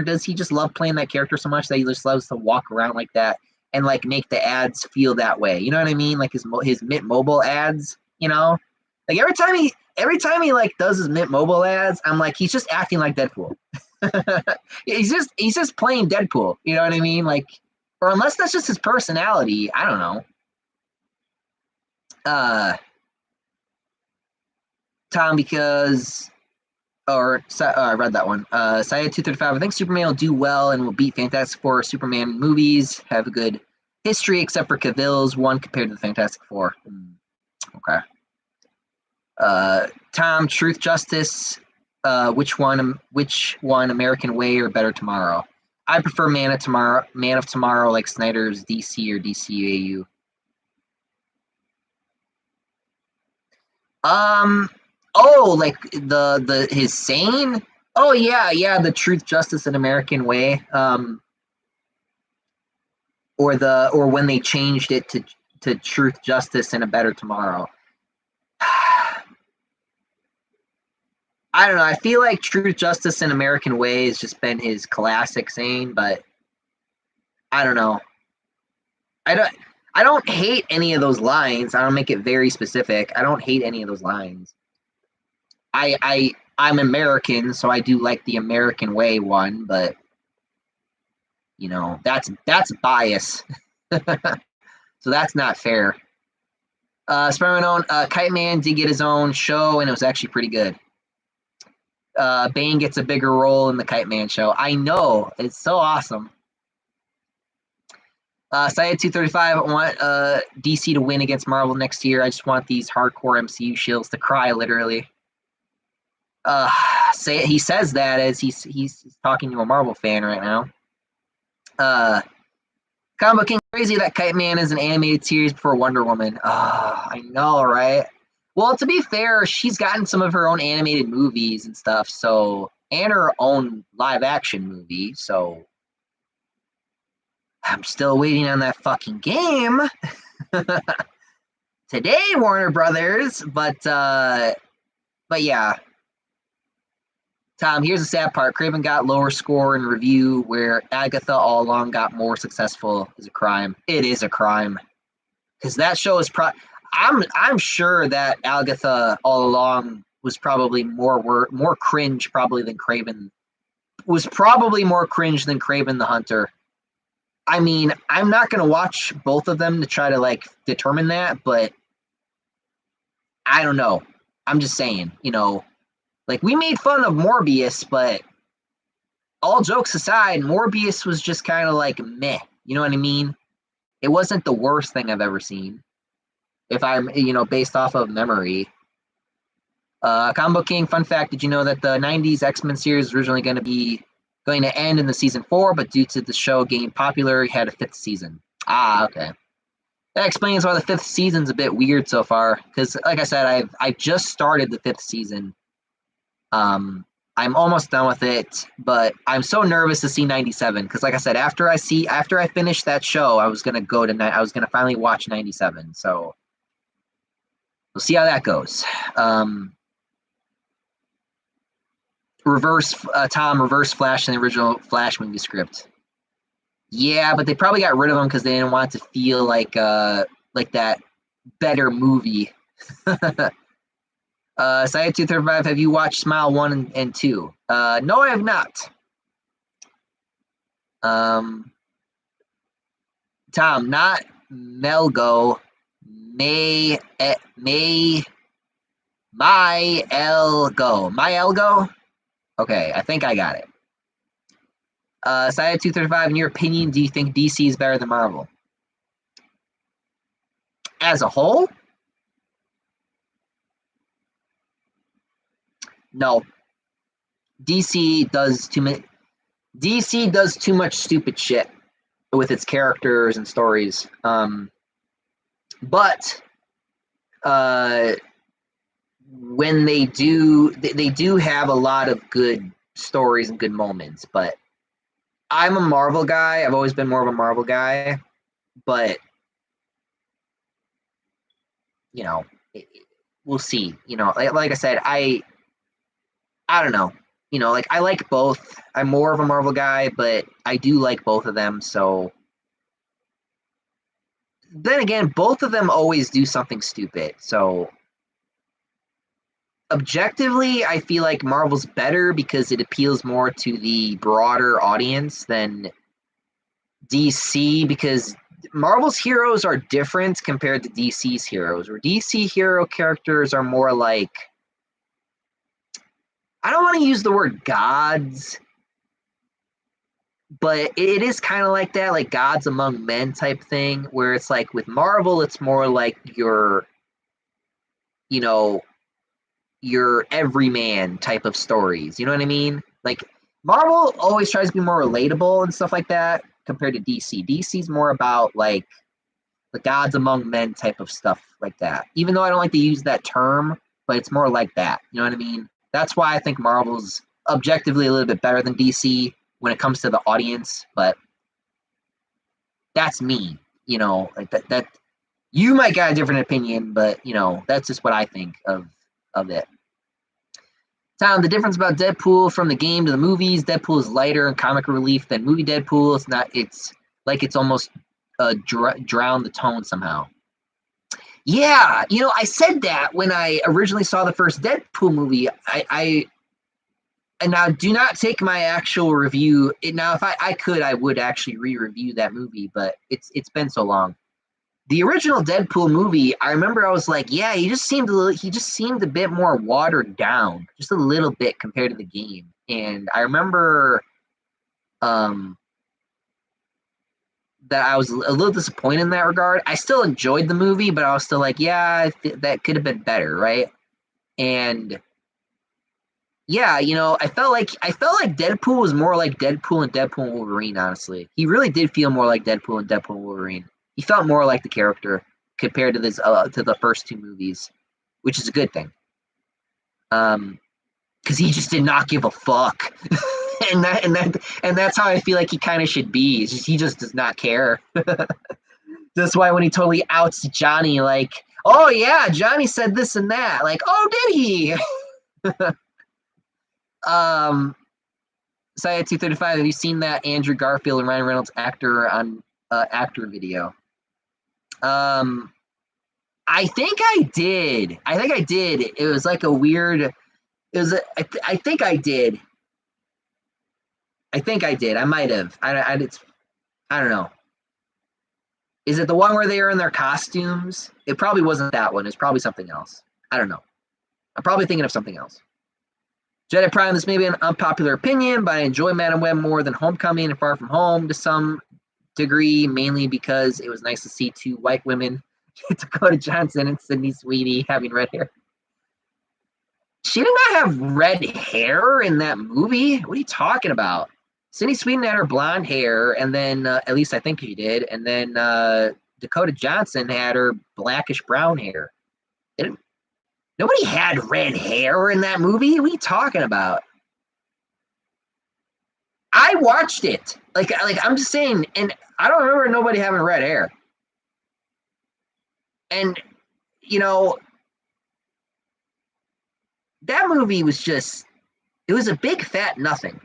does he just love playing that character so much that he just loves to walk around like that and like make the ads feel that way? You know what I mean? Like his Mint Mobile ads. You know, like every time he like does his Mint Mobile ads, I'm like he's just acting like Deadpool. he's just playing Deadpool. You know what I mean? Like, or unless that's just his personality, I don't know. Tom, because I read that one. Saya 235. I think Superman will do well and will beat Fantastic Four. Superman movies have a good history, except for Cavill's one compared to the Fantastic Four. Okay. Tom, Truth, Justice. Which one? American Way or Better Tomorrow? I prefer Man of Tomorrow, like Snyder's DC or DCAU. Oh, like his Sane? Oh yeah, the Truth, Justice, and American Way. Or when they changed it to Truth, Justice, and a Better Tomorrow. I don't know. I feel like Truth, Justice, and American Way has just been his classic saying, but I don't know. I don't hate any of those lines. I don't make it very specific. I don't hate any of those lines. I'm American, so I do like the American Way one, but you know, that's bias. So that's not fair. Spider-Man own Kite Man did get his own show, and it was actually pretty good. Bane gets a bigger role in the Kite Man show. I know. It's so awesome. Saya 235, I want DC to win against Marvel next year. I just want these hardcore MCU shills to cry, literally. He says that as he's talking to a Marvel fan right now. Combo King, crazy that Kite Man is an animated series before Wonder Woman. I know, right? Well, to be fair, she's gotten some of her own animated movies and stuff, and her own live action movie, so I'm still waiting on that fucking game. Today, Warner Brothers, but yeah. Tom, here's the sad part. Kraven got lower score in review, where Agatha all along got more successful. Is a crime. It is a crime because that show is I'm sure that Agatha all along was probably more cringe probably than Kraven. Was probably more cringe than Kraven the Hunter. I mean, I'm not gonna watch both of them to try to like determine that, but I don't know. I'm just saying, like we made fun of Morbius, but all jokes aside, Morbius was just kind of like meh. You know what I mean? It wasn't the worst thing I've ever seen. If I'm, based off of memory. Combo King, fun fact, did you know that the 90s X-Men series was originally going to end in the season 4, but due to the show getting popular, it had a 5th season. Ah, okay. That explains why the 5th season's a bit weird so far, because like I said, I just started the 5th season. I'm almost done with it, but I'm so nervous to see 97 because, like I said, after I finish that show, I was gonna finally watch 97. So we'll see how that goes. Reverse Flash in the original Flash movie script. Yeah, but they probably got rid of them because they didn't want it to feel like that better movie. Side 235, have you watched Smile 1 and 2? No, I have not. Tom, not Melgo. My Elgo? Okay, I think I got it. Side 235, in your opinion, do you think DC is better than Marvel? As a whole? No. DC does too much stupid shit with its characters and stories. But when they do have a lot of good stories and good moments. But I'm a Marvel guy. I've always been more of a Marvel guy. But we'll see. Like I said, I don't know. Like I like both. I'm more of a Marvel guy, but I do like both of them. So then again, both of them always do something stupid. So objectively, I feel like Marvel's better because it appeals more to the broader audience than DC, because Marvel's heroes are different compared to DC's heroes, where DC hero characters are more like, I don't want to use the word gods, but it is kind of like that, like gods among men type thing, where it's like with Marvel, it's more like your everyman type of stories. You know what I mean? Like Marvel always tries to be more relatable and stuff like that compared to DC. DC's more about like the gods among men type of stuff like that. Even though I don't like to use that term, but it's more like that. You know what I mean? That's why I think Marvel's objectively a little bit better than DC when it comes to the audience, but that's me. Like that you might got a different opinion, but that's just what I think of it. Tom, the difference about Deadpool from the game to the movies, Deadpool is lighter and comic relief than movie Deadpool. It's like it's almost drowned the tone somehow. Yeah, I said that when I originally saw the first Deadpool movie. And now do not take my actual review. Now, if I could, I would actually re-review that movie, but it's been so long. The original Deadpool movie, I remember I was like, yeah, he just seemed a bit more watered down, just a little bit compared to the game. And I remember that I was a little disappointed in that regard. I still enjoyed the movie, but I was still like, yeah, that could have been better, right? And yeah, I felt like Deadpool was more like Deadpool and Deadpool and Wolverine, honestly. He really did feel more like Deadpool and Deadpool and Wolverine. He felt more like the character compared to to the first two movies, which is a good thing. Because he just did not give a fuck. and that's how I feel like he kind of should be. He just does not care. That's why when he totally outs Johnny, like, oh yeah, Johnny said this and that. Like, oh, did he? Saya 235. Have you seen that Andrew Garfield and Ryan Reynolds actor on actor video? I think I did. It was like a weird. It was. I think I did. I might have. I don't know. Is it the one where they are in their costumes? It probably wasn't that one. It's probably something else. I don't know. I'm probably thinking of something else. Jedi Prime, this may be an unpopular opinion, but I enjoy Madam Web more than Homecoming and Far From Home to some degree, mainly because it was nice to see two white women, Dakota Johnson and Sydney Sweeney, having red hair. She did not have red hair in that movie. What are you talking about? Sydney Sweeney had her blonde hair, and then at least I think she did, and then Dakota Johnson had her blackish brown hair. Nobody had red hair in that movie. What are you talking about? I watched it. Like I'm just saying, and I don't remember nobody having red hair. And you know, that movie was just, it was a big fat nothing.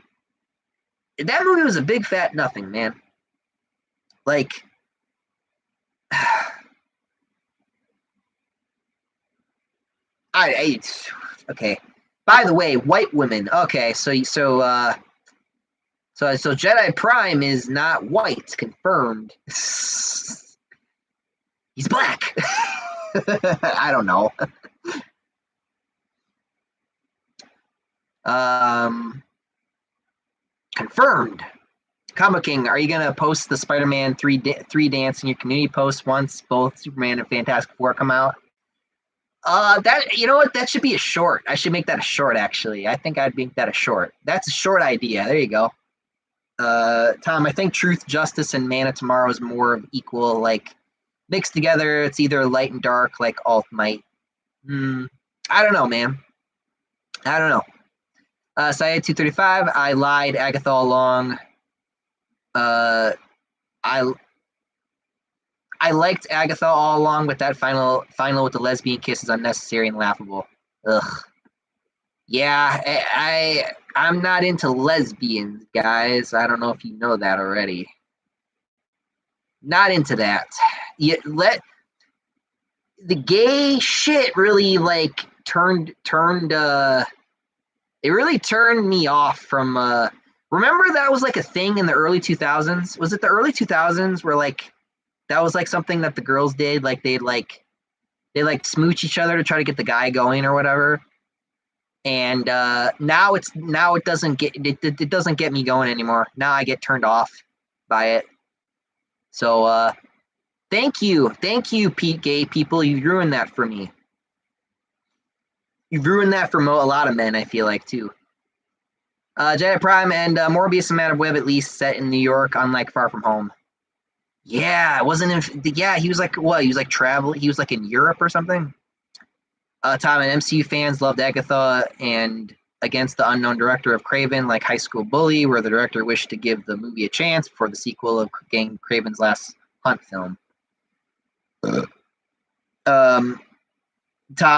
That movie was a big fat nothing, man. Like, okay. By the way, white women. Okay, so Jedi Prime is not white, confirmed. He's black. I don't know. Confirmed. Comic King, are you gonna post the Spider-Man 3 dance in your community post once both Superman and Fantastic Four come out? That, you know what? That should be a short. I should make that a short. Actually, I think I'd make that a short. That's a short idea. There you go. Tom, I think Truth, Justice, and Man of Tomorrow is more of equal, like mixed together. It's either light and dark, like Alt Might. I don't know, man. I don't know. Syed 235. I lied, Agatha all along. I liked Agatha all along, but that final with the lesbian kiss is unnecessary and laughable. Ugh. Yeah, I'm not into lesbians, guys. I don't know if you know that already. Not into that. The gay shit really like turned it really turned me off from remember that was like a thing in the early 2000s? Was it the early 2000s where like that was like something that the girls did, like they smooch each other to try to get the guy going or whatever? And now it doesn't get me going anymore. Now I get turned off by it. So thank you, Pete, gay people. You ruined that for me. You've ruined that for a lot of men, I feel like, too. Jedi Prime and Morbius and Madam Web, at least set in New York, unlike Far From Home. Yeah, it wasn't in. Yeah, he was like what? He was like traveling. He was like in Europe or something. Tom and MCU fans loved Agatha and Against the Unknown Director of Kraven, like High School Bully, where the director wished to give the movie a chance before the sequel of Kraven's last Hunt film. Tom,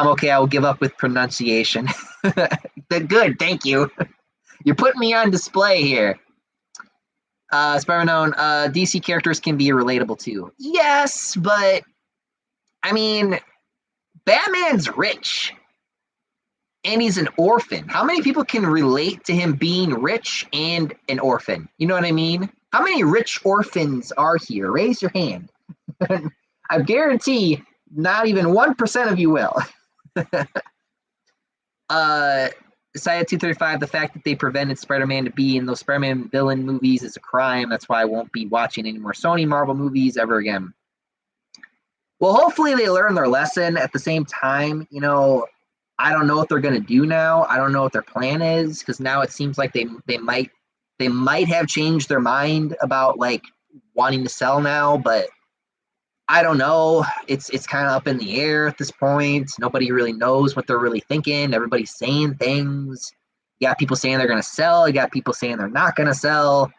okay, I will give up with pronunciation. Good, thank you. You're putting me on display here. Spider-Man, DC characters can be relatable too. Yes, but I mean, Batman's rich. And he's an orphan. How many people can relate to him being rich and an orphan? You know what I mean? How many rich orphans are here? Raise your hand. I guarantee not even 1% of you will. Saya 235, the fact that they prevented Spider-Man to be in those Spider-Man villain movies is a crime. That's why I won't be watching any more Sony Marvel movies ever again. Well, hopefully they learn their lesson. At the same time, you know, I don't know what they're going to do now. I don't know what their plan is, because now it seems like they might have changed their mind about like wanting to sell now, but I don't know. It's kind of up in the air at this point. Nobody really knows what they're really thinking. Everybody's saying things. You got people saying they're going to sell. You got people saying they're not going to sell.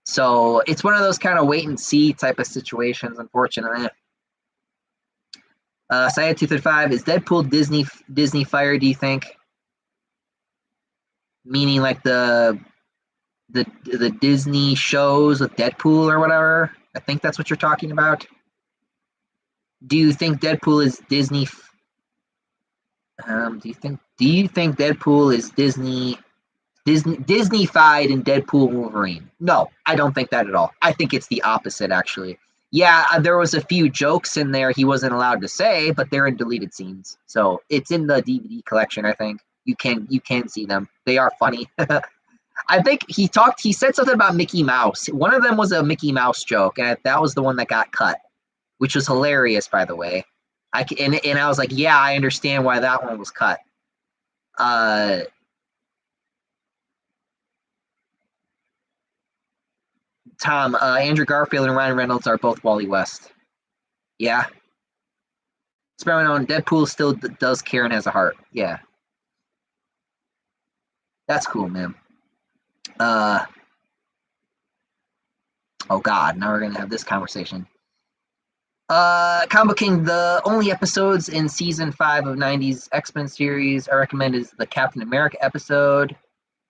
So it's one of those kind of wait and see type of situations, unfortunately. Syed 235, is Deadpool Disney fired, do you think? Meaning like the Disney shows with Deadpool or whatever. I think that's what you're talking about. Do you think Deadpool is Disney? Do you think Deadpool is Disney-fied in Deadpool Wolverine? No, I don't think that at all. I think it's the opposite, actually. Yeah, there was a few jokes in there he wasn't allowed to say, but they're in deleted scenes. So it's in the DVD collection, I think. You can see them. They are funny. I think he said something about Mickey Mouse. One of them was a Mickey Mouse joke, and that was the one that got cut, which was hilarious, by the way. And I was like, yeah, I understand why that one was cut. Tom, Andrew Garfield and Ryan Reynolds are both Wally West. Yeah. Spider-Man on Deadpool still does care and has a heart. Yeah. That's cool, man. Oh God, now we're gonna have this conversation. Comic King, the only episodes in season 5 of 90s X-Men series I recommend is the Captain America episode.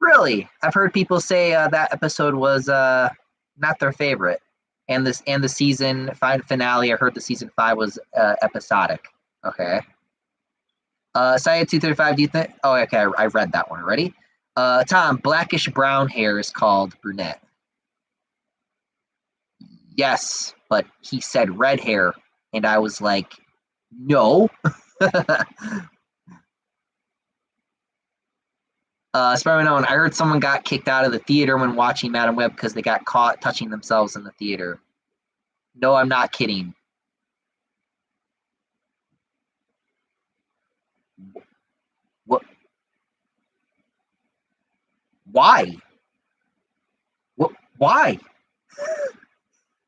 Really? I've heard people say that episode was not their favorite. And the season 5 finale, I heard the season 5 was episodic. Okay. Saya 235, do you think? Oh, okay, I read that one already. Tom, blackish brown hair is called brunette. Yes, but he said red hair, and I was like, no. Spider-Man Owen, I heard someone got kicked out of the theater when watching Madam Web because they got caught touching themselves in the theater. No, I'm not kidding. What? Why? What? Why?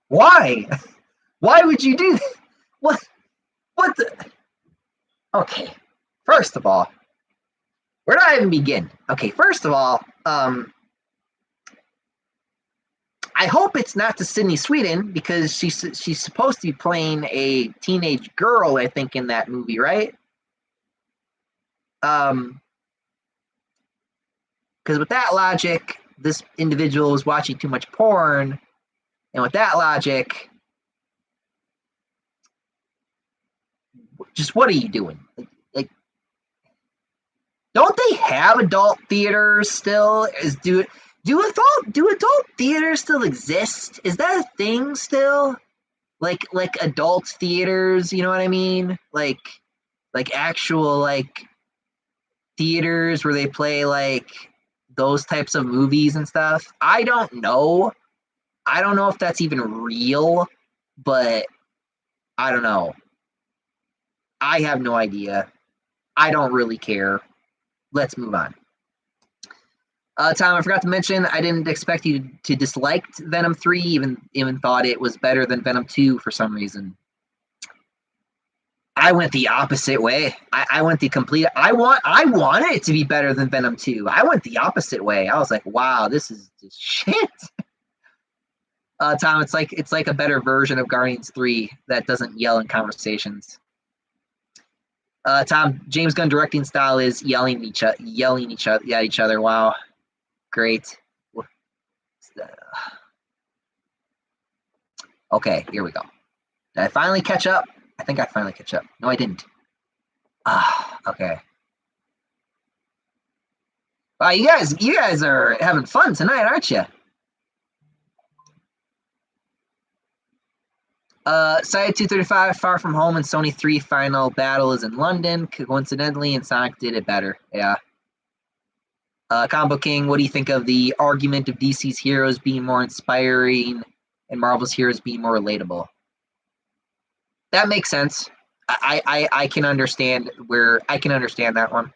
Why? Why would you do that? What? What the? Okay. First of all, where do I even begin? Okay, first of all, I hope it's not to Sydney Sweden because she's supposed to be playing a teenage girl, I think, in that movie, right? Because with that logic, this individual is watching too much porn, and with that logic, just what are you doing? Like don't they have adult theaters still? Do adult theaters still exist? Is that a thing still? Like adult theaters, you know what I mean? Like actual like theaters where they play like those types of movies and stuff. I don't know. I don't know if that's even real, but I don't know. I have no idea. I don't really care. Let's move on. Tom, I forgot to mention I didn't expect you to dislike Venom 3, even thought it was better than Venom 2 for some reason. I went the opposite way. I went the complete. I wanted it to be better than Venom 2. I went the opposite way. I was like, wow, this is just shit. Tom, it's like a better version of Guardians 3 that doesn't yell in conversations. Tom, James Gunn directing style is yelling at each other. Wow, great. Okay, here we go. Did I finally catch up? I think I finally catch up. No, I didn't. Okay. Wow, you guys are having fun tonight, aren't you? Side 235, Far From Home, and Sony 3 final battle is in London, coincidentally, and Sonic did it better. Yeah. Combo King, what do you think of the argument of DC's heroes being more inspiring and Marvel's heroes being more relatable? That makes sense. I can understand that one.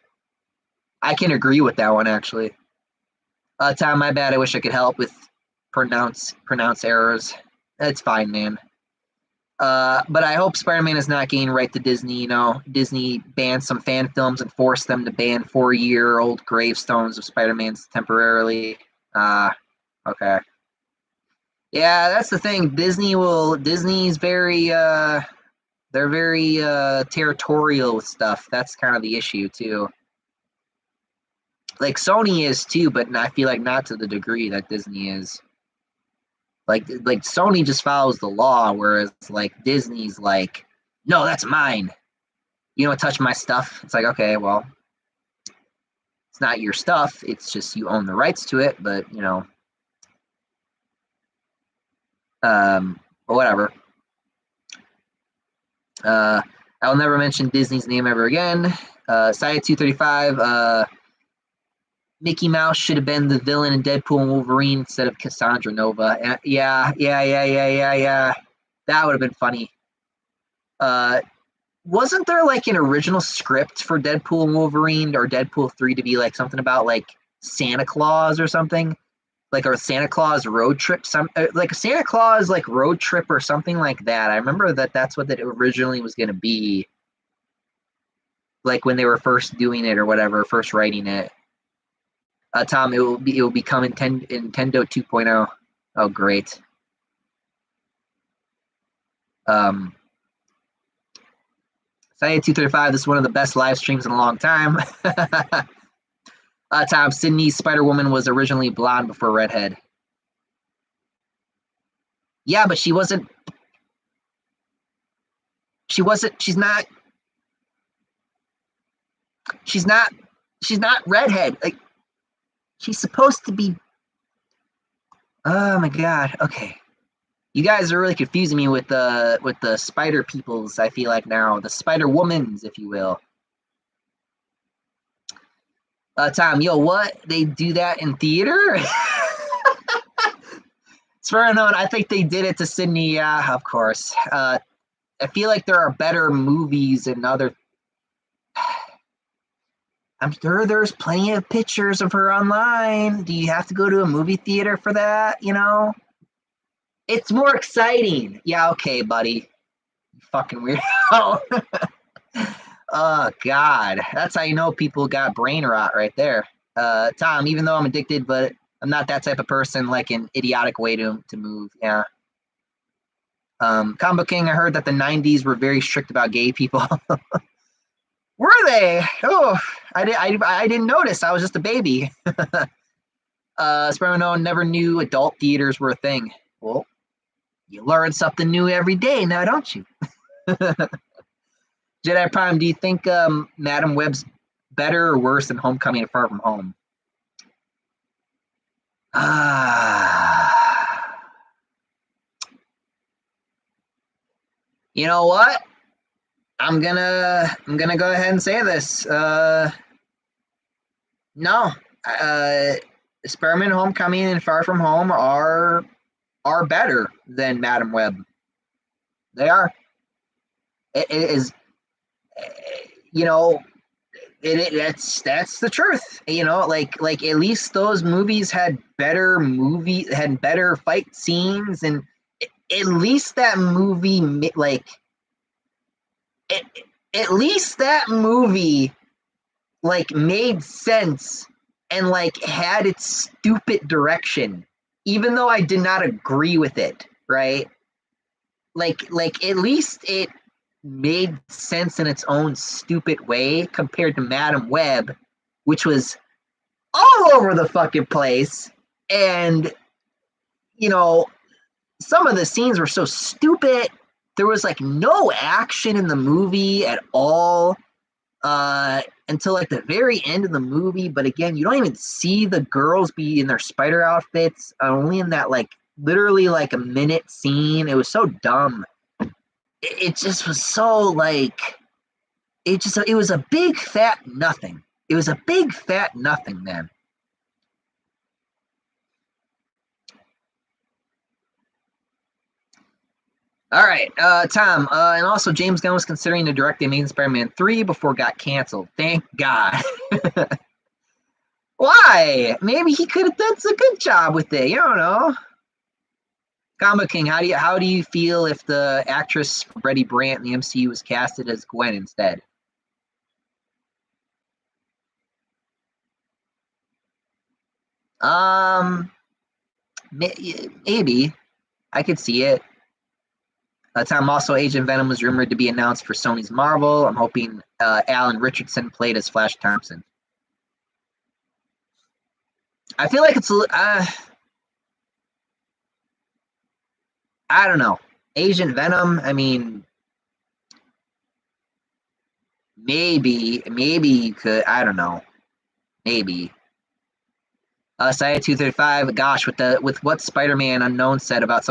I can agree with that one actually. Tom, my bad. I wish I could help with pronounce errors. That's fine, man. But I hope Spider-Man is not getting right to Disney. You know, Disney banned some fan films and forced them to ban 4-year-old gravestones of Spider-Man's temporarily. Okay. Yeah, that's the thing. Disney's very they're very territorial with stuff. That's kind of the issue too. like Sony is too, but I feel like not to the degree that Disney is. Like Sony just follows the law, whereas like Disney's like, no, that's mine. You don't touch my stuff. It's like, okay, well, it's not your stuff. It's just you own the rights to it, but whatever. I'll never mention Disney's name ever again. Side 235. Mickey Mouse should have been the villain in Deadpool and Wolverine instead of Cassandra Nova. Yeah. That would have been funny. Wasn't there like an original script for Deadpool and Wolverine or Deadpool 3 to be like something about like Santa Claus or something? Like a Santa Claus road trip, like a Santa Claus like road trip or something like that. I remember that's what that originally was going to be. Like when they were first doing it or whatever, first writing it. Tom, it will become Nintendo 2.0. Oh, great. Side 235. This is one of the best live streams in a long time. Tom, Sydney's Spider-Woman was originally blonde before redhead. Yeah, but she wasn't. She's not redhead. Like, she's supposed to be. Oh my god. Okay. You guys are really confusing me with the spider peoples, I feel like now. The Spider-Womans, if you will. Tom, yo, what? They do that in theater? It's fair enough. I think they did it to Sydney, yeah, of course. I feel like there are better movies and other. I'm sure there's plenty of pictures of her online. Do you have to go to a movie theater for that? You know? It's more exciting. Yeah, okay, buddy. You fucking weirdo. Oh, God. That's how you know people got brain rot right there. Tom, even though I'm addicted, but I'm not that type of person, like an idiotic way to move. Yeah. Combo King, I heard that the 90s were very strict about gay people. Were they? Oh, I didn't notice. I was just a baby. Spermano never knew adult theaters were a thing. Well, you learn something new every day now, don't you? Jedi Prime, do you think Madam Web's better or worse than Homecoming and Far From Home? You know what? I'm gonna go ahead and say this. No, Spider-Man: Homecoming and Far From Home are better than Madam Web. They are. It is, you know, that's the truth. You know, like at least those movies had better fight scenes, and at least that movie like. At least that movie like made sense and like had its stupid direction, even though I did not agree with it, right? Like at least it made sense in its own stupid way compared to Madam Web, which was all over the fucking place. And some of the scenes were so stupid. There was like no action in the movie at all until like the very end of the movie. But again, you don't even see the girls be in their spider outfits, only in that like literally like a minute scene. It was so dumb. It just was so like, it was a big fat nothing. It was a big fat nothing, man. All right, Tom, and also James Gunn was considering to direct the Amazing Spider-Man 3 before it got canceled. Thank God. Why? Maybe he could have done a good job with it. You don't know. Combo King, how do you feel if the actress Betty Brant in the MCU was casted as Gwen instead? Maybe. I could see it. Tom, also Agent Venom was rumored to be announced for Sony's Marvel. I'm hoping Alan Richardson played as Flash Thompson. I feel like it's I don't know. Agent Venom. I mean, maybe you could. I don't know. Maybe. Saya 235. Gosh, with what Spider-Man Unknown said about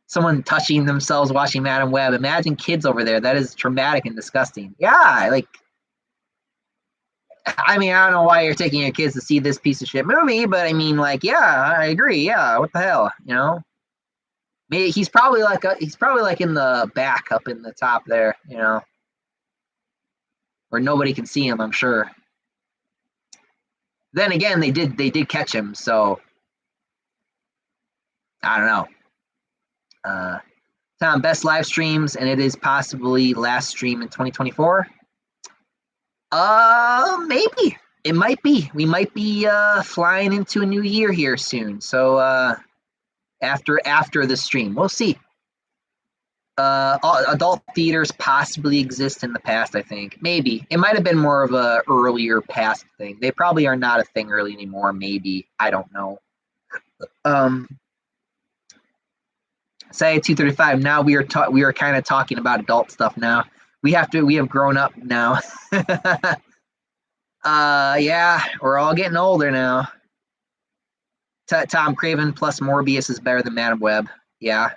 someone touching themselves watching Madam Web. Imagine kids over there. That is traumatic and disgusting. Yeah, like I mean, I don't know why you're taking your kids to see this piece of shit movie, but I mean, like, yeah, I agree. Yeah, what the hell, you know? Maybe he's probably like in the back, up in the top there, you know, where nobody can see him. I'm sure. Then again, they did catch him, so I don't know. Tom, best live streams, and it is possibly last stream in 2024. Maybe it might be. We might be flying into a new year here soon. So after the stream, we'll see. Adult theaters possibly exist in the past. I think maybe it might have been more of a earlier past thing. They probably are not a thing early anymore. Maybe I don't know. Say 235. Now we are kind of talking about adult stuff now. We have grown up now. Yeah, we're all getting older now. Tom Craven plus Morbius is better than Madam Web. Yeah.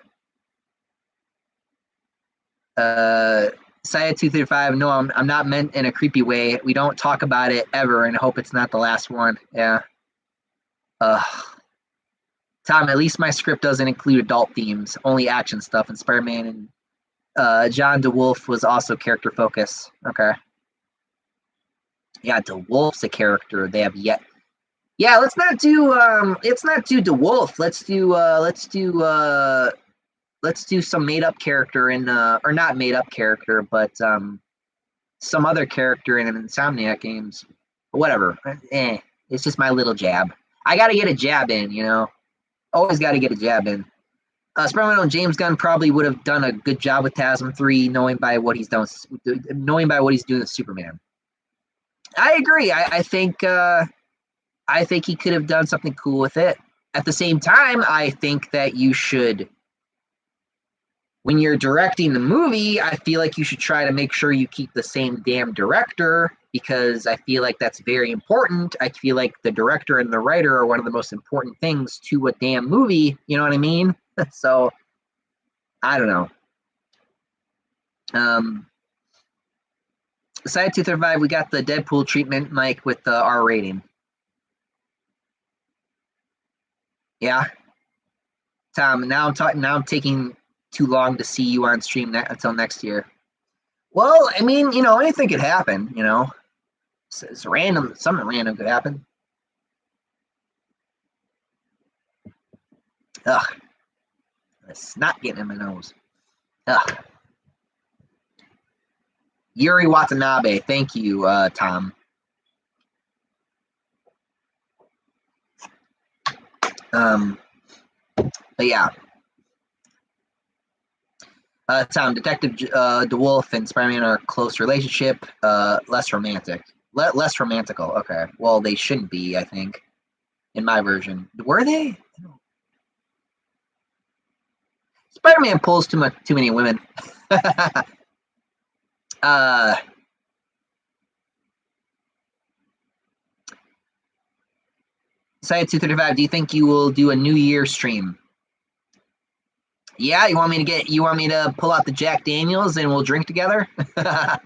Saya 235. No, I'm not meant in a creepy way. We don't talk about it ever, and hope it's not the last one. Yeah. Tom, at least my script doesn't include adult themes, only action stuff. And Spider-Man and John DeWolf was also character focus. Okay. Yeah, DeWolf's a character they have yet. Yeah, let's not do DeWolf. Let's do some made up character in or not made up character, but some other character in an Insomniac games. Whatever. It's just my little jab. I gotta get a jab in, you know. Always gotta get a jab in. Spider-Man and James Gunn probably would have done a good job with TASM 3, knowing by what he's doing with Superman. I agree. I think he could have done something cool with it. At the same time, I think that you should, when you're directing the movie, I feel like you should try to make sure you keep the same damn director, because I feel like that's very important. I feel like the director and the writer are one of the most important things to a damn movie. You know what I mean? So, I don't know. Side 235, we got the Deadpool treatment, Mike, with the R rating. Yeah. Tom, now I'm taking too long to see you on stream until next year. Well, I mean, you know, anything could happen, you know. It's random. Something random could happen. Ugh. It's not getting in my nose. Ugh. Yuri Watanabe. Thank you, Tom. But yeah. Tom, Detective DeWolf and Spider-Man are a close relationship, less romantic. Less romantical. Okay. Well, they shouldn't be, I think, in my version. Were they? Spider-Man pulls too many women. Side 235, do you think you will do a New Year stream? Yeah, you want me to pull out the Jack Daniels and we'll drink together? Talk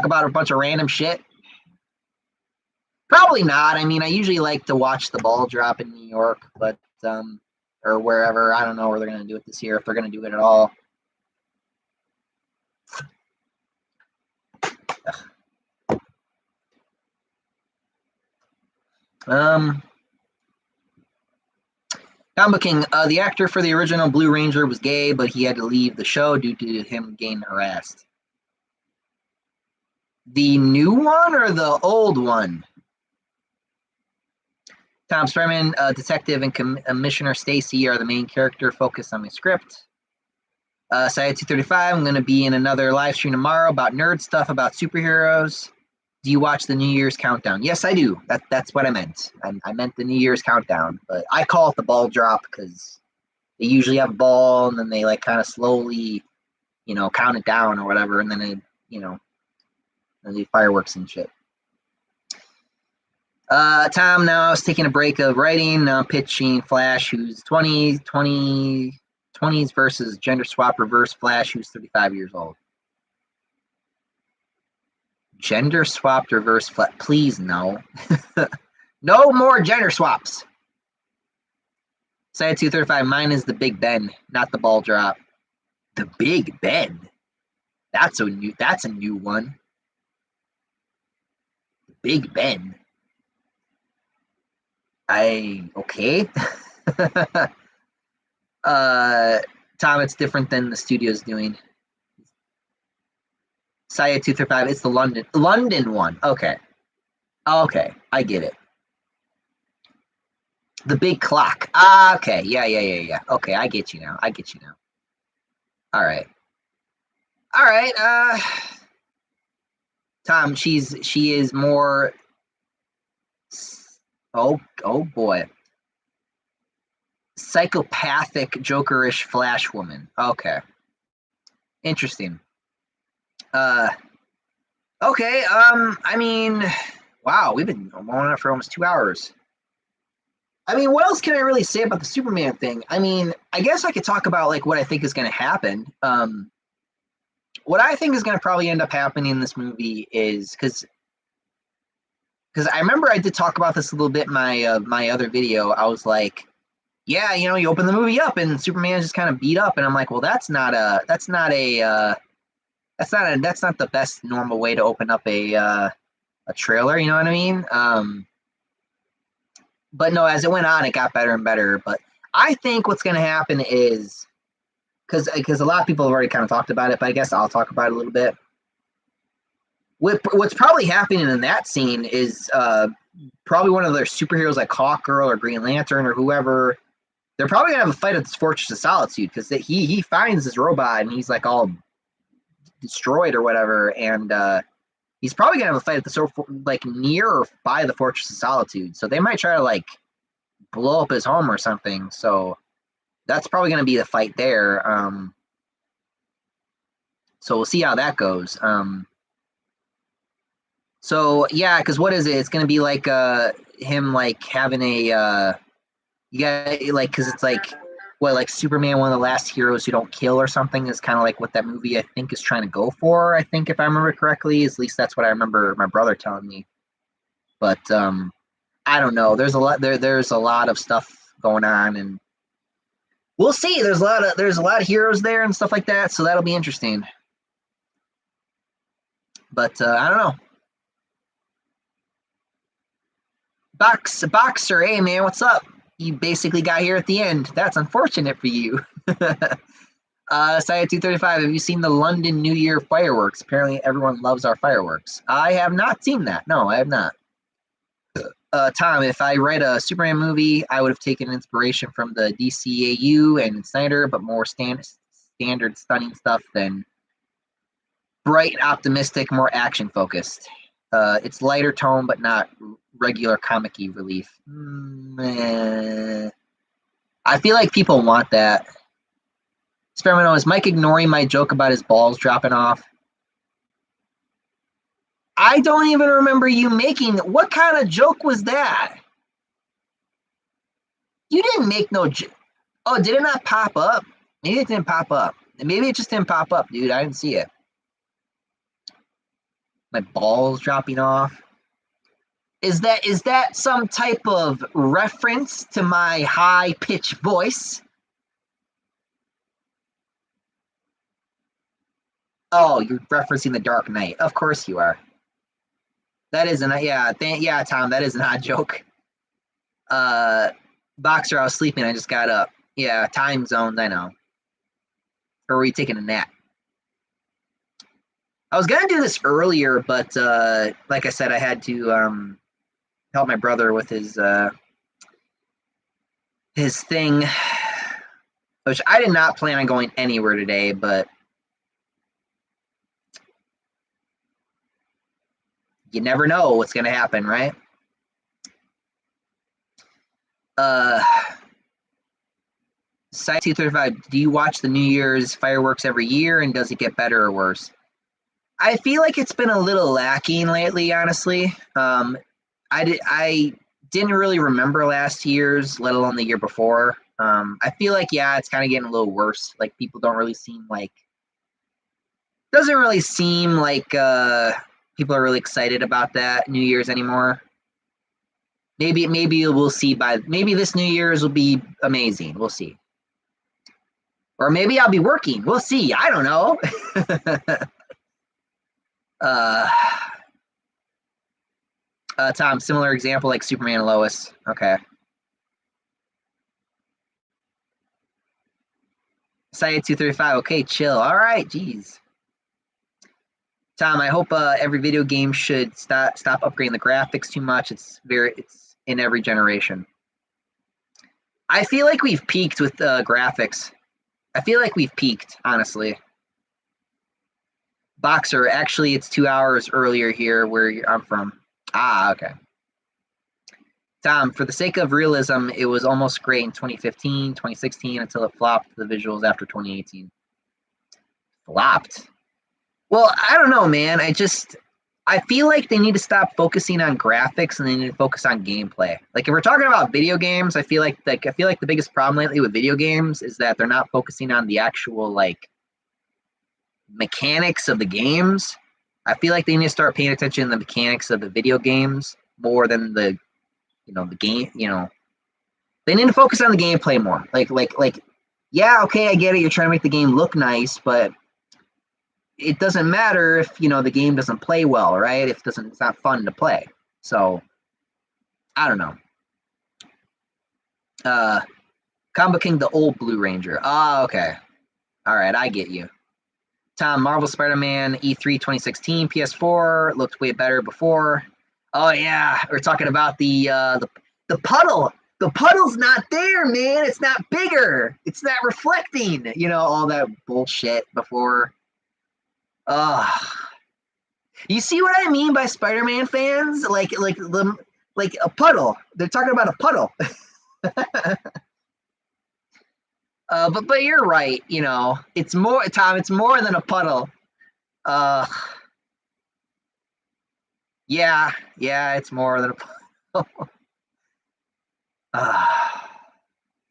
about a bunch of random shit? Probably not. I mean, I usually like to watch the ball drop in New York, but or wherever. I don't know where they're going to do it this year, if they're going to do it at all. Comic King, the actor for the original Blue Ranger was gay, but he had to leave the show due to him getting harassed. The new one or the old one? Tom Spider-Man, Detective, and Commissioner Stacy are the main character focused on my script. Side 235, I'm going to be in another live stream tomorrow about nerd stuff about superheroes. Do you watch the New Year's countdown? Yes, I do. That's what I meant. I meant the New Year's countdown, but I call it the ball drop because they usually have a ball and then they like kind of slowly, count it down or whatever, and then and the fireworks and shit. Tom, now I was taking a break of writing, pitching Flash, who's 20s versus gender swap reverse Flash, who's 35 years old. Gender swapped reverse Flash. Please, no. No more gender swaps. Side 235, mine is the Big Ben, not the ball drop. The Big Ben? That's a new one. The Big Ben. Okay. Tom, it's different than the studio's doing. Saya 235, it's the London one. Okay, I get it. The big clock. Okay, yeah. Okay, I get you now. All right. Tom, she is more. Oh boy. Psychopathic, jokerish Flash woman. Okay. Interesting. Okay. I mean, wow, we've been on it for almost 2 hours. I mean, what else can I really say about the Superman thing? I mean, I guess I could talk about like what I think is going to happen. What I think is going to probably end up happening in this movie is because I remember I did talk about this a little bit in my other video. I was like, yeah, you open the movie up and Superman is just kind of beat up, and I'm like, well, that's not the best normal way to open up a trailer. You know what I mean? But no, as it went on, it got better and better. But I think what's going to happen is because a lot of people have already kind of talked about it, but I guess I'll talk about it a little bit. What's probably happening in that scene is probably one of their superheroes like Hawkgirl or Green Lantern or whoever. They're probably gonna have a fight at this Fortress of Solitude because he finds this robot and he's like all destroyed or whatever, and he's probably gonna have a fight at the like near or by the Fortress of Solitude. So they might try to like blow up his home or something. So that's probably gonna be the fight there. So we'll see how that goes. So yeah, because what is it? It's gonna be like him like having a like because it's like what like Superman, one of the last heroes who don't kill or something is kind of like what that movie I think is trying to go for. I think if I remember correctly, at least that's what I remember my brother telling me. But I don't know. There's a lot there's a lot of stuff going on, and we'll see. There's a lot of heroes there and stuff like that, so that'll be interesting. But I don't know. Boxer, hey man, what's up? You basically got here at the end. That's unfortunate for you. Saya 235, have you seen the London New Year fireworks? Apparently everyone loves our fireworks. I have not seen that. No, I have not. Tom, if I write a Superman movie, I would have taken inspiration from the DCAU and Snyder, but more standard stunning stuff than bright, optimistic, more action focused. It's lighter tone, but not regular comic-y relief. I feel like people want that. Experimental, is Mike ignoring my joke about his balls dropping off? I don't even remember you making. What kind of joke was that? You didn't make no joke. Oh, did it not pop up? Maybe it didn't pop up. Maybe it just didn't pop up, dude. I didn't see it. My balls dropping off. Is that some type of reference to my high-pitched voice? Oh, you're referencing The Dark Knight. Of course you are. That is an yeah, Tom. That is an odd joke. Boxer, I was sleeping. I just got up. Yeah, time zones. I know. Or were you taking a nap? I was gonna do this earlier, but like I said, I had to help my brother with his thing, which I did not plan on going anywhere today, but You never know what's going to happen, right? Side 235, do you watch the New Year's fireworks every year, and does it get better or worse? I feel like it's been a little lacking lately, honestly. I didn't really remember last year's, let alone the year before. I feel like, yeah, it's kind of getting a little worse. Like, people don't really seem like, doesn't really seem like people are really excited about that New Year's anymore. Maybe we'll see maybe this New Year's will be amazing. We'll see. Or maybe I'll be working. We'll see. I don't know. Tom, similar example like Superman and Lois. Okay. Site 235. Okay, chill. All right, geez. Tom, I hope every video game should stop upgrading the graphics too much. It's in every generation. I feel like we've peaked with graphics. I feel like we've peaked, honestly. Boxer, actually, it's 2 hours earlier here where I'm from. Ah, okay. Tom, for the sake of realism, it was almost great in 2015, 2016 until it flopped the visuals after 2018. Flopped? Well, I don't know, man. I feel like they need to stop focusing on graphics and they need to focus on gameplay. Like if we're talking about video games, I feel like the biggest problem lately with video games is that they're not focusing on the actual like mechanics of the games. I feel like they need to start paying attention to the mechanics of the video games more than the game. They need to focus on the gameplay more. Like, yeah, okay, I get it. You're trying to make the game look nice, but it doesn't matter if the game doesn't play well, right? It's not fun to play. So I don't know. Combo King, the old Blue Ranger. Oh, okay. All right, I get you. Tom, Marvel Spider-Man E3 2016 PS4 looked way better before. Oh yeah, we're talking about the puddle. The puddle's not there, man. It's not bigger. It's not reflecting. All that bullshit before. You see what I mean by Spider-Man fans? Like a puddle. They're talking about a puddle. But you're right. It's more, Tom. It's more than a puddle. Yeah, it's more than a puddle.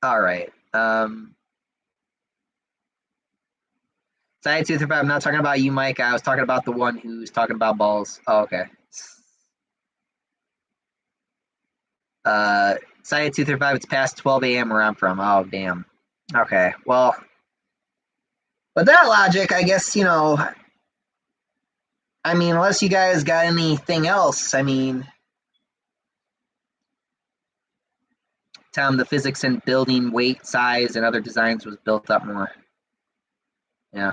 All right. Side 235, I'm not talking about you, Mike. I was talking about the one who's talking about balls. Oh, okay. Side 235, it's past 12 a.m. where I'm from. Oh, damn. Okay, well, with that logic, I guess, unless you guys got anything else, Tom, the physics in building weight, size, and other designs was built up more. Yeah.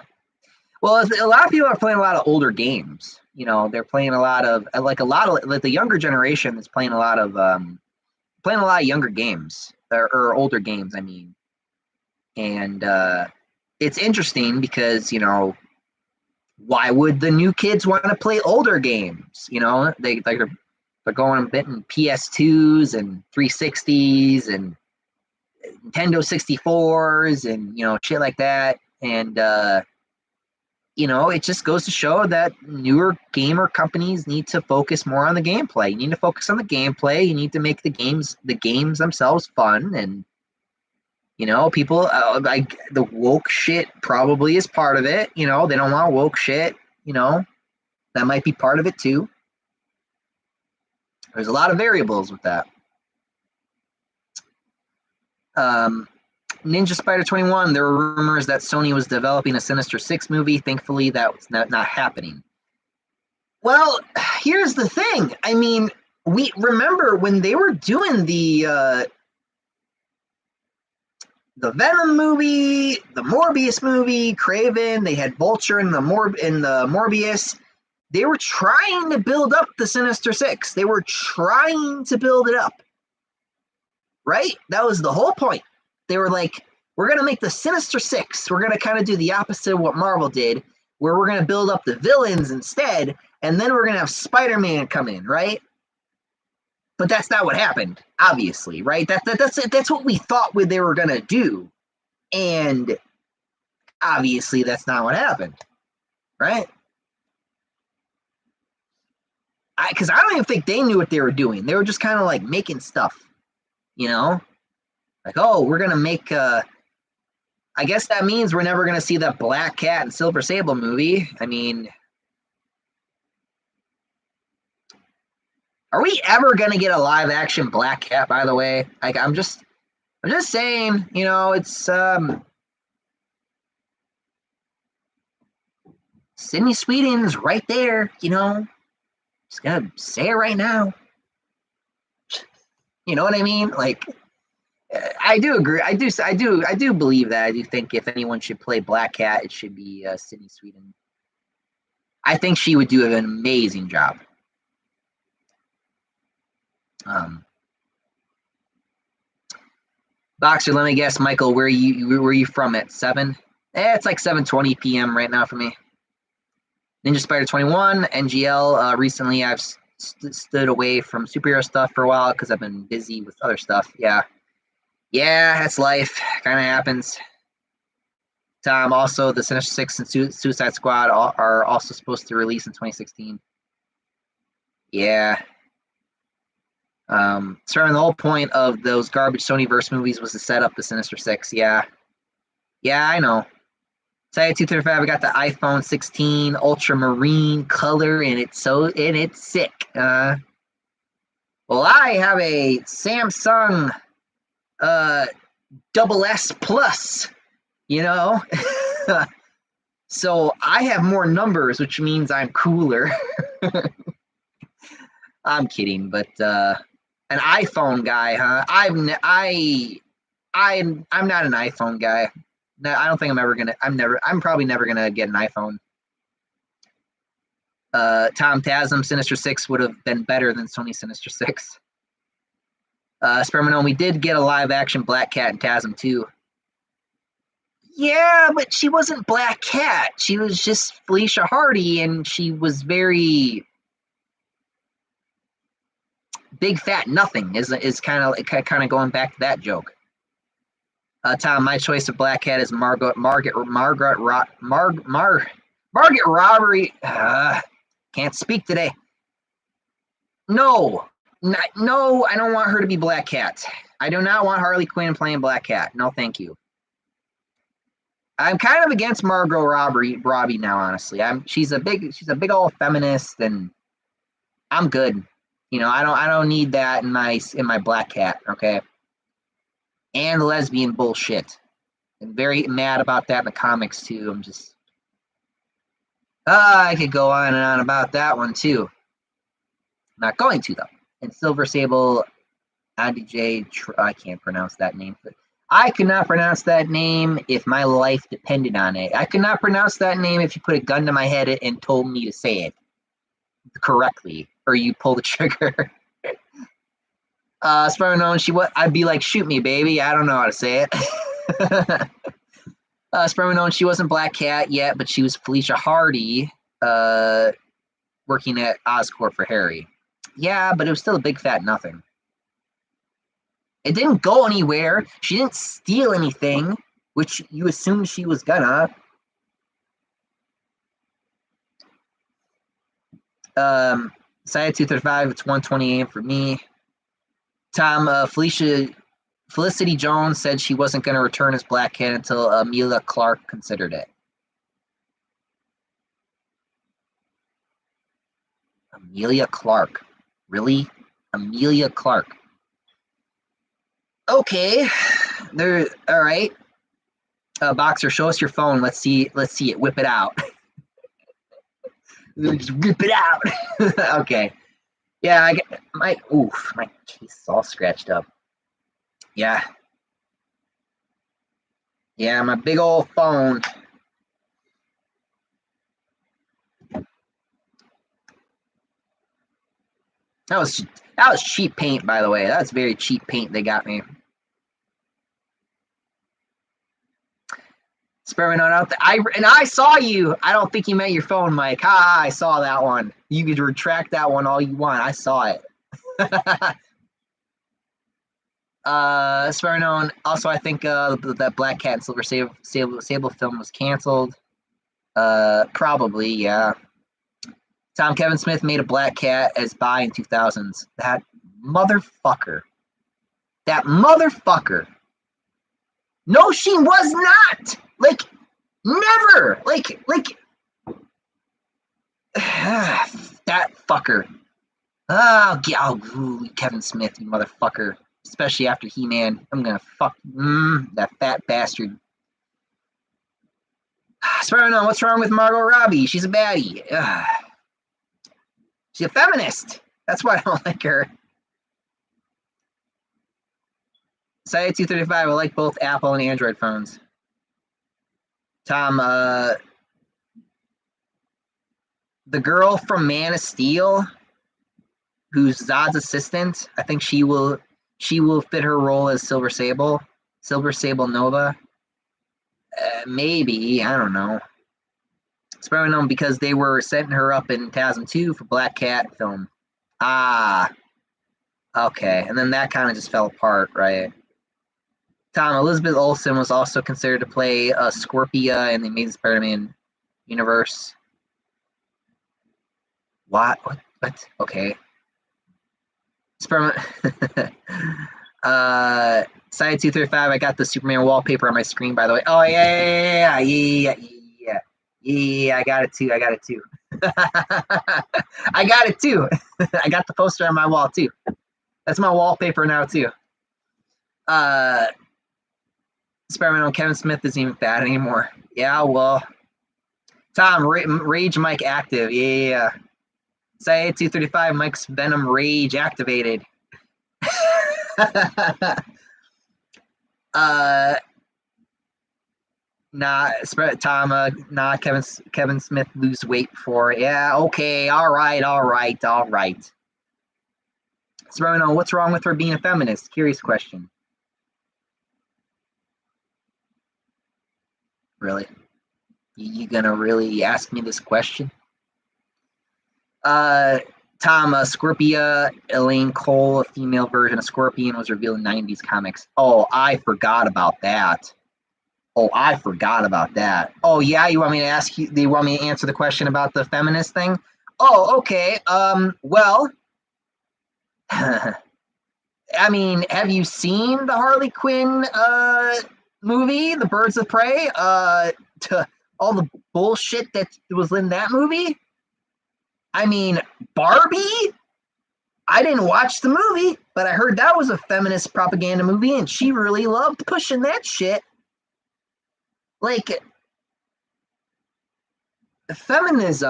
Well, a lot of people are playing a lot of older games. They're playing a lot of the younger generation is playing a lot of younger games or older games. And it's interesting because why would the new kids want to play older games? They're going and betting PS2s and 360s and Nintendo 64s and shit like that. And it just goes to show that newer gamer companies need to focus more on the gameplay. You need to focus on the gameplay. You need to make the games themselves fun. And, people like the woke shit probably is part of it. They don't want woke shit. That might be part of it too. There's a lot of variables with that. Ninja Spider 21, there were rumors that Sony was developing a Sinister Six movie. Thankfully, that was not happening. Well, here's the thing. We remember when they were doing the Venom movie, the Morbius movie, Kraven, they had Vulture in the Morbius. They were trying to build up the Sinister Six. They were trying to build it up. Right? That was the whole point. They were like, we're going to make the Sinister Six. We're going to kind of do the opposite of what Marvel did. where we're going to build up the villains instead, and then we're going to have Spider-Man come in, right? But that's not what happened, obviously, right? That's what we thought they were going to do. And obviously that's not what happened, right? Because I don't even think they knew what they were doing. They were just kind of like making stuff, you know? Like, oh, we're going to make I guess that means we're never going to see that Black Cat and Silver Sable movie. I mean, are we ever going to get a live action Black Cat, by the way? Like, I'm just saying, you know, it's Sydney Sweeney's right there, you know. Just gonna say it right now. You know what I mean? Like, I do agree. I do believe that. I do think if anyone should play Black Cat, it should be Sydney Sweeney. I think she would do an amazing job. Boxer, let me guess, Michael, where you from at 7? It's like 7:20 p.m. right now for me. Ninja Spider 21, NGL. Recently, I've stood away from superhero stuff for a while because I've been busy with other stuff. Yeah, that's life. Kind of happens. Tom, also, the Sinister Six and Suicide Squad are also supposed to release in 2016. Yeah. Certainly the whole point of those garbage Sonyverse movies was to set up the Sinister Six. Yeah, I know. Saya 235, I got the iPhone 16 ultramarine color, and it's sick. Well, I have a Samsung double S Plus, you know. So I have more numbers, which means I'm cooler. I'm kidding, but an iPhone guy, huh? I'm not an iPhone guy. No, I don't think I'm probably never gonna get an iPhone. Tom Tasm, Sinister Six would have been better than Sony Sinister Six. Spermanon, we did get a live action Black Cat and Tasm too. Yeah, but she wasn't Black Cat. She was just Felicia Hardy, and she was very big fat nothing. Is kind of going back to that joke. Tom, my choice of Black Cat is Margaret Robbery. Can't speak today. No, I don't want her to be Black Cat. I do not want Harley Quinn playing Black Cat. No, thank you. I'm kind of against Margot Robbie now, honestly. She's a big old feminist, and I'm good. You know, I don't need that in my Black Cat. Okay. And lesbian bullshit. I'm very mad about that in the comics too. I'm just I could go on and on about that one too. I'm not going to though. And Silver Sable, Andy J. I can't pronounce that name. But I could not pronounce that name if my life depended on it. I could not pronounce that name if you put a gun to my head and told me to say it correctly, or you pull the trigger. I'd be like, shoot me, baby. I don't know how to say it. Spermanon, she wasn't Black Cat yet, but she was Felicia Hardy, working at Oscorp for Harry. Yeah, but it was still a big fat nothing. It didn't go anywhere. She didn't steal anything, which you assumed she was gonna. Saya 235, it's 128 for me. Tom, Felicity Jones said she wasn't going to return as Black Cat until Emilia Clarke considered it. Emilia Clarke. Really? Emilia Clarke. Okay. All right. Boxer, show us your phone. Let's see it. Whip it out. Just whip it out. Okay. Yeah, my case is all scratched up. Yeah, my big old phone. That was cheap paint, by the way. That's very cheap paint they got me. Spider-Man out there. I saw you. I don't think you meant your phone, Mike. Ha! I saw that one. You could retract that one all you want. I saw it. Spider-Man. Also, I think that Black Cat and Silver Sable film was canceled. Probably, yeah. Tom Kevin Smith made a Black Cat as bi in 2000s. That motherfucker. That motherfucker. No, she was not. Like, never. Like that fucker. Oh, Kevin Smith, you motherfucker. Especially after He-Man. I'm gonna fuck that fat bastard. Spider-Man, what's wrong with Margot Robbie? She's a baddie. She's a feminist. That's why I don't like her. Side 235, I like both Apple and Android phones. Tom, the girl from Man of Steel, who's Zod's assistant, I think she will fit her role as Silver Sable Nova. Maybe, I don't know. It's probably known because they were setting her up in TASM 2 for Black Cat film. Okay, and then that kind of just fell apart, right? Tom, Elizabeth Olsen was also considered to play Scorpia in the Amazing Spider-Man universe. What? Okay. Spider-Man. Side 235, I got the Superman wallpaper on my screen, by the way. Oh, yeah, I got it too. I got it too. I got the poster on my wall too. That's my wallpaper now too. Spider-Man Kevin Smith isn't even fat anymore. Yeah, well. Tom, Rage Mike active. Yeah. Side 235, Mike's Venom Rage activated. Kevin Smith lose weight before. Yeah, okay, all right. Spider-Man, what's wrong with her being a feminist? Curious question. Really? You gonna really ask me this question? Tom, Scorpia, Elaine Cole, a female version of Scorpion, was revealed in 90s comics. Oh, I forgot about that. Oh, yeah, you want me to ask you? Do you want me to answer the question about the feminist thing? Oh, okay. Well, I mean, have you seen the Harley Quinn movie, The Birds of Prey? All the bullshit that was in that movie? I mean, Barbie? I didn't watch the movie, but I heard that was a feminist propaganda movie, and she really loved pushing that shit. Like, feminists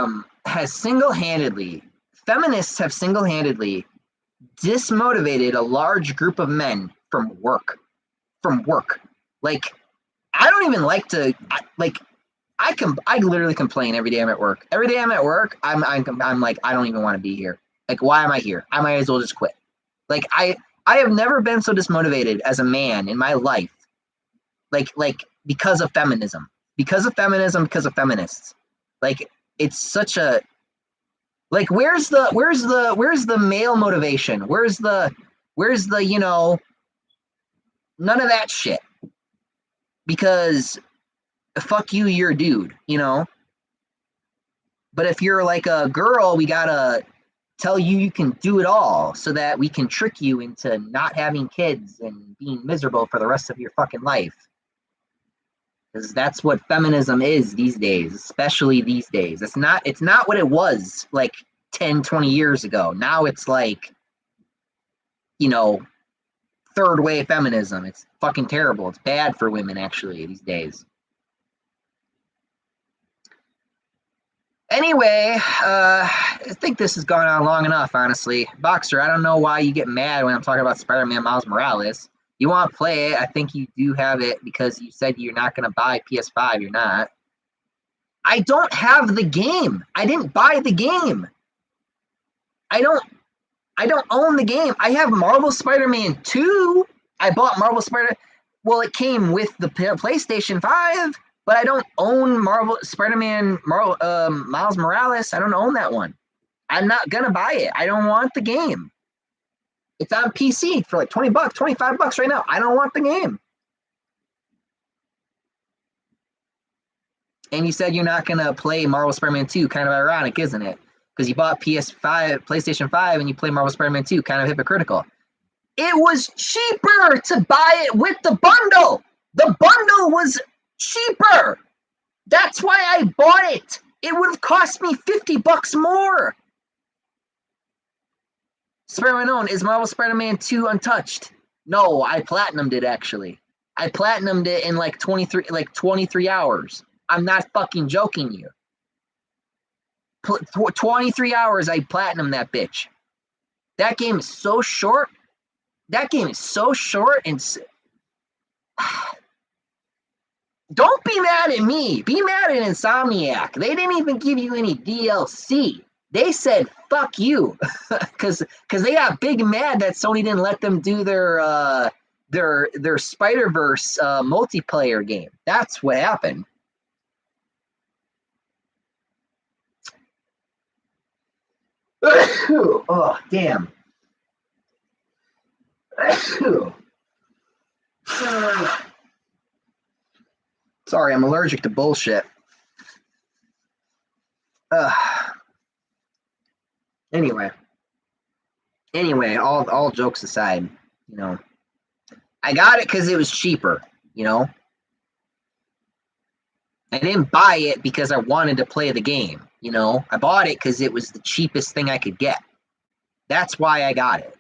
have single-handedly dismotivated a large group of men from work. Like, I don't even like to, I literally complain every day I'm at work. Every day I'm at work, I'm like, I don't even want to be here. Like, why am I here? I might as well just quit. Like, I have never been so dismotivated as a man in my life. Like because of feminism. Because of feminists. Like, it's such a, like, where's the male motivation? Where's the, you know, none of that shit. Because fuck you, you're a dude, you know? But if you're like a girl, we gotta tell you can do it all so that we can trick you into not having kids and being miserable for the rest of your fucking life. Because that's what feminism is these days, especially these days. It's not what it was like 10, 20 years ago. Now it's like, you know, third wave feminism. It's fucking terrible. It's bad for women, actually, these days. Anyway, I think this has gone on long enough, honestly. Boxer, I don't know why you get mad when I'm talking about Spider-Man Miles Morales. You want to play it, I think you do have it because you said you're not going to buy PS5. You're not. I don't have the game. I didn't buy the game. I don't own the game. I have Marvel Spider-Man 2. I bought Marvel Spider. Well, it came with the PlayStation 5. But I don't own Marvel Spider-Man Miles Morales. I don't own that one. I'm not gonna buy it. I don't want the game. It's on PC for like $20, $25 right now. I don't want the game. And you said you're not gonna play Marvel Spider-Man 2. Kind of ironic, isn't it? Because you bought PS5, PlayStation 5, and you play Marvel Spider-Man 2. Kind of hypocritical. It was cheaper to buy it with the bundle. The bundle was cheaper. That's why I bought it. It would have cost me $50 more. Spider-Man Own, is Marvel Spider-Man 2 untouched? No, I platinumed it actually. I platinumed it in like 23 hours. I'm not fucking joking you. 23 hours I platinumed that bitch. That game is so short. That game is so short and don't be mad at me. Be mad at Insomniac. They didn't even give you any DLC. They said fuck you because they got big mad that Sony didn't let them do their Spider-Verse multiplayer game. That's what happened. Oh damn. Sorry, I'm allergic to bullshit. Anyway, all jokes aside, you know, I got it because it was cheaper, you know. I didn't buy it because I wanted to play the game, you know. I bought it because it was the cheapest thing I could get. That's why I got it.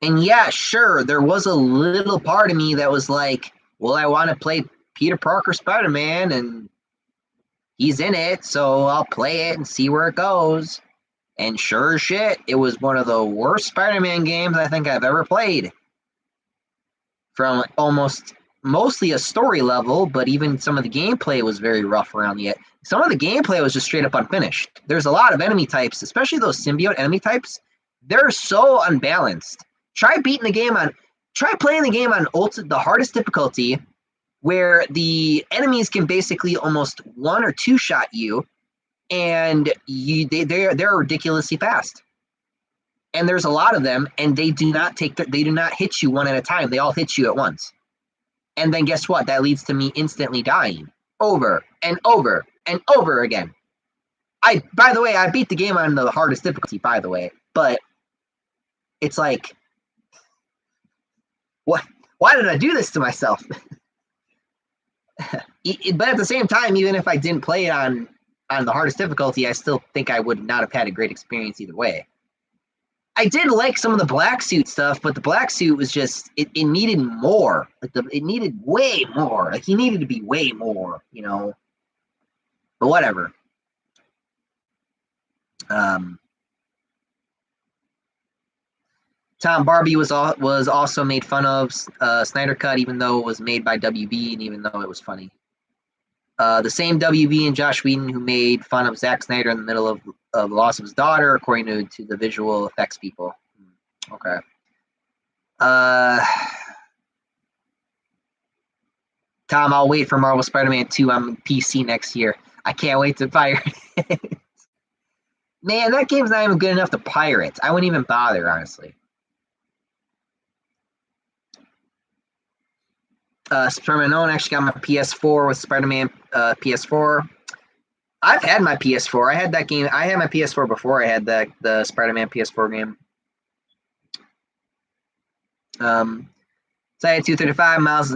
And yeah, sure, there was a little part of me that was like, well, I want to play Peter Parker Spider-Man, and he's in it, so I'll play it and see where it goes. And sure as shit, it was one of the worst Spider-Man games I think I've ever played. From mostly a story level, but even some of the gameplay was very rough around the edge. Some of the gameplay was just straight up unfinished. There's a lot of enemy types, especially those symbiote enemy types. They're so unbalanced. Try playing the game on the hardest difficulty, where the enemies can basically almost one or two shot you, and they're ridiculously fast. And there's a lot of them, and they do not hit you one at a time. They all hit you at once. And then guess what? That leads to me instantly dying over and over and over again. By the way, I beat the game on the hardest difficulty, by the way, but it's like, what? Why did I do this to myself? But at the same time, even if I didn't play it on the hardest difficulty, I still think I would not have had a great experience either way. I did like some of the black suit stuff, but the black suit was just it needed more. It needed way more. Like he needed to be way more, you know. But whatever. Tom, Barbie was also made fun of Snyder Cut, even though it was made by WB and even though it was funny. The same WB and Josh Whedon who made fun of Zack Snyder in the middle of the loss of his daughter, according to the visual effects people. Okay. Tom, I'll wait for Marvel Spider-Man 2 on PC next year. I can't wait to pirate it. Man, that game's not even good enough to pirate. I wouldn't even bother, honestly. Spider-Man Own actually got my PS4 with Spider-Man PS4. I've had my PS4. I had that game. I had my PS4 before I had the Spider-Man PS4 game. Side 235. Miles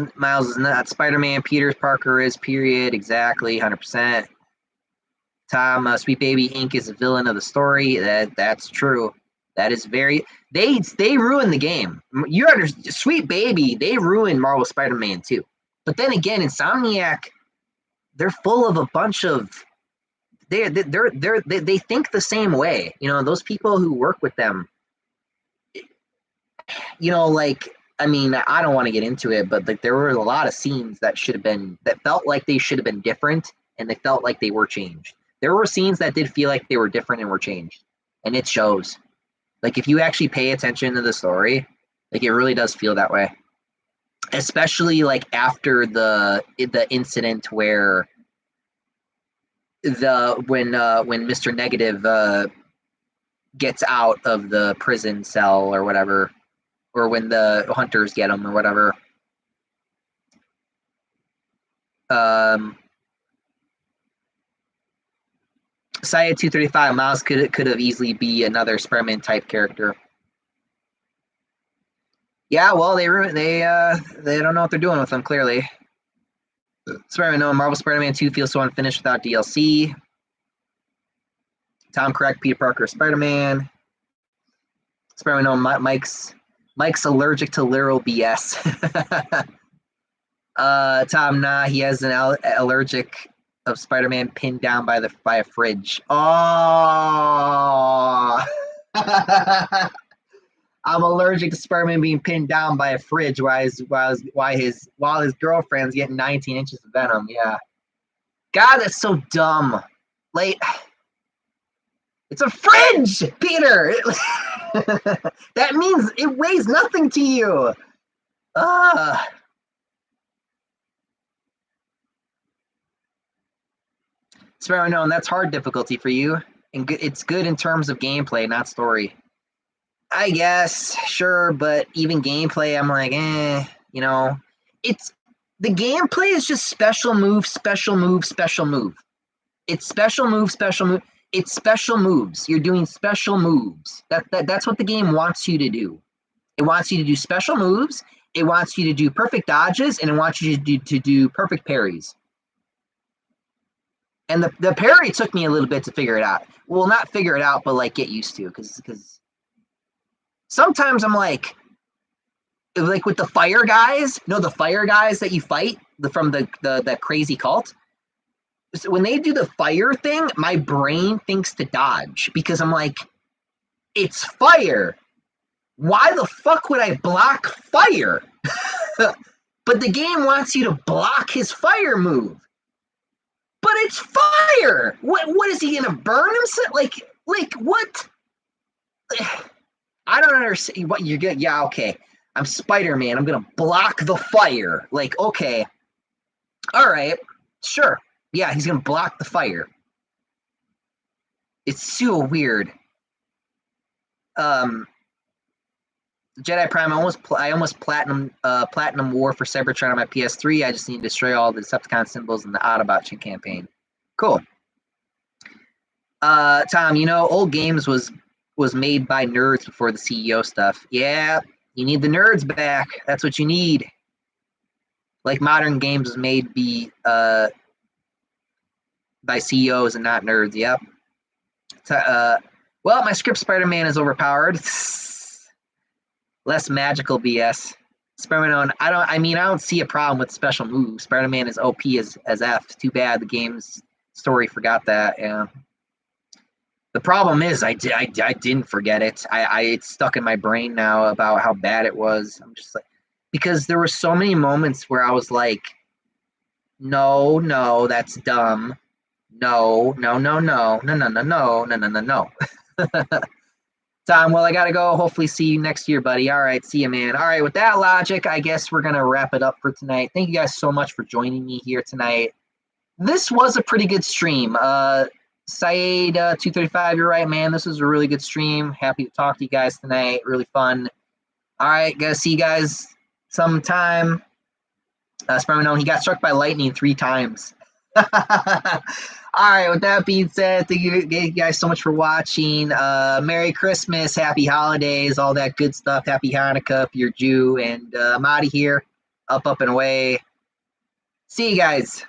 is not Spider-Man. Peter Parker is. Period. Exactly. 100%. Tom, Sweet Baby Inc. is a villain of the story. That's true. That is very. They ruined the game. You understand? Sweet Baby. They ruined Marvel Spider-Man 2. But then again, Insomniac, they're full of a bunch of. They think the same way. You know, those people who work with them. You know, like, I mean, I don't want to get into it, but like there were a lot of scenes that felt like they should have been different, and they felt like they were changed. There were scenes that did feel like they were different and were changed, and it shows. Like if you actually pay attention to the story, like it really does feel that way. especially like after the incident where when Mr. Negative gets out of the prison cell or whatever, or when the hunters get him or whatever. Saya 235 Miles could have easily be another Spider-Man type character. Yeah, well, they don't know what they're doing with them, clearly. Spider-Man No, Marvel Spider-Man 2 feels so unfinished without DLC. Tom correct, Peter Parker, Spider-Man. Spider-Man No, Mike's allergic to literal BS. Tom, nah, he has an allergic of Spider-Man pinned down by a fridge. Oh. I'm allergic to Spider-Man being pinned down by a fridge while his girlfriend's getting 19 inches of venom. Yeah. God, that's so dumb. Like, it's a fridge, Peter. That means it weighs nothing to you. Spider-Man, no, and that's hard difficulty for you. And it's good in terms of gameplay, not story. I guess, sure, but even gameplay, I'm like, you know, it's the gameplay is just special move, special move, special move. It's special move, special move. It's special moves. You're doing special moves. That's what the game wants you to do. It wants you to do special moves. It wants you to do perfect dodges, and it wants you to do perfect parries. And the parry took me a little bit to figure it out. Well, not figure it out, but like get used to, because sometimes I'm like with the fire guys, the fire guys that you fight from the crazy cult. So when they do the fire thing, my brain thinks to dodge because I'm like, it's fire. Why the fuck would I block fire? But the game wants you to block his fire move. But it's fire. What is he gonna burn himself? Like what? I don't understand what you're getting. Yeah, okay. I'm Spider-Man. I'm gonna block the fire. Like, okay. All right. Sure. Yeah, he's gonna block the fire. It's so weird. Jedi Prime. I almost platinum war for Cybertron on my PS3. I just need to destroy all the Decepticon symbols in the Autobot campaign. Cool. Tom, old games was made by nerds before the CEO stuff. Yeah, you need the nerds back. That's what you need. Like modern games was made by CEOs and not nerds. Yep. Well, my script Spider-Man is overpowered. Less magical BS. Spider-Man, I don't see a problem with special moves. Spider-Man is OP as F. Too bad the game's story forgot that. Yeah. The problem is I didn't forget it. It's stuck in my brain now about how bad it was. I'm just like, because there were so many moments where I was like, no, that's dumb. No. Tom, well, I gotta go. Hopefully see you next year, buddy. All right, see you, man. All right, with that logic, I guess we're gonna wrap it up for tonight. Thank you guys so much for joining me here tonight. This was a pretty good stream. Saeed 235, you're right, man. This was a really good stream. Happy to talk to you guys tonight. Really fun. All right, gotta see you guys sometime. Spider-Man, he got struck by lightning 3 times. All right, with that being said, thank you guys so much for watching. Merry Christmas, Happy Holidays, all that good stuff. Happy Hanukkah if you're Jew. And I'm out of here. Up and away. See you guys.